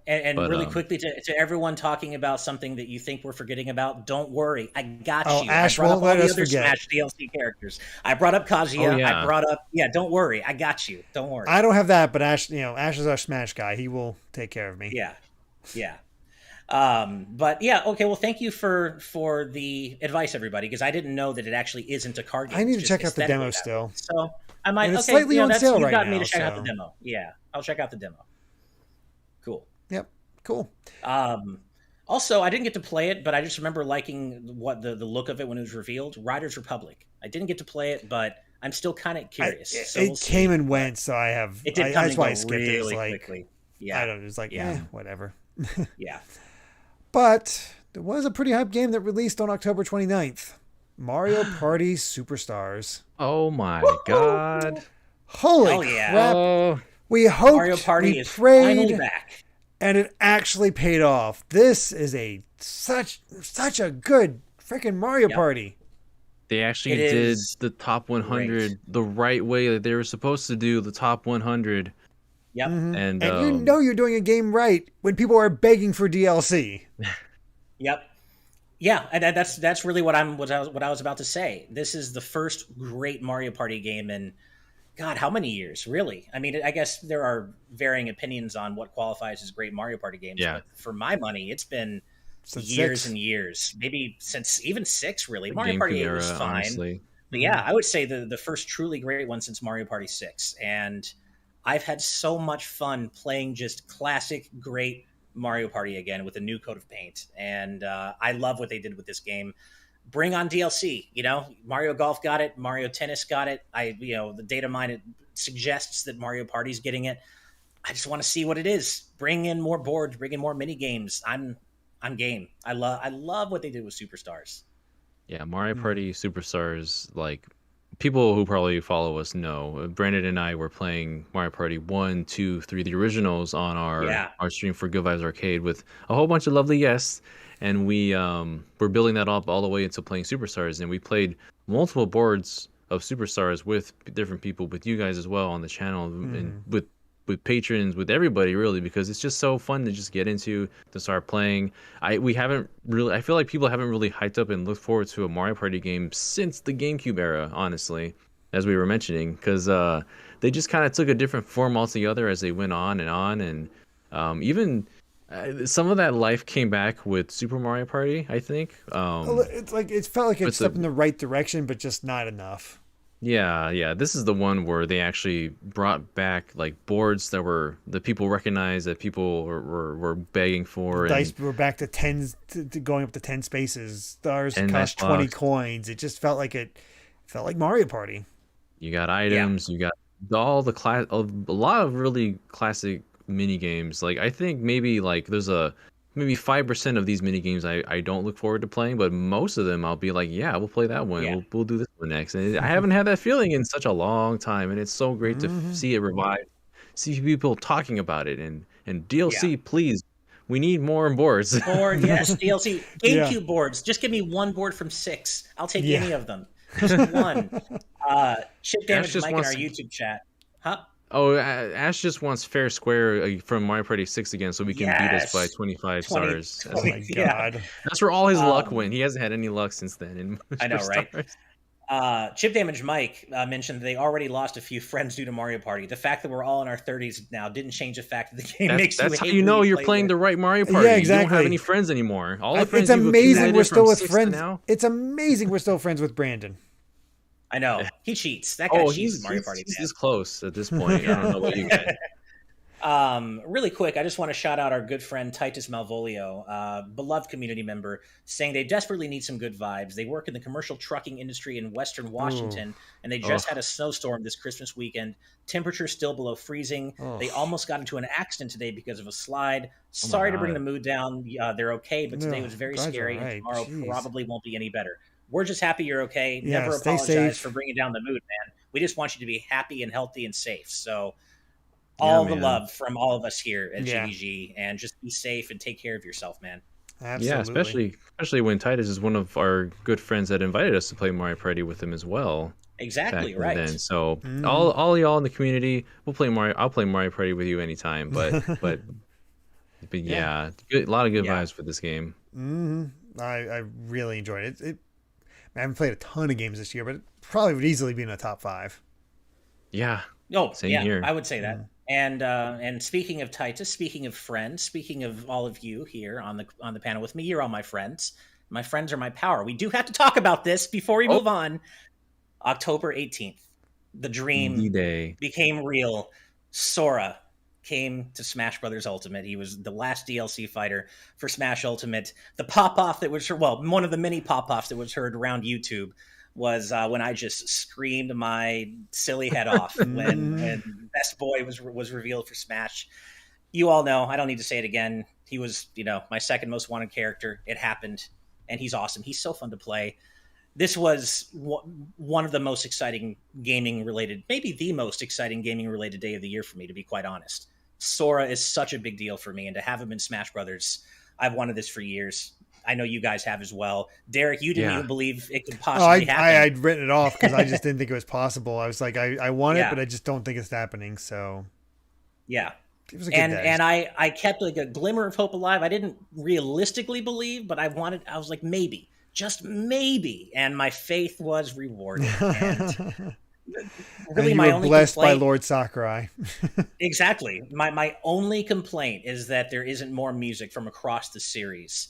And But, really quickly to everyone talking about something that you think we're forgetting about, don't worry, I got Oh, you. Ash I brought won't up all let the us other forget. Smash DLC characters. I brought up Kazuya. Oh, yeah. I brought up don't worry, I got you. Don't worry. I don't have that, but Ash, Ash is our Smash guy. He will take care of me. Yeah. But yeah, okay. Well, thank you for the advice, everybody, because I didn't know that it actually isn't a card game. I need It's to just check out the demo aesthetically that way. still. So I might. And it's Okay, slightly on sale you right got me now, to check out so- the demo. Yeah, I'll check out the demo. Cool. Yep. Cool. Also, I didn't get to play it, but I just remember liking what the look of it when it was revealed. Riders Republic. I didn't get to play it, but I'm still kind of curious. So It we'll see. came and went, so I have. It did come that's and why go I skipped it. It's really like, quickly. Yeah, I don't. It's like, Yeah. whatever. yeah. But there was a pretty hype game that released on October 29th. Mario Party Superstars. Oh my god! Holy Hell yeah. crap! Oh, We hoped, Mario Party we is prayed, finally back. and it actually paid off. This is such a good freaking Mario Yep. Party. they actually It did is the top 100 great. the right way that they were supposed to do the top 100. Yep. And And you're doing a game right when people are begging for DLC. Yep. Yeah, and that's really what I was about to say. This is the first great Mario Party game in God, how many years? Really? I mean, I guess there are varying opinions on what qualifies as great Mario Party games. Yeah. But for my money, it's been Since years 6. and years, maybe since even 6. Really, the Mario Party GameCube 8 was era, fine. honestly. But yeah, I would say the first truly great one since Mario Party 6. And I've had so much fun playing just classic, great Mario Party again with a new coat of paint. And I love what they did with this game. Bring on DLC. Mario Golf got it. Mario Tennis got it. The data mine it suggests that Mario Party's getting it. I just want to see what it is. Bring in more boards. Bring in more mini games. I'm game. I love what they did with Superstars. Yeah, Mario Party Superstars, like people who probably follow us know, Brandon and I were playing Mario Party 1, 2, 3, the originals on our stream for Good Vibes Arcade with a whole bunch of lovely guests. And we were building that up all the way into playing Superstars. And we played multiple boards of Superstars with different people, with you guys as well on the channel, and with patrons, with everybody really, because it's just so fun to just get into, to start playing. I feel like people haven't really hyped up and looked forward to a Mario Party game since the GameCube era, honestly, as we were mentioning, because they just kind of took a different form altogether as they went on, and even Some of that life came back with Super Mario Party, I think. It's like it felt like it's step in the right direction, but just not enough. Yeah. This is the one where they actually brought back like boards that were the people recognized that people were begging for. Dice were back to tens, to going up to 10 spaces. Stars cost 20 bucks. coins. It just felt like Mario Party. You got items. You got all the class. A lot of really classic mini games. Like I think maybe like there's maybe 5% of these mini games I don't look forward to playing, but most of them I'll be like, yeah, we'll play that one. Yeah. We'll do this one next. And I haven't had that feeling in such a long time, and it's so great to see it revive, see people talking about it, and DLC, please, we need more boards. Board, yes, DLC, GameCube boards. Just give me one board from 6. I'll take any of them. Just one. Chip Damage Mike in our YouTube chat. Huh? Oh, Ash just wants fair square from Mario Party 6 again, so we can beat us by 25 stars. Oh my god, that's where all his luck went. He hasn't had any luck since then. I know, right? Chip Damage Mike mentioned they already lost a few friends due to Mario Party. The fact that we're all in our 30s now didn't change the fact that the game makes you. That's how you know you're playing the right Mario Party. Yeah, exactly. You don't have any friends anymore. All the friends. It's amazing we're still with friends. It's amazing we're still friends with Brandon. I know. He cheats. That guy cheats Mario Party. He's close at this point. I don't know what you got. Really quick, I just want to shout out our good friend Titus Malvolio, beloved community member, saying they desperately need some good vibes. They work in the commercial trucking industry in Western Washington, and they just had a snowstorm this Christmas weekend. Temperature still below freezing. They almost got into an accident today because of a slide. Sorry to bring the mood down. They're okay, but today was very scary, and tomorrow probably won't be any better. We're just happy you're okay. Never apologize for bringing down the mood, man. We just want you to be happy and healthy and safe. So all the love from all of us here at GVG, and just be safe and take care of yourself, man. Absolutely. Yeah, especially when Titus is one of our good friends that invited us to play Mario Party with him as well. Exactly, right. Then. So all y'all in the community, we'll play Mario. I'll play Mario Party with you anytime. But yeah, a lot of good vibes for this game. I really enjoyed it. I haven't played a ton of games this year, but it probably would easily be in the top 5. Yeah. Same here. I would say that. And speaking of Titus, speaking of friends, speaking of all of you here on the panel with me, you're all my friends. My friends are my power. We do have to talk about this before we move on. October 18th, the dream became real. Sora came to Smash Brothers Ultimate. He was the last DLC fighter for Smash Ultimate. The pop-off that was one of the many pop-offs that was heard around YouTube was when I just screamed my silly head off when Best Boy was revealed for Smash. You all know, I don't need to say it again. He was, my second most wanted character. It happened, and he's awesome. He's so fun to play. This was one of the most exciting gaming-related, maybe the most exciting gaming-related day of the year for me, to be quite honest. Sora is such a big deal for me, and to have him in Smash Brothers, I've wanted this for years. I know you guys have as well. Derek, you didn't even believe it could possibly happen. I'd written it off because I just didn't think it was possible. I was like, I want it, but I just don't think it's happening. So, yeah. It was a good day. And I kept like a glimmer of hope alive. I didn't realistically believe, but I was like, maybe, just maybe. And my faith was rewarded. And really, and my only blessed complaint, by Lord Sakurai. Exactly. My only complaint is that there isn't more music from across the series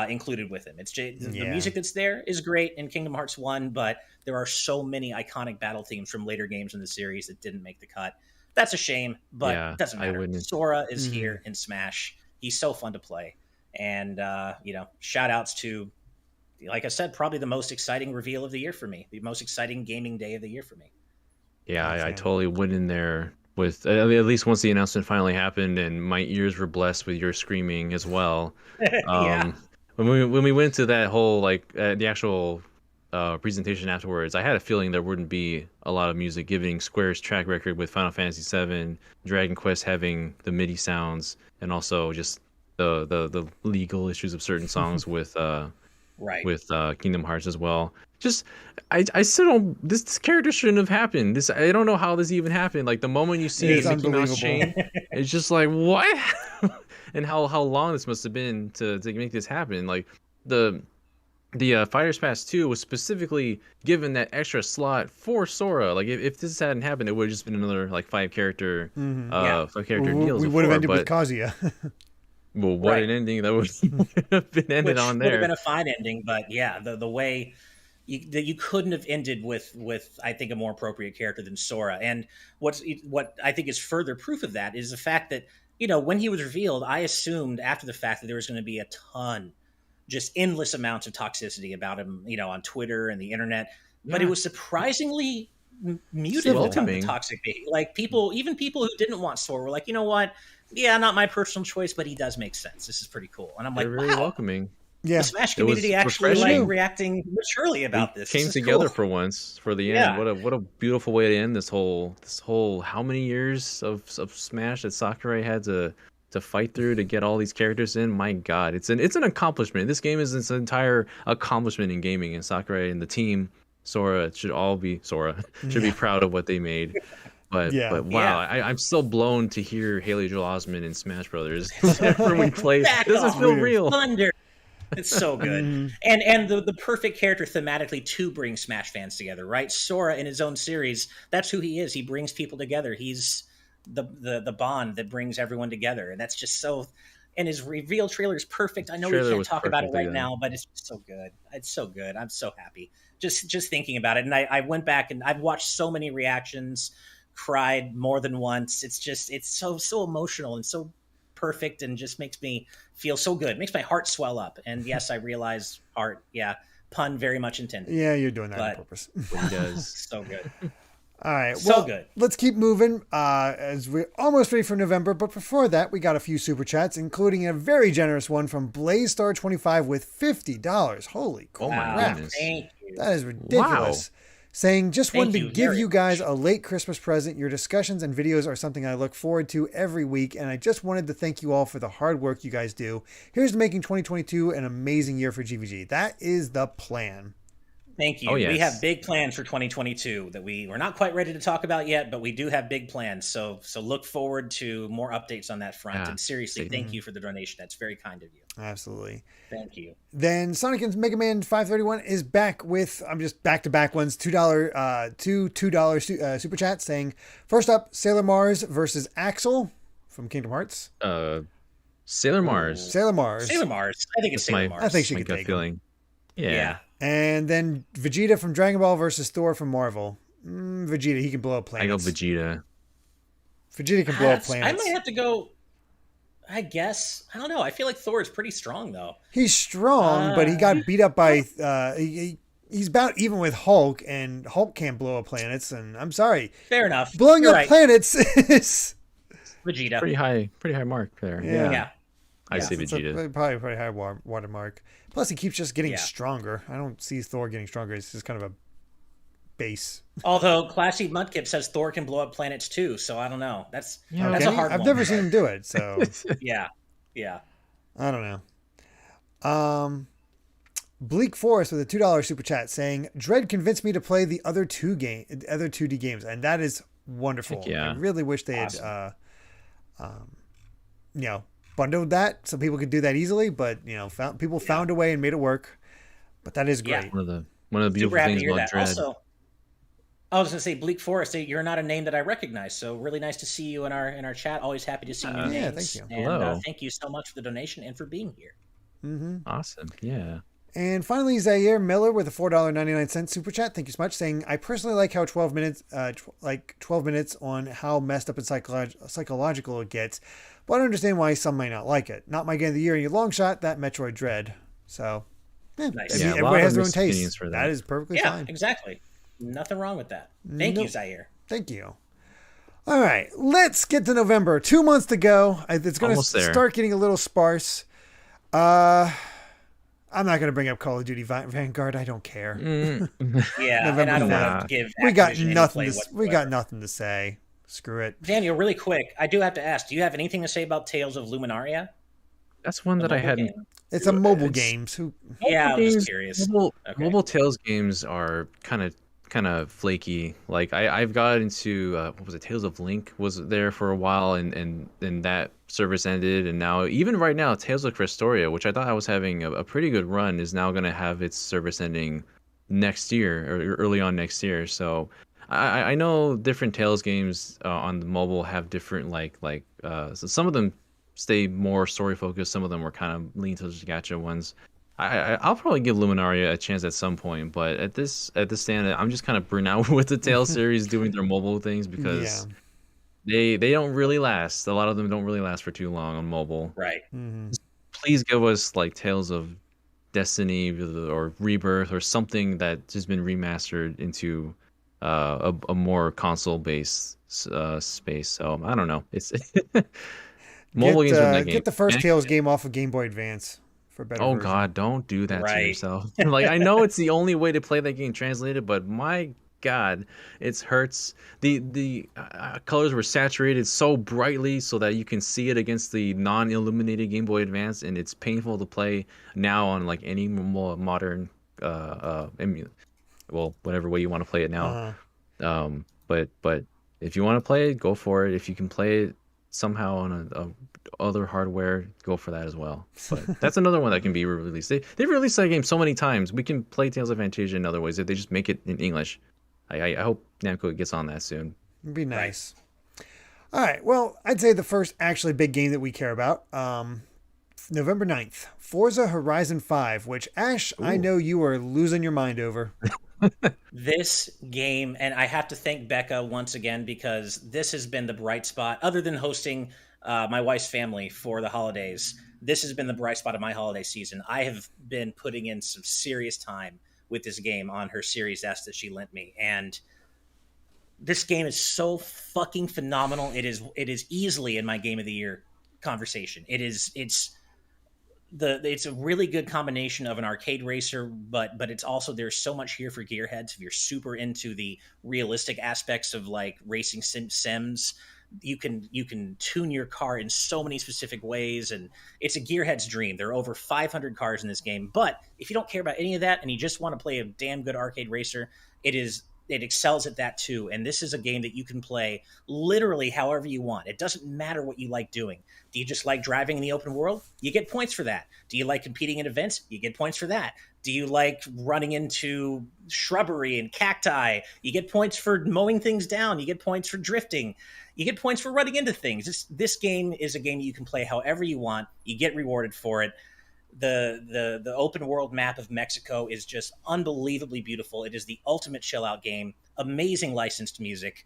included with him. It's the music that's there is great in Kingdom Hearts 1, but there are so many iconic battle themes from later games in the series that didn't make the cut. That's a shame, but it doesn't matter. Sora is here in Smash. He's so fun to play. And, shout outs to, like I said, probably the most exciting reveal of the year for me, the most exciting gaming day of the year for me. Yeah, I totally went in there with, at least once the announcement finally happened and my ears were blessed with your screaming as well. When we went to that whole, the actual presentation afterwards, I had a feeling there wouldn't be a lot of music, given Square's track record with Final Fantasy VII, Dragon Quest having the MIDI sounds, and also just the legal issues of certain songs with Kingdom Hearts as well. Just I still don't. This character shouldn't have happened. I don't know how this even happened. Like the moment you see the Mickey Mouse chain, it's just like what, and how long this must have been to make this happen. Like the Fighters Pass 2 was specifically given that extra slot for Sora. Like if this hadn't happened, it would have just been another 5 character deal. We would have ended with Kazuya. Well, what an ending that would have been ended Which on would have there. been a fine ending, but yeah, the way that you couldn't have ended with I think a more appropriate character than Sora. And what I think is further proof of that is the fact that when he was revealed, I assumed after the fact that there was going to be a ton, just endless amounts of toxicity about him, on Twitter and the internet. But it Yeah, was surprisingly muted, Civil. the toxic behavior. Like even people who didn't want Sora were like, you know what? Yeah, not my personal choice, but he does make sense. This is pretty cool. And I'm like, they're very wow, welcoming. Yeah. the Smash It was community actually refreshing. reacting maturely about We this. came This is together cool. for once for the Yeah. end. What a beautiful way to end this whole how many years of Smash that Sakurai had to fight through to get all these characters in. My God, it's an accomplishment. This game is its entire accomplishment in gaming, and Sakurai and the team, Sora should be proud of what they made. But Yeah. wow, Yeah. I'm still blown to hear Haley Joel Osment in Smash Brothers. Whenever we play, it Back doesn't off. feel real. Thunder. It's so good. And the perfect character thematically to bring Smash fans together, right? Sora in his own series, that's who he is. He brings people together. He's the bond that brings everyone together. And that's just so, and his reveal trailer is perfect. I know we Trailer can't was talk about it perfect right again. now, but it's so good. It's so good. I'm so happy. Just thinking about it. And I went back and I've watched so many reactions, cried more than once. It's so emotional and so perfect, and just makes me feel so good. Makes my heart swell up. And yes, I realize heart. Yeah, pun very much intended. Yeah, you're doing that on But- purpose. He does. So good. All right. So Well, good. let's keep moving as we're almost ready for November. But before that, we got a few super chats, including a very generous one from BlazeStar25 with $50. Holy Oh my crap. goodness. Thank you. That is ridiculous. Saying, just Thank wanted to you give very you guys a late Christmas present. Your discussions and videos are something I look forward to every week, and I just wanted to thank you all for the hard work you guys do. Here's to making 2022 an amazing year for GVG. That is the plan. Thank you. Oh, yes. We have big plans for 2022 that we're not quite ready to talk about yet, but we do have big plans. So look forward to more updates on that front. Yeah. And seriously, thank you for the donation. That's very kind of you. Absolutely. Thank you. Then Sonic and Mega Man 531 is back with, I'm just back-to-back ones, $2 super chat saying, first up, Sailor Mars versus Axel from Kingdom Hearts. Sailor Mars. Sailor Mars. Sailor Mars. I think it's That's my- Sailor Mars. I think she My could gut take feeling. Yeah. Yeah. And then Vegeta from Dragon Ball versus Thor from Marvel. Vegeta, he can blow up I go planets. Vegeta. Vegeta can blow up I planets. might have to go. I guess. I don't know. I feel like Thor is pretty strong, though. He's strong, but he got beat up by. He's about even with Hulk, and Hulk can't blow up planets. And I'm sorry, Fair enough. blowing You're up right. planets is. Vegeta. Pretty high mark there. Yeah. Yeah. I say It's a Vegeta. probably pretty high watermark. Plus, he keeps just getting Yeah. stronger. I don't see Thor getting stronger. It's just kind of a base. Although Classy Mudkip says Thor can blow up planets too, so I don't know. That's Yeah, that's Okay? a hard I've one. never seen him do it, so Yeah. Yeah. I don't know. Bleak Forest with a $2 super chat saying, "Dread convinced me to play the other 2D games, and that is wonderful. Heck yeah. I really wish they had, bundled that so people could do that easily. But people found a way and made it work. But that is Yeah. great. One of the Super beautiful happy to things hear about that. Dread. Also, I was going to say Bleak Forest. You're not a name that I recognize, so really nice to see you in our chat. Always happy to see new yeah, names. thank you. And Hello. thank you so much for the donation and for being here. Awesome. Yeah. And finally, Zaire Miller with a $4.99 super chat. Thank you so much. Saying, I personally like how 12 minutes, 12 minutes on how messed up and psychological it gets, but I understand why some might not like it. Not my game of the year in a long shot. That Metroid Dread. So, Nice. Yeah, a lot everybody of has their own mixed opinions taste. for that. That is perfectly Yeah, fine. exactly. Nothing wrong with that. Thank you, Nope. Zaire. Thank you. All right, let's get to November. 2 months to go. It's going to Almost there. start getting a little sparse. I'm not going to bring up Call of Duty Vanguard. I don't care. Yeah, November and I don't nah. want to give. We got Activision any nothing. play We got whatsoever. nothing to say. Screw it. Daniel, really quick, I do have to ask: do you have anything to say about Tales of Luminaria? That's one that I Mobile hadn't. game? It's a mobile It's- game. So Yeah, I'm games- just curious. Okay. Mobile Tales games are kind of flaky. Like I've got into what was it? Tales of Link was there for a while, and that service ended, and now even right now, Tales of Crestoria, which I thought I was having a pretty good run, is now going to have its service ending next year or early on next year. So I know different Tales games on the mobile have different so some of them stay more story focused. Some of them were kind of lean towards the gacha ones. I'll probably give Luminaria a chance at some point, but at this stand, I'm just kind of burnt out with the Tales series doing their mobile things because they don't really last. A lot of them don't really last for too long on mobile. Right. Please give us like Tales of Destiny or Rebirth or something that has been remastered into a more console based space. So I don't know. It's mobile games are that game. Get the first Tales game off of Game Boy Advance for a better version. God, don't do that to yourself. Like, I know it's the only way to play that game translated, but my God, it hurts. The colors were saturated so brightly so that you can see it against the non-illuminated Game Boy Advance, and it's painful to play now on like any more modern whatever way you want to play it now. But if you want to play it, go for it. If you can play it somehow on a other hardware, go for that as well. But that's another one that can be re-released. They've released that game so many times. We can play Tales of Fantasia in other ways if they just make it in English. I hope Namco gets on that soon. It'd be nice. All right. Well, I'd say the first actually big game that we care about, November 9th, Forza Horizon 5, which, Ash, I know you are losing your mind over. This game, and I have to thank Becca once again, because this has been the bright spot, other than hosting my wife's family for the holidays. This has been the bright spot of my holiday season. I have been putting in some serious time with this game on her Series S that she lent me, and this game is so fucking phenomenal. It is easily in my game of the year conversation. It's a really good combination of an arcade racer, but it's also, there's so much here for gearheads. If you're super into the realistic aspects of like racing sims, you can tune your car in so many specific ways, and it's a gearhead's dream. There are over 500 cars in this game, but if you don't care about any of that and you just want to play a damn good arcade racer, it excels at that too. And this is a game that you can play literally however you want. It doesn't matter what you like doing. Do you just like driving in the open world? You get points for that. Do you like competing in events? You get points for that. Do you like running into shrubbery and cacti? You get points for mowing things down. You get points for drifting. You get points for running into things. This game is a game you can play however you want. You get rewarded for it. The open world map of Mexico is just unbelievably beautiful. It is the ultimate chill out game. Amazing licensed music.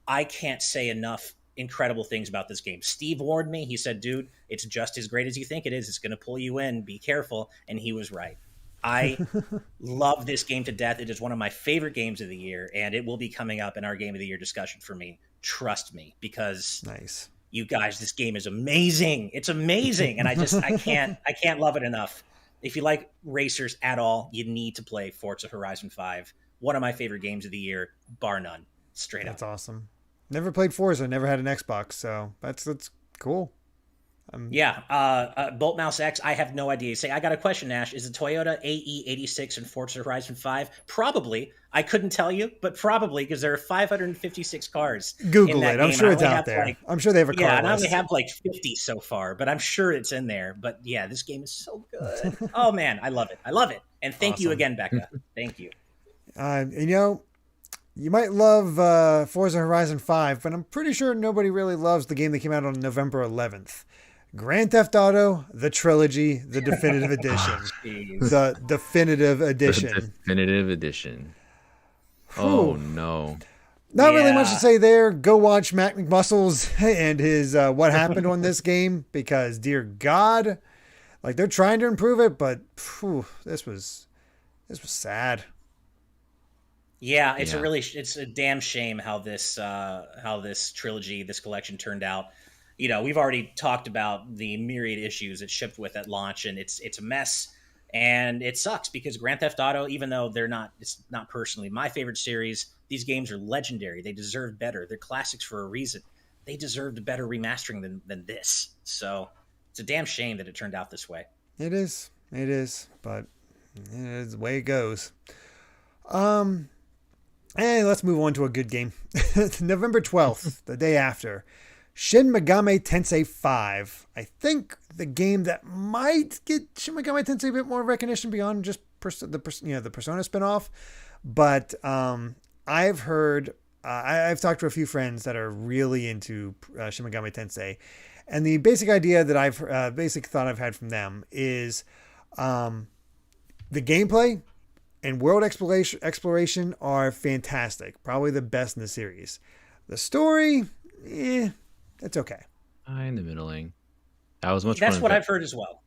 I can't say enough incredible things about this game. Steve warned me. He said, dude, it's just as great as you think it is. It's going to pull you in. Be careful. And he was right. I love this game to death. It is one of my favorite games of the year, and it will be coming up in our game of the year discussion for me. Trust me, because nice. You guys, this game is amazing. It's amazing. And I can't love it enough. If you like racers at all, you need to play Forza Horizon 5. One of my favorite games of the year, bar none. Straight up. That's awesome. Never played Forza, never had an Xbox, so that's cool. Bolt Mouse X, I have no idea. Say, I got a question, Nash. Is the Toyota AE86 in Forza Horizon 5? Probably. I couldn't tell you, but probably, because there are 556 cars. Google it. I'm sure it's out there. I'm sure they have a car list. And I only have like 50 so far, but I'm sure it's in there. But yeah, this game is so good. Oh man, I love it. I love it. And thank you again, Becca. Thank you. You might love Forza Horizon 5, but I'm pretty sure nobody really loves the game that came out on November 11th. Grand Theft Auto, the trilogy, the definitive edition. The definitive edition. The definitive edition. Oh, no. Not really much to say there. Go watch Mac McMuscles and his What Happened on this game, because, dear God, like, they're trying to improve it, but this was sad. Yeah, it's a damn shame how this trilogy, this collection turned out. You know, we've already talked about the myriad issues it shipped with at launch, and it's a mess, and it sucks because Grand Theft Auto, even though it's not personally my favorite series, these games are legendary. They deserve better. They're classics for a reason. They deserved a better remastering than this. So it's a damn shame that it turned out this way. It is, but it's the way it goes. And let's move on to a good game. November 12th, the day after. Shin Megami Tensei 5. I think the game that might get Shin Megami Tensei a bit more recognition beyond just the Persona spinoff. But I've heard I've talked to a few friends that are really into Shin Megami Tensei, and the basic idea that basic thought I've had from them is, the gameplay and world exploration are fantastic, probably the best in the series. The story, it's okay. In the middling. I was much That's more what I've heard as well.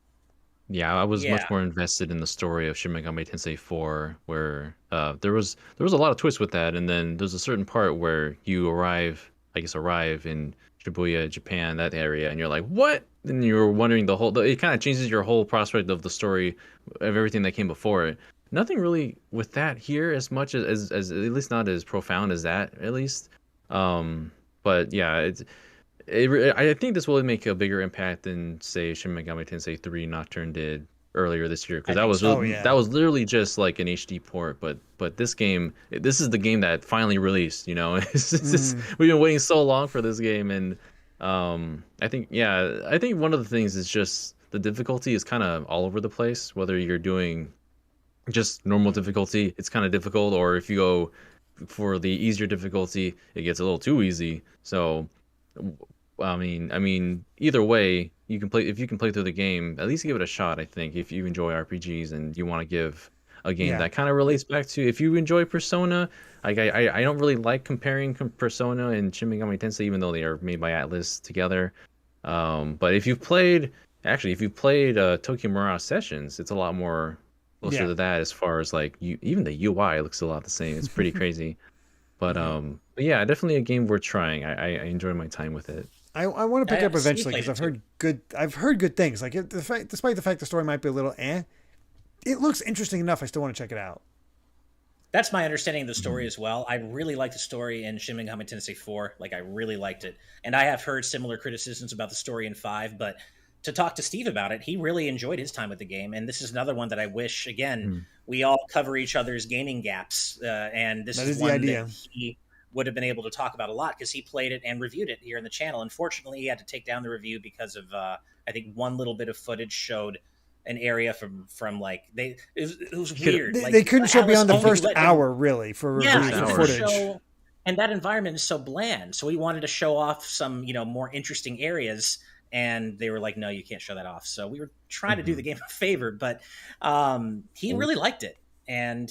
Yeah, I was much Yeah. more invested in the story of Shin Megami Tensei 4, where there was a lot of twists with that, and then there's a certain part where you arrive in Shibuya, Japan, that area, and you're like, what? And you're wondering it kind of changes your whole prospect of the story of everything that came before it. Nothing really with that here as much as at least not as profound as that, at least. But yeah, I think this will make a bigger impact than, say, Shin Megami Tensei 3 Nocturne did earlier this year, because I think so. that was literally just like an HD port. But this is the game that finally released. We've been waiting so long for this game, and I think one of the things is just the difficulty is kind of all over the place. Whether you're doing just normal difficulty, it's kind of difficult, or if you go for the easier difficulty, it gets a little too easy. So I mean, either way, you can play. If you can play through the game, at least give it a shot. I think if you enjoy RPGs and you want to give a game that kind of relates back to, if you enjoy Persona, like I don't really like comparing Persona and Shin Megami Tensei, even though they are made by Atlas together. But if you've played Tokyo Mirage Sessions, it's a lot more closer to that, as far as like even the UI looks a lot the same. It's pretty crazy. But yeah, definitely a game worth trying. I enjoyed my time with it. I want to pick it up eventually, because I've heard good things. Like, despite the fact the story might be a little it looks interesting enough. I still want to check it out. That's my understanding of the story as well. I really liked the story in Shin Megami Tensei 4. Like, I really liked it. And I have heard similar criticisms about the story in 5, but to talk to Steve about it, he really enjoyed his time with the game. And this is another one that I wish, again, we all cover each other's gaming gaps. And this is one the idea. That he would have been able to talk about a lot, because he played it and reviewed it here in the channel. Unfortunately, he had to take down the review because of, I think, one little bit of footage showed an area from like it was weird. They couldn't show beyond the first hour, really, for footage. And that environment is so bland. So he wanted to show off some, more interesting areas, and they were like, "No, you can't show that off." So we were trying to do the game a favor, but he really liked it, and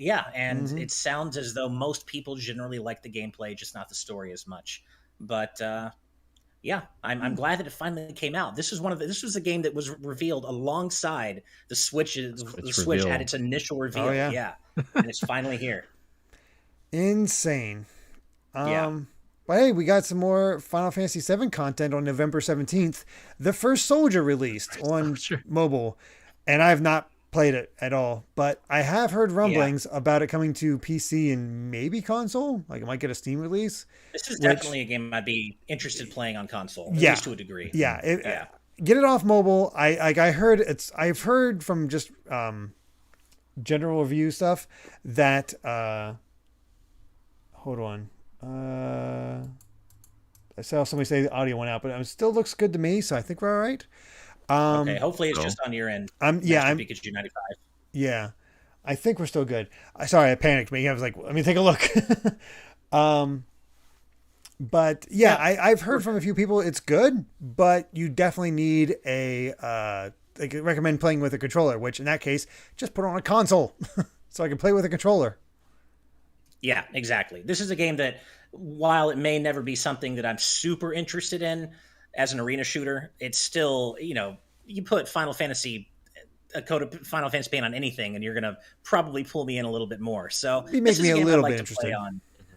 it sounds as though most people generally like the gameplay, just not the story as much. But I'm glad that it finally came out. This was a game that was revealed alongside the Switch. The Switch at its initial reveal. Oh, yeah. And it's finally here. Insane. But hey, we got some more Final Fantasy VII content on November 17th. The First Soldier released on mobile, and I have not played it at all, but I have heard rumblings about it coming to PC and maybe console. Like, it might get a Steam release. This is definitely a game I'd be interested in playing on console, at least to a degree. Get it off mobile. I've heard from just general review stuff that hold on. I saw somebody say the audio went out, but it still looks good to me, so I think we're all right. Okay, hopefully it's just on your end. I'm Pikachu 95. Yeah, I think we're still good. Sorry, I panicked. I was like, let me take a look. But I've heard from a few people it's good, but you definitely need I recommend playing with a controller, which in that case, just put it on a console so I can play with a controller. Yeah, exactly. This is a game that, while it may never be something that I'm super interested in as an arena shooter, it's still, you put a code of Final Fantasy paint on anything, and you're going to probably pull me in a little bit more. So it makes me a little bit interested.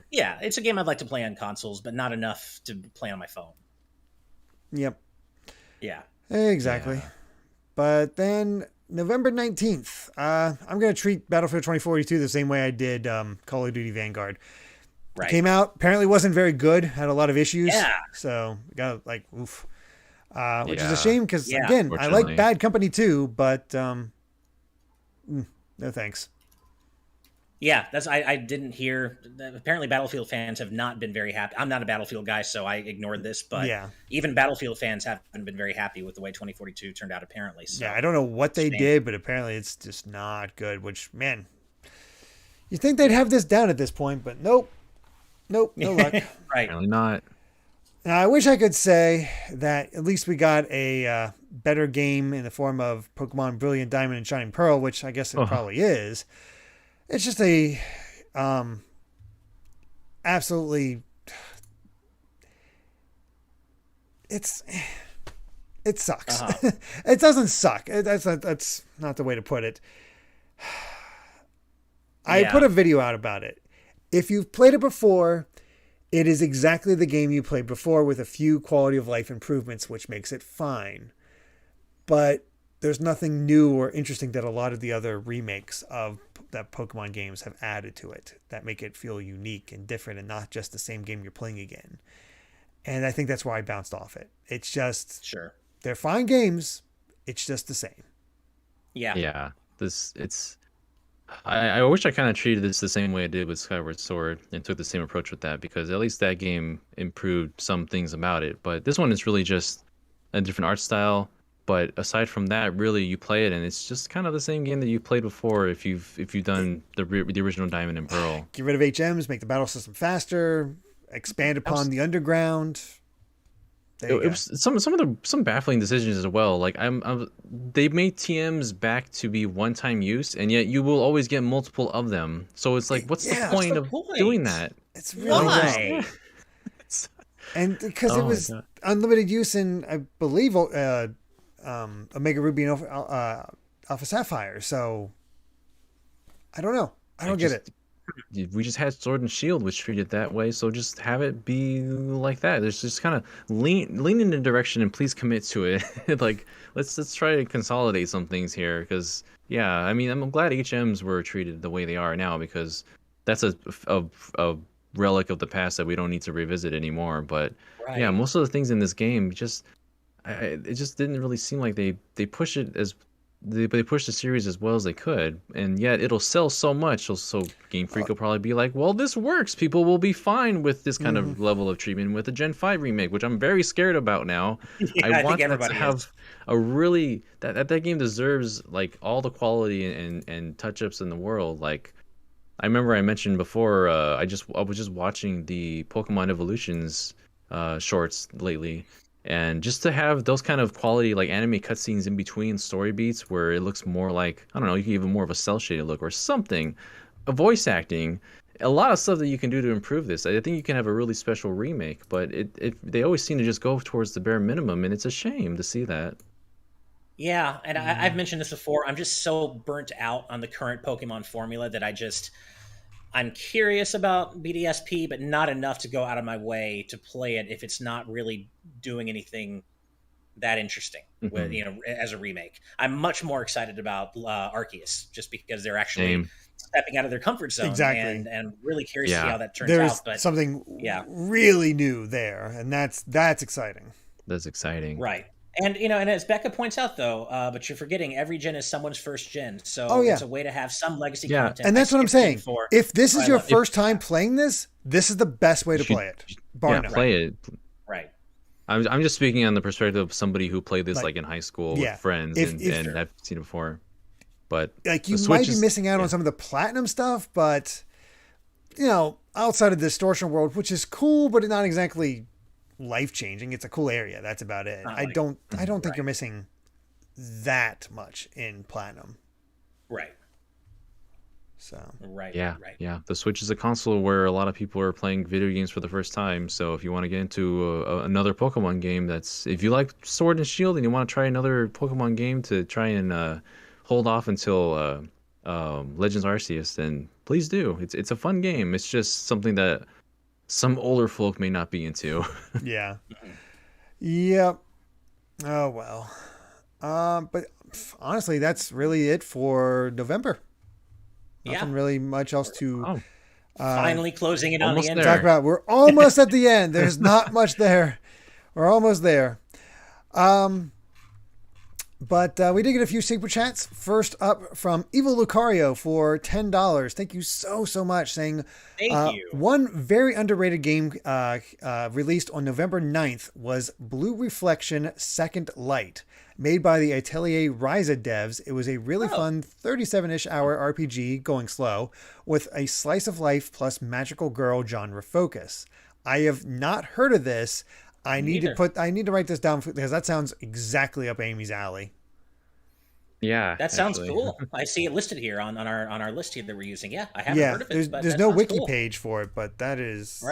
Yeah, it's a game I'd like to play on consoles, but not enough to play on my phone. Yep. Yeah. Exactly. Yeah. But then November 19th, I'm going to treat Battlefield 2042 the same way I did Call of Duty Vanguard. Right. Came out, apparently wasn't very good, had a lot no So got oof. Which is a shame, because again, I like Bad Company too, but no thanks. Yeah, I didn't hear. Apparently, Battlefield fans have not been very happy. I'm not a Battlefield guy, so I ignored this. But even Battlefield fans haven't been very happy with the way 2042 turned out, apparently. So, I don't know what they did, but apparently it's just not good. Which, man, You think they'd have this down at this point, but nope, no luck. Right. Apparently not. Now, I wish I could say that at least we got a better game in the form of Pokemon Brilliant Diamond and Shining Pearl, which I guess it probably is. It's just a absolutely. It sucks. It doesn't suck. That's not the way to put it. I put a video out about it. If you've played it before, it is exactly the game you played before with a few quality of life improvements, which makes it fine. But there's nothing new or interesting that a lot of the other remakes of that Pokemon games have added to it that make it feel unique and different and not just the same game you're playing again. And I think that's why I bounced off it. It's just, they're fine games. It's just the same. Yeah. Yeah. I wish I kind of treated this the same way I did with Skyward Sword and took the same approach with that, because at least that game improved some things about it. But this one is really just a different art style. But aside from that, really, you play it and it's just kind of the same game that you played before if you've done the original Diamond and Pearl. Get rid of HMs, make the battle system faster, expand upon the underground. It was some baffling decisions as well. Like they made TMs back to be one-time use, and yet you will always get multiple of them. So it's like, what's the point of doing that? It's really and because it was unlimited use in, I believe, Omega Ruby and Alpha Sapphire. So I don't know. I don't get it. We just had Sword and Shield, which treated that way, so just have it be like that. There's just kind of lean in the direction and please commit to it. Like let's try to consolidate some things here, because I mean, I'm glad HMs were treated the way they are now, because that's a relic of the past that we don't need to revisit anymore. But most of the things in this game it just didn't really seem like they push it as they pushed the series as well as they could, and yet it'll sell so much. So Game Freak will probably be like, well, this works. People will be fine with this kind of level of treatment with the Gen 5 remake, which I'm very scared about now. I want that to have a really that game deserves like all the quality and touch-ups in the world. Like I remember I mentioned before, I was just watching the Pokemon Evolutions shorts lately. And just to have those kind of quality, like anime cutscenes in between story beats where it looks more like, I don't know, you can give it more of a cel-shaded look or something, a voice acting, a lot of stuff that you can do to improve this. I think you can have a really special remake, but they always seem to just go towards the bare minimum, and it's a shame to see that. Yeah, and I've mentioned this before. I'm just so burnt out on the current Pokemon formula that I'm curious about BDSP, but not enough to go out of my way to play it if it's not really doing anything that interesting with, as a remake. I'm much more excited about Arceus, just because they're actually stepping out of their comfort zone. Exactly. And really curious to see how that turns There's out. But something really new there, and that's exciting. That's exciting. Right. And and as Becca points out, though, but you're forgetting every gen is someone's first gen, so it's a way to have some legacy content. And that's what I'm saying. If this is your first time playing this is the best way to play it. Play it. Right. I'm just speaking on the perspective of somebody who played this like in high school with friends, and I've seen it before. But like you might be missing out on some of the platinum stuff, but outside of the distortion world, which is cool, but not exactly life-changing. It's a cool area. That's about it. I don't think you're missing that much in platinum. Right. So Yeah. The Switch is a console where a lot of people are playing video games for the first time. So if you want to get into another Pokemon game, if you like Sword and Shield and you want to try another Pokemon game to try and hold off until Legends Arceus, then please do. It's a fun game. It's just something that some older folk may not be into. Yeah. Yep. Oh, well. But honestly, that's really it for November. Nothing really much else to finally closing it on the end. Talk about. We're almost at the end. There's not much there. We're almost there. But we did get a few super chats. First up from Evil Lucario for $10. Thank you so much. Saying, Thank you. One very underrated game released on November 9th was Blue Reflection Second Light, made by the Atelier Ryza devs. It was a really fun 37-ish hour RPG, going slow, with a slice of life plus magical girl genre focus. I have not heard of this. I need to write this down because that sounds exactly up Amy's alley. Yeah, that sounds cool. I see it listed here on our list here that we're using. Yeah, I haven't heard of it. There's no wiki page for it, but that is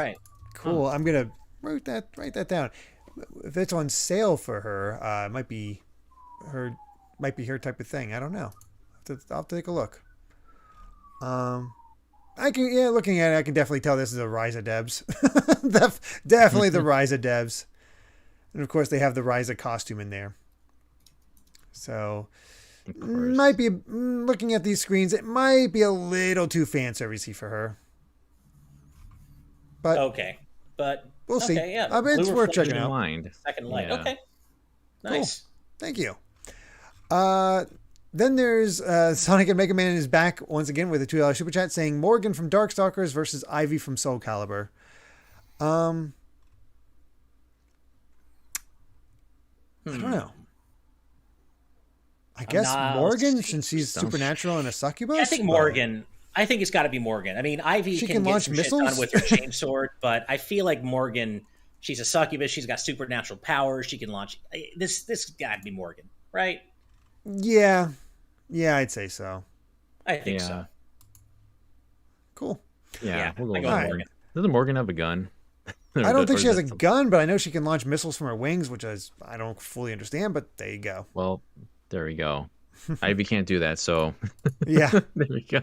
cool. I'm gonna write that down. If it's on sale for her, it might be her type of thing. I don't know. I'll take a look. Looking at it, I can definitely tell this is a Ryza devs. Definitely the Ryza devs. And of course they have the Ryza costume in there. So might be, looking at these screens, it might be a little too fan servicey for her. But we'll see. Yeah. It's worth checking out. Second Light. Yeah. Okay. Nice. Cool. Thank you. Then there's Sonic and Mega Man is back once again with a $2 super chat saying Morgan from Darkstalkers versus Ivy from Soul Calibur. I don't know. I guess Morgan, since she's supernatural and a succubus. Yeah, I think Morgan. I think it's got to be Morgan. I mean, Ivy can launch get some missiles? Shit done with her chainsword, but I feel like Morgan. She's a succubus. She's got supernatural powers. She can launch. This got to be Morgan, right? Yeah, I'd say so. I think so. Cool. Yeah, we'll go with Morgan. Doesn't Morgan have a gun? I don't think she has a gun, but I know she can launch missiles from her wings, which I don't fully understand, but there you go. Well, there we go. Ivy can't do that, so... Yeah. There we go.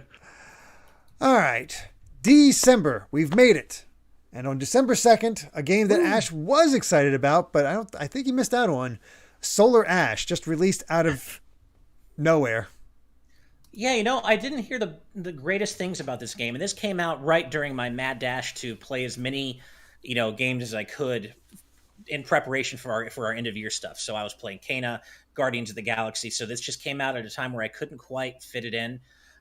All right. December. We've made it. And on December 2nd, a game that Ash was excited about, but I think he missed out on, Solar Ash, just released out of nowhere. Yeah, I didn't hear the greatest things about this game, and this came out right during my mad dash to play as many, games as I could in preparation for our end of year stuff. So I was playing Kena, Guardians of the Galaxy. So this just came out at a time where I couldn't quite fit it in.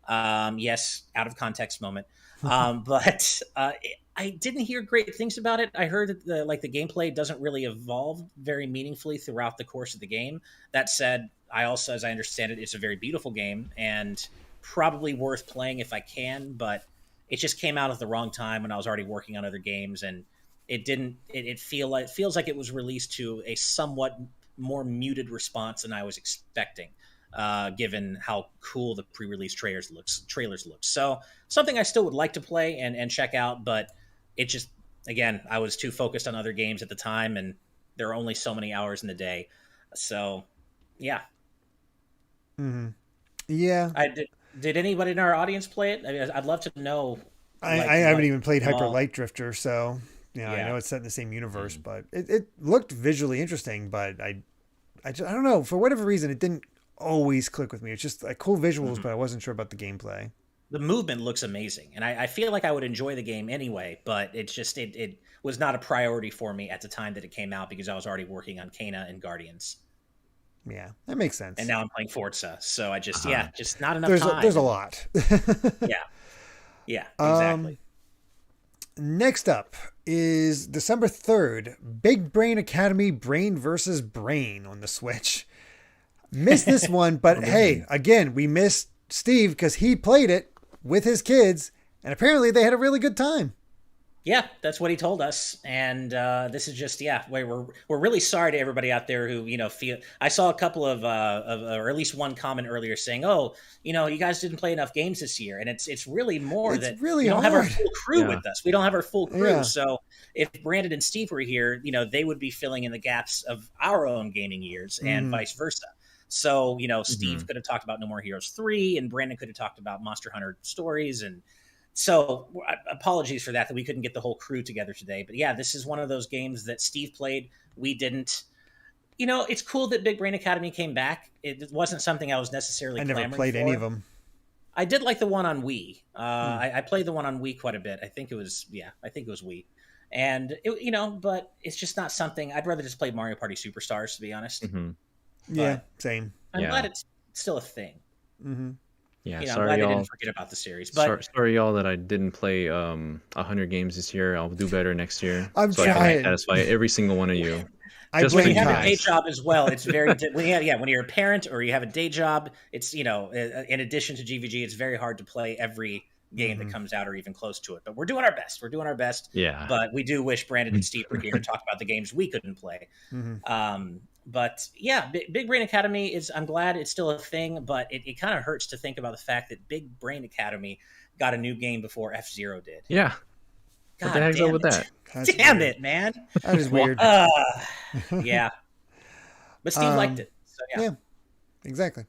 Yes, out of context moment. But I didn't hear great things about it. I heard that the gameplay doesn't really evolve very meaningfully throughout the course of the game. That said, I also, as I understand it, it's a very beautiful game and probably worth playing if I can, but it just came out at the wrong time when I was already working on other games, and it feels like it was released to a somewhat more muted response than I was expecting, given how cool the pre-release trailers look. So something I still would like to play and check out, but it just, again, I was too focused on other games at the time, and there are only so many hours in the day. So, yeah. Mm-hmm. Yeah. Did anybody in our audience play it? I'd love to know. I haven't even played Hyper Light Drifter, so I know it's set in the same universe, but it looked visually interesting, but I don't know, for whatever reason it didn't always click with me. It's just like cool visuals, but I wasn't sure about the gameplay. The movement looks amazing, and I feel like I would enjoy the game anyway, but it's just it was not a priority for me at the time that it came out because I was already working on Kena and Guardians. Yeah, that makes sense. And now I'm playing Forza, so I just just not enough time. There's a lot. Yeah, exactly. Next up is December 3rd, Big Brain Academy Brain versus Brain on the Switch. Missed this one, but hey, again, we missed Steve because he played it with his kids, and apparently they had a really good time. Yeah, that's what he told us, and this is just we're really sorry to everybody out there who feel. I saw a couple of or at least one comment earlier saying, "Oh, you guys didn't play enough games this year," and it's really more that really we don't hard. have our full crew with us. We don't have our full crew, Yeah. so if Brandon and Steve were here, they would be filling in the gaps of our own gaming years and vice versa. So Steve could have talked about No More Heroes 3, and Brandon could have talked about Monster Hunter Stories and. So apologies for that we couldn't get the whole crew together today. But yeah, this is one of those games that Steve played. We didn't. It's cool that Big Brain Academy came back. It wasn't something I was necessarily clamoring for. I never played any of them. I did like the one on Wii. I played the one on Wii quite a bit. I think it was Wii. And, but it's just not something. I'd rather just play Mario Party Superstars, to be honest. Mm-hmm. Yeah, same. I'm glad it's still a thing. Mm-hmm. Yeah, I'm sorry glad they y'all. didn't forget about the series. But Sorry y'all that I didn't play 100 games this year. I'll do better next year. I'm so I trying. can satisfy every single one of you. I Just blame when you for have a day guys. job as well, it's very when you're a parent or you have a day job, it's in addition to GVG, it's very hard to play every game that comes out or even close to it. But we're doing our best. Yeah. But we do wish Brandon and Steve were here to talk about the games we couldn't play. But yeah, Big Brain Academy is. I'm glad it's still a thing, but it kind of hurts to think about the fact that Big Brain Academy got a new game before F-Zero did. Yeah. God what the heck's up with that? Damn it, man. That is weird. Yeah. But Steve liked it. So yeah, exactly.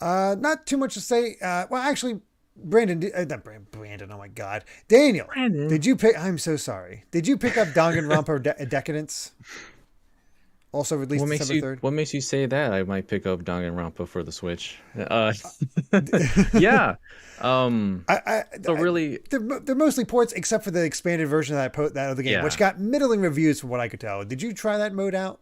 Not too much to say. Well, actually, Brandon, not Brandon. Oh my God, Daniel. Brandon. Did you pick? I'm so sorry. Did you pick up Danganronpa Decadence? Also released December 3rd. What makes you say that? I might pick up Danganronpa for the Switch. Yeah. So really, they're mostly ports, except for the expanded version of that other game, which got middling reviews from what I could tell. Did you try that mode out?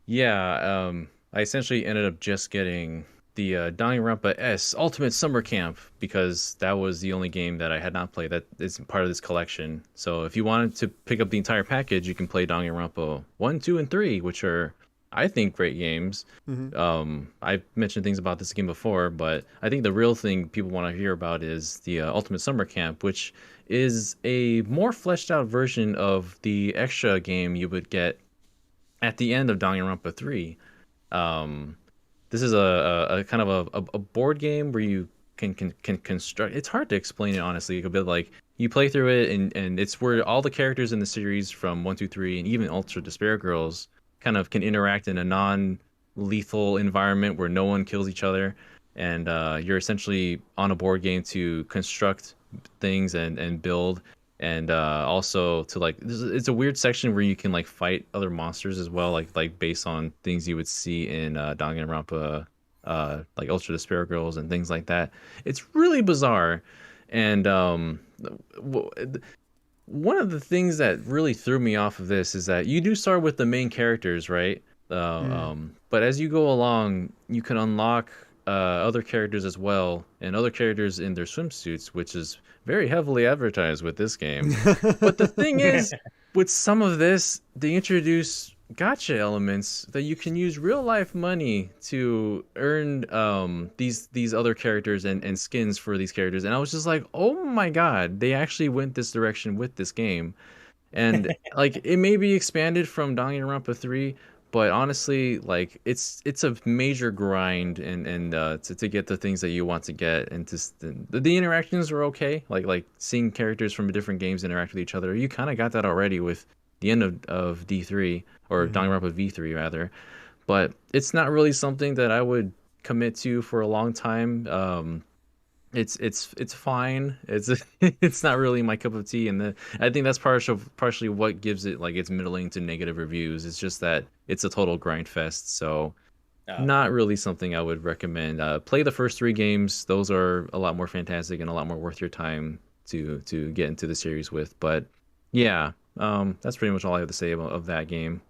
Yeah. I essentially ended up just getting the Danganronpa S Ultimate Summer Camp because that was the only game that I had not played that is part of this collection. So if you wanted to pick up the entire package, you can play Danganronpa 1, 2, and 3, which are, I think, great games. I've mentioned things about this game before, but I think the real thing people want to hear about is the Ultimate Summer Camp, which is a more fleshed out version of the extra game you would get at the end of Danganronpa 3. This is a kind of a board game where you can construct. It's hard to explain it honestly. A bit like you play through it, and it's where all the characters in the series from 1, 2, 3, and even Ultra Despair Girls kind of can interact in a non-lethal environment where no one kills each other, and you're essentially on a board game to construct things and build. And also to it's a weird section where you can fight other monsters as well, like based on things you would see in Danganronpa, like Ultra Despair Girls and things like that. It's really bizarre, and one of the things that really threw me off of this is that you do start with the main characters, right? But as you go along, you can unlock other characters as well, and other characters in their swimsuits, which is very heavily advertised with this game. But the thing is, with some of this, they introduce gacha elements that you can use real life money to earn these other characters and skins for these characters. And I was just like, oh my God, they actually went this direction with this game. And it may be expanded from Danganronpa 3, but honestly, it's a major grind and to get the things that you want to get, and just the interactions are okay. Like seeing characters from different games interact with each other. You kind of got that already with the end of D3 or Danganronpa V3 rather, but it's not really something that I would commit to for a long time. It's fine. It's not really my cup of tea, and I think that's partially what gives it its middling to negative reviews. It's just that it's a total grind fest. So not really something I would recommend. Play the first 3 games; those are a lot more fantastic and a lot more worth your time to get into the series with. But yeah, that's pretty much all I have to say of that game.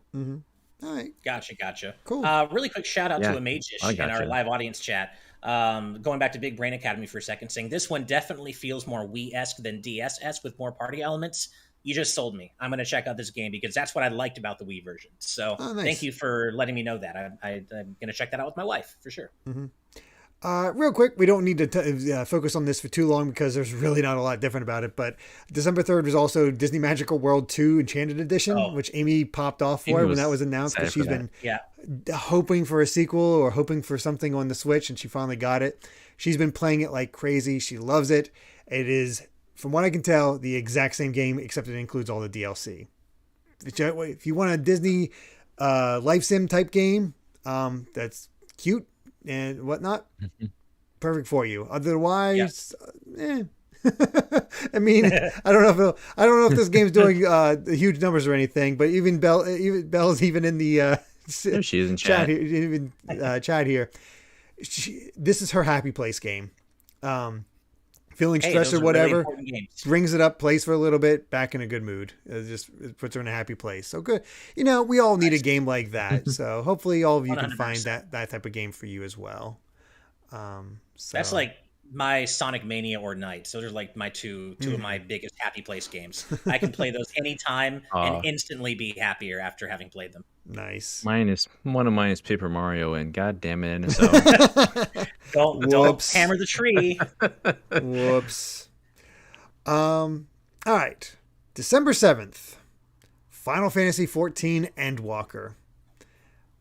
All right. Gotcha. Cool. Really quick shout out to Amagish in our live audience chat. Going back to Big Brain Academy for a second, saying this one definitely feels more Wii-esque than DS-esque with more party elements. You just sold me. I'm going to check out this game because that's what I liked about the Wii version. So Thank you for letting me know that. I'm going to check that out with my wife for sure. Real quick, we don't need to focus on this for too long because there's really not a lot different about it. But December 3rd was also Disney Magical World 2 Enchanted Edition, which Amy popped off for when that was announced because she's been hoping for a sequel or hoping for something on the Switch, and she finally got it. She's been playing it like crazy. She loves it. It is, from what I can tell, the exact same game, except it includes all the DLC. If you want a Disney life sim type game that's cute and whatnot, perfect for you. Otherwise, I mean, I don't know if this game's doing huge numbers or anything, but Belle's even in the she is in chat here. Chat here. This is her happy place game. feeling Hey, stressed those or are really whatever, important games. brings it up, plays for a little bit, back in a good mood. It puts her in a happy place. So good. We all need a Nice. game like that. So hopefully all of you can find 100%. that type of game for you as well. That's So like my Sonic Mania or Knights. Those are like my two of my biggest happy place games. I can play those anytime and Uh, instantly be happier after having played them. nice. one of mine is Paper Mario, and God damn it, NSO. Don't Whoops. hammer the tree. Whoops. All right. December 7th, Final Fantasy 14 Endwalker.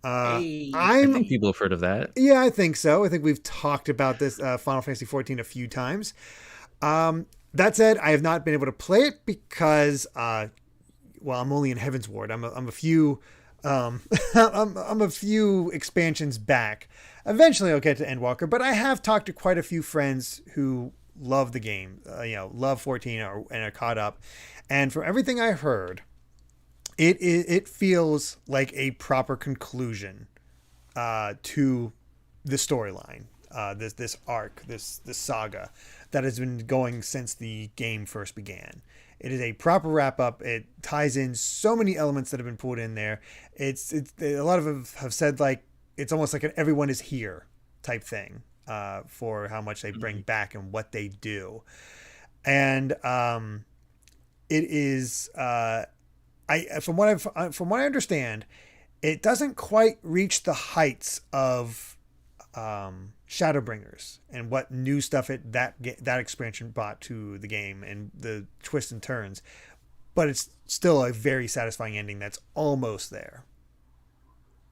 Hey. I think people have heard of that. Yeah, I think so. I think we've talked about this Final Fantasy 14 a few times. That said, I have not been able to play it because, I'm only in Heaven's Ward. I'm a few, I'm a few expansions back. Eventually, I'll get to Endwalker, but I have talked to quite a few friends who love the game, love 14 and are caught up. And from everything I heard, it feels like a proper conclusion to the storyline, this arc, this saga that has been going since the game first began. It is a proper wrap up. It ties in so many elements that have been pulled in there. It's a lot of them have said like it's almost like an everyone is here type thing for how much they bring back and what they do, and it is from what I understand, it doesn't quite reach the heights of Shadowbringers and what new stuff that expansion brought to the game and the twists and turns, but it's still a very satisfying ending that's almost there.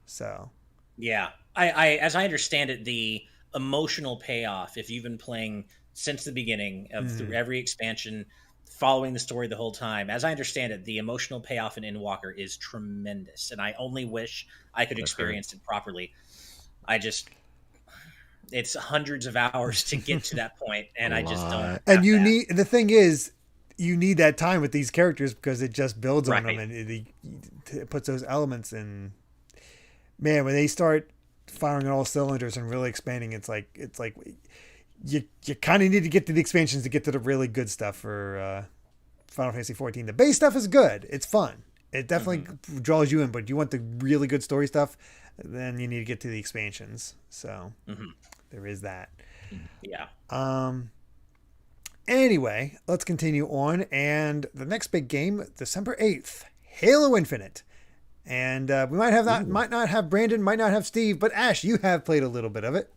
So, Yeah, I as I understand it, the emotional payoff, if you've been playing since the beginning of through every expansion, following the story the whole time, as I understand it, the emotional payoff in Endwalker is tremendous, and I only wish I could experience it properly. It's hundreds of hours to get to that point, and I just don't. And the thing is, you need that time with these characters because it just builds on them and it puts those elements in. Man, when they start firing on all cylinders and really expanding, it's like you kind of need to get to the expansions to get to the really good stuff for Final Fantasy 14. The base stuff is good. It's fun. It definitely draws you in, but you want the really good story stuff, then you need to get to the expansions. So there is that. Yeah. Anyway, let's continue on. And the next big game, December 8th, Halo Infinite. And we might not have Brandon, might not have Steve, but Ash, you have played a little bit of it.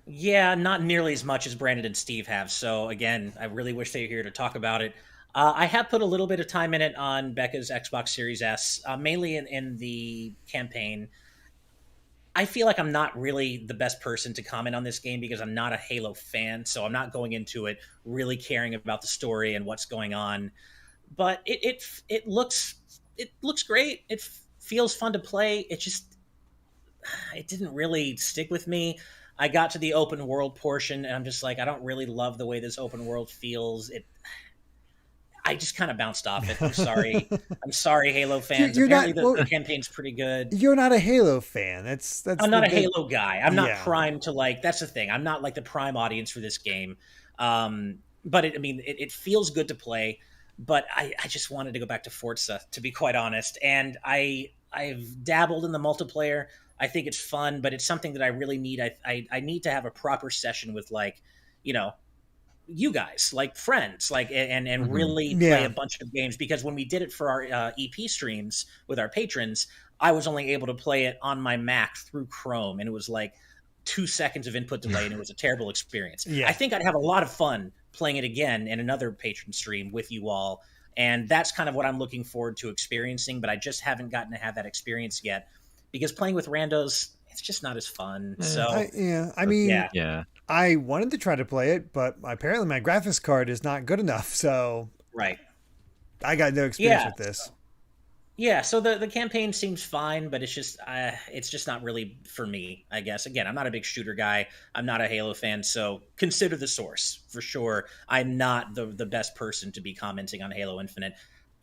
Yeah, not nearly as much as Brandon and Steve have. So again, I really wish they were here to talk about it. I have put a little bit of time in it on Becca's Xbox Series S, mainly in the campaign. I feel like I'm not really the best person to comment on this game because I'm not a Halo fan, so I'm not going into it really caring about the story and what's going on. But it looks great. It feels fun to play. It didn't really stick with me. I got to the open world portion and I'm just like, I don't really love the way this open world feels. I just kind of bounced off it. I'm sorry. I'm sorry, Halo fans. Apparently the campaign's pretty good. You're not a Halo fan. I'm not a Halo guy. I'm not primed to that's the thing. I'm not like the prime audience for this game. But it feels good to play, but I just wanted to go back to Forza, to be quite honest. And I've dabbled in the multiplayer. I think it's fun, but it's something that I really need. I need to have a proper session with you guys, like friends, and really play a bunch of games, because when we did it for our EP streams with our patrons, I was only able to play it on my Mac through Chrome, and it was like 2 seconds of input delay, and it was a terrible experience. Yeah. I think I'd have a lot of fun playing it again in another patron stream with you all, and that's kind of what I'm looking forward to experiencing, but I just haven't gotten to have that experience yet, because playing with randos, it's just not as fun. So I wanted to try to play it, but apparently my graphics card is not good enough. So I got no experience with this. So the campaign seems fine, but it's just not really for me, I guess. Again, I'm not a big shooter guy. I'm not a Halo fan, so consider the source for sure. I'm not the best person to be commenting on Halo Infinite.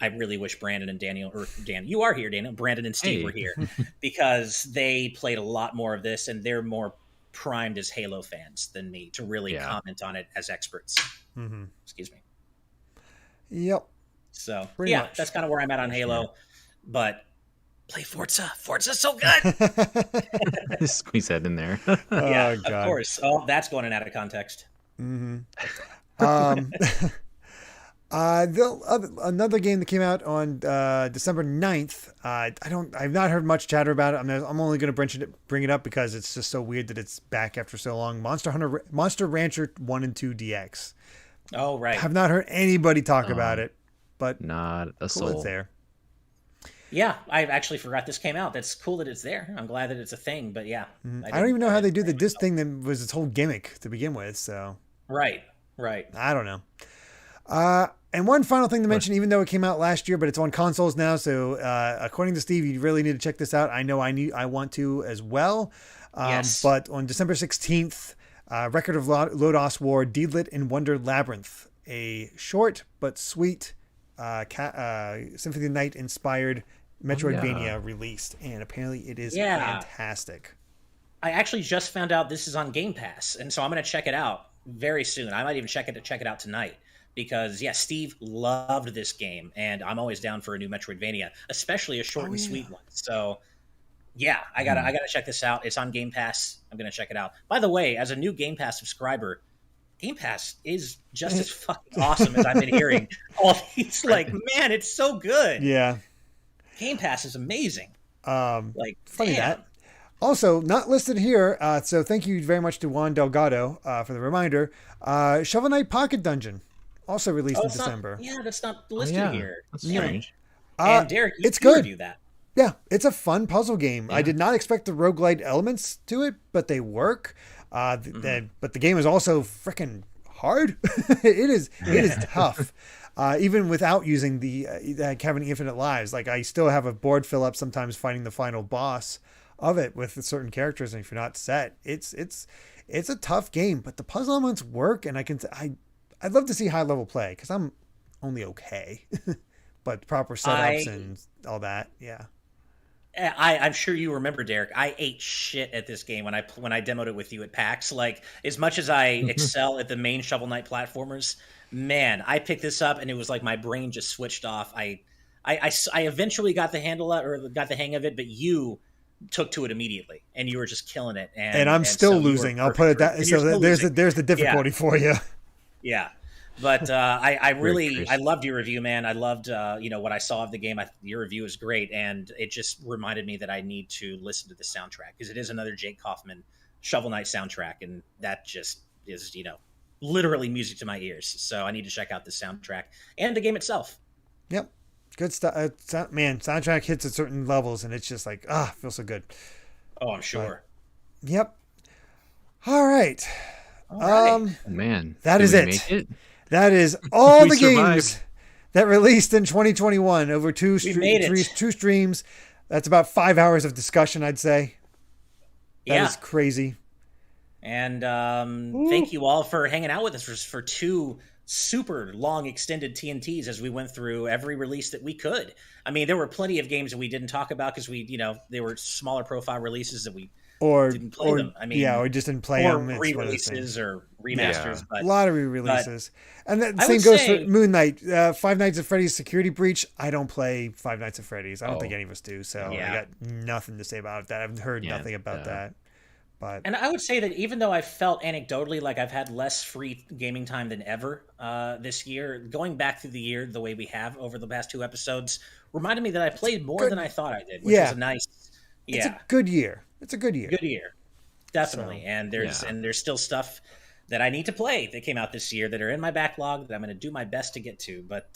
I really wish Brandon and Daniel, or Dan, you are here, Daniel. Brandon and Steve were here because they played a lot more of this, and they're more primed as Halo fans than me to really comment on it as experts. Excuse me. Yep. So Pretty much. that's kind of where I'm at on Halo. But play Forza. Forza's so good. Squeeze that in there. Yeah, God. of course. Oh, that's going in out of context. Another game that came out on December 9th. I've not heard much chatter about it. I'm only going to bring it up because it's just so weird that it's back after so long. Monster Rancher 1 and 2 DX. Oh, right. Have not heard anybody talk about it, but not a cool soul. it's there. Yeah, I actually forgot this came out. That's cool that it's there. I'm glad that it's a thing, but yeah. I don't even know how they do the disc thing that was its whole gimmick to begin with, so. Right. I don't know. And one final thing to mention, even though it came out last year, but it's on consoles now, so according to Steve, you really need to check this out. I know I want to as well. Yes. But on December 16th, Record of Lodoss War, Deedlit in Wonder Labyrinth, a short but sweet Symphony of the Night inspired Metroidvania released, and apparently it is fantastic. I actually just found out this is on Game Pass, and so I'm going to check it out very soon. I might even check it out tonight because Steve loved this game, and I'm always down for a new Metroidvania, especially a short and sweet one. So I gotta check this out. It's on Game Pass. I'm gonna check it out. By the way, as a new Game Pass subscriber, Game Pass is just as fucking awesome as I've been hearing. He's like, man, it's so good. Yeah. Game Pass is amazing. Funny that. Also, not listed here, so thank you very much to Juan Delgado for the reminder. Shovel Knight Pocket Dungeon, also released in December. That's not listed here. That's strange. And Derek, it's good. Review that. Yeah, it's a fun puzzle game. Yeah. I did not expect the roguelite elements to it, but they work. But the game is also freaking hard. It is tough. Even without using the having infinite lives, like I still have a board fill up sometimes fighting the final boss of it with certain characters, and if you're not set, it's a tough game. But the puzzle elements work, and I'd love to see high level play because I'm only okay, but proper setups and all that, yeah. I'm sure you remember, Derek. I ate shit at this game when I demoed it with you at PAX. Like, as much as I excel at the main Shovel Knight platformers, man, I picked this up and it was like my brain just switched off. I eventually got the hang of it, but you took to it immediately and you were just killing it. And I'm still losing. I'll put it that. So there's the difficulty for you. Yeah. But I loved your review, man. I loved what I saw of the game. Your review is great, and it just reminded me that I need to listen to the soundtrack because it is another Jake Kaufman Shovel Knight soundtrack, and that just is literally music to my ears. So I need to check out the soundtrack and the game itself. Yep, good stuff, man. Soundtrack hits at certain levels, and it's just like feels so good. Oh, I'm sure. Yep. All right. Man, that is it. That is all the games that released in 2021 over two streams. That's about 5 hours of discussion, I'd say. That is crazy. And thank you all for hanging out with us for 2 super long extended TNTs as we went through every release that we could. I mean, there were plenty of games that we didn't talk about because they were smaller profile releases that we didn't play them. I mean, or just didn't play them. Re-releases or remasters. But a lot of re-releases. And the same goes for Moon Knight. Five Nights at Freddy's Security Breach. I don't play Five Nights at Freddy's. I don't think any of us do. So I got nothing to say about that. I've heard nothing about that. And I would say that even though I felt anecdotally like I've had less free gaming time than ever this year, going back through the year the way we have over the past 2 episodes reminded me that I played more than I thought I did, which is a nice. It's a good year. It's a good year. Good year, definitely. So, and there's still stuff that I need to play that came out this year that are in my backlog that I'm going to do my best to get to. But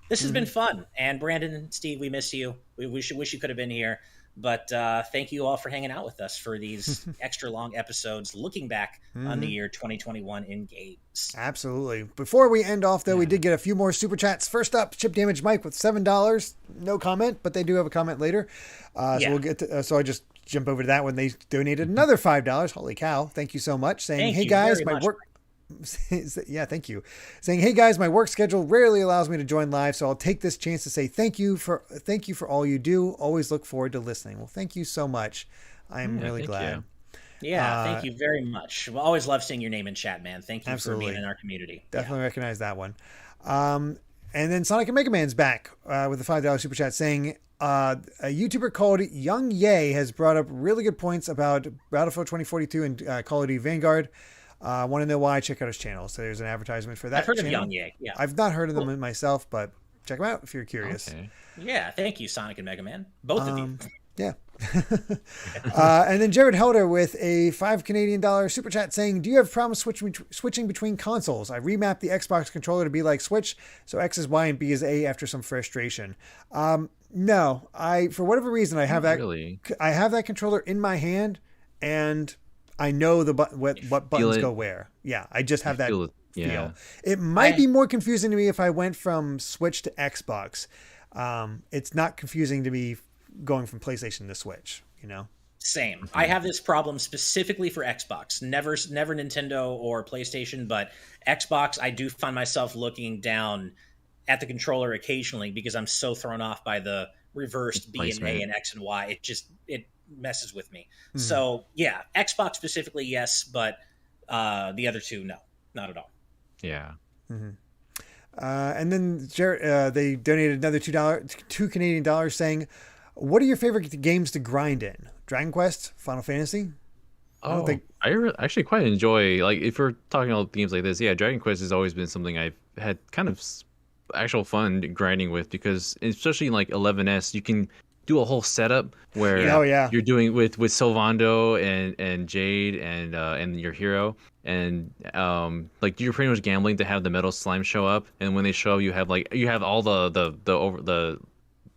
this has been fun. And Brandon and Steve, we miss you. We wish you could have been here. But thank you all for hanging out with us for these extra long episodes, looking back on the year 2021 in games. Absolutely. Before we end off, though, we did get a few more super chats. First up, Chip Damage Mike with $7. No comment, but they do have a comment later. So we'll get to, so I just jump over to that when they donated another $5. Holy cow. Thank you so much. Saying, hey guys, my work. Yeah, thank you. Saying, hey guys, my work schedule rarely allows me to join live, so I'll take this chance to say thank you for all you do. Always look forward to listening. Well, thank you so much. I am really glad. Yeah, thank you very much. We always love seeing your name in chat, man. Thank you Absolutely. for being in our community. Definitely recognize that one. And then Sonic and Mega Man's back with the $5 super chat saying, a YouTuber called Young Ye has brought up really good points about Battlefield 2042 and Call of Duty Vanguard. Want to know why? Check out his channel. So there's an advertisement for that. I've heard channel. of Young Ye. Yeah, I've not heard of them myself, but check them out if you're curious. Okay. Yeah, thank you, Sonic and Mega Man. Both of you. Yeah. And then Jared Helder with a $5 Canadian super chat saying, do you have problems switching between consoles? I remapped the Xbox controller to be like Switch, so X is Y and B is A after some frustration. No, for whatever reason, I have I have that controller in my hand and I know what buttons go where. Yeah. I just have that feel. Yeah. It might be more confusing to me if I went from Switch to Xbox. It's not confusing to me going from PlayStation to Switch, you know? Same. I have this problem specifically for Xbox. Never Nintendo or PlayStation, but Xbox, I do find myself looking down at the controller occasionally because I'm so thrown off by the reversed B and A and X and Y. It messes with me. Mm-hmm. So yeah, Xbox specifically, yes, but the other two, no, not at all. Yeah. Mm-hmm. And then they donated another $2 Canadian saying, what are your favorite games to grind in? Dragon Quest, Final Fantasy? I actually quite enjoy, like, if we're talking about games like this, yeah, Dragon Quest has always been something I've had kind of actual fun grinding with, because especially in like 11S, you can do a whole setup where you're doing with Sylvando and Jade and your hero, and like you're pretty much gambling to have the metal slime show up, and when they show up, you have all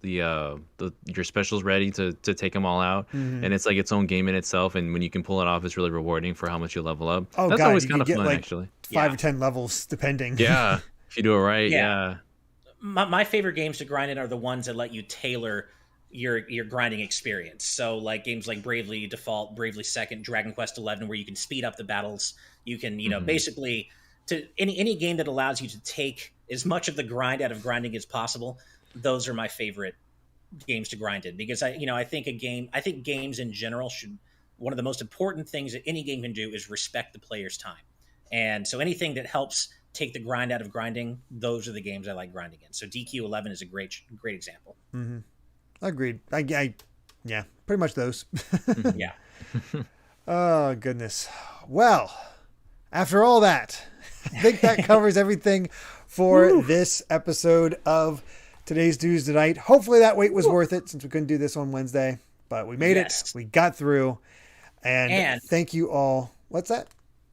your specials ready to take them all out, and it's like its own game in itself, and when you can pull it off, it's really rewarding for how much you level up. That's always kind of fun, like actually. 5 or 10 levels depending. Yeah, if you do it right. Yeah. My favorite games to grind in are the ones that let you tailor your grinding experience. So like games like Bravely Default, Bravely Second, Dragon Quest XI, where you can speed up the battles. You can, basically to any game that allows you to take as much of the grind out of grinding as possible. Those are my favorite games to grind in, because I think games in general one of the most important things that any game can do is respect the player's time. And so anything that helps take the grind out of grinding, those are the games I like grinding in. So DQ11 is a great example. Mm-hmm. Agreed. Yeah, pretty much those. Yeah. Oh, goodness. Well, after all that, I think that covers everything for this episode of Today's Dudes Tonight. Hopefully that wait was worth it, since we couldn't do this on Wednesday, but we made it. We got through. And thank you all. What's that?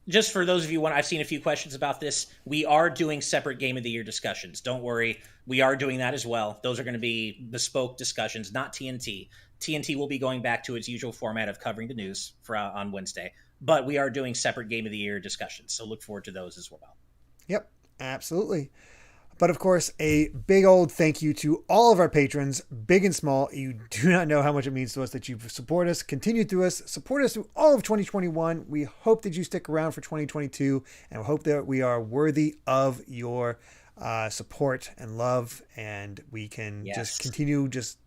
Just for those of you, I've seen a few questions about this. We are doing separate Game of the Year discussions. Don't worry. We are doing that as well. Those are going to be bespoke discussions, not TNT. TNT will be going back to its usual format of covering the news on Wednesday. But we are doing separate Game of the Year discussions, so look forward to those as well. Yep, absolutely. But of course, a big old thank you to all of our patrons, big and small. You do not know how much it means to us that you support us, continue through us, support us through all of 2021. We hope that you stick around for 2022, and we hope that we are worthy of your support and love, and we can just continue just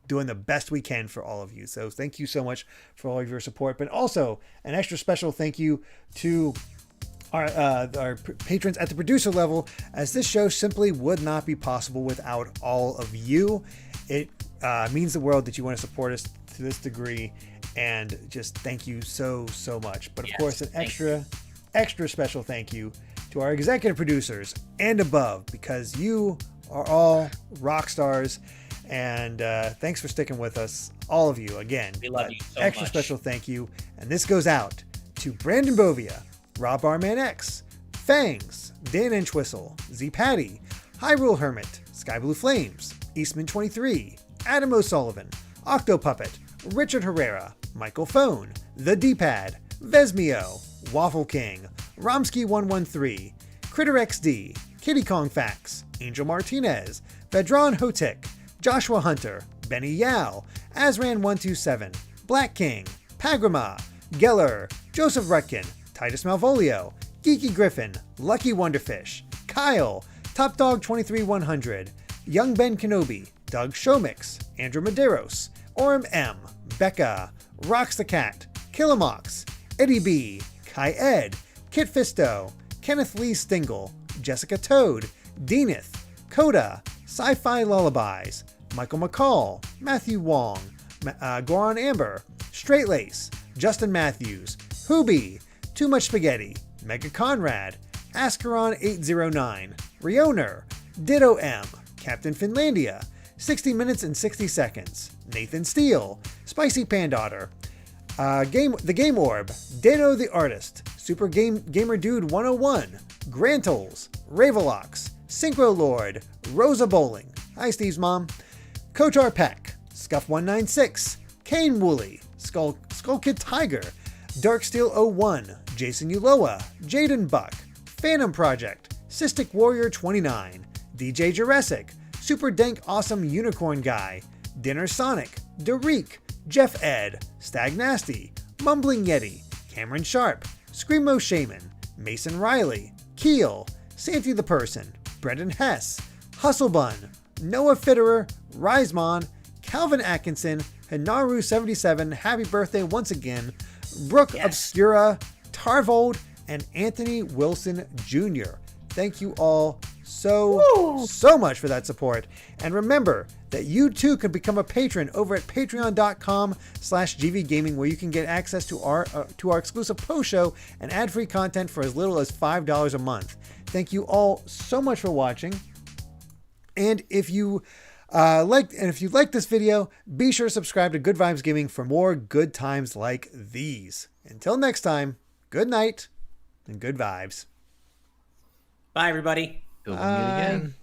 doing the best we can for all of you. So thank you so much for all of your support, but also an extra special thank you to our patrons at the producer level, as this show simply would not be possible without all of you. It means the world that you want to support us to this degree, and just thank you so much. But of course, an extra special thank you to our executive producers and above, because you are all rock stars, and thanks for sticking with us, all of you. Again, we love you so extra much. Special thank you, and this goes out to Brandon Bovia, Rob Barman X, Fangs, Dan Inchwhistle, Z Patty, Hyrule Hermit, Sky Blue Flames, Eastman 23, Adam O'Sullivan, Octopuppet, Richard Herrera, Michael Phone, The D-Pad, Vesmio, Waffle King, Romsky 113, Critter XD, Kitty Kong Fax, Angel Martinez, Vedron Hotek, Joshua Hunter, Benny Yao, Azran 127, Black King, Pagrama, Geller, Joseph Rutkin, Titus Malvolio, Geeky Griffin, Lucky Wonderfish, Kyle, Top Dog 23100, Young Ben Kenobi, Doug Showmix, Andrew Medeiros, Orem M, Becca, Rocks the Cat, Killamox, Eddie B, Kai Ed, Kit Fisto, Kenneth Lee Stingle, Jessica Toad, Deaneth, Coda, Sci-Fi Lullabies, Michael McCall, Matthew Wong, Goran Amber, Straight Lace, Justin Matthews, Hoobie, Too Much Spaghetti, Mega Conrad, Ascaron809, Rioner, Ditto M, Captain Finlandia, 60 Minutes and 60 Seconds, Nathan Steele, Spicy Pandaughter, The Game Orb, Dano the Artist, Super Gamer Dude 101, Grantles, Ravelox, Synchro Lord, Rosa Bowling, hi Steve's mom, Kotar Peck, Scuff196, Kane Woolley, Skull Kid Tiger, Darksteel01, Jason Uloa, Jaden Buck, Phantom Project, Cystic Warrior 29, DJ Jurassic, Super Dank Awesome Unicorn Guy, Dinner Sonic, Derek, Jeff Ed, Stag Nasty, Mumbling Yeti, Cameron Sharp, Screamo Shaman, Mason Riley, Keel, Santy the Person, Brendan Hess, Hustlebun, Noah Fitterer, Rizemon, Calvin Atkinson, Hinaru77, happy birthday once again, Brooke Obscura, Tarvold, and Anthony Wilson Jr. Thank you all so much for that support. And remember that you too can become a patron over at patreon.com/gvgaming, where you can get access to our exclusive post show and ad-free content for as little as $5 a month. Thank you all so much for watching. And if you like this video, be sure to subscribe to Good Vibes Gaming for more good times like these. Until next time, good night and good vibes. Bye, everybody. Till we meet again.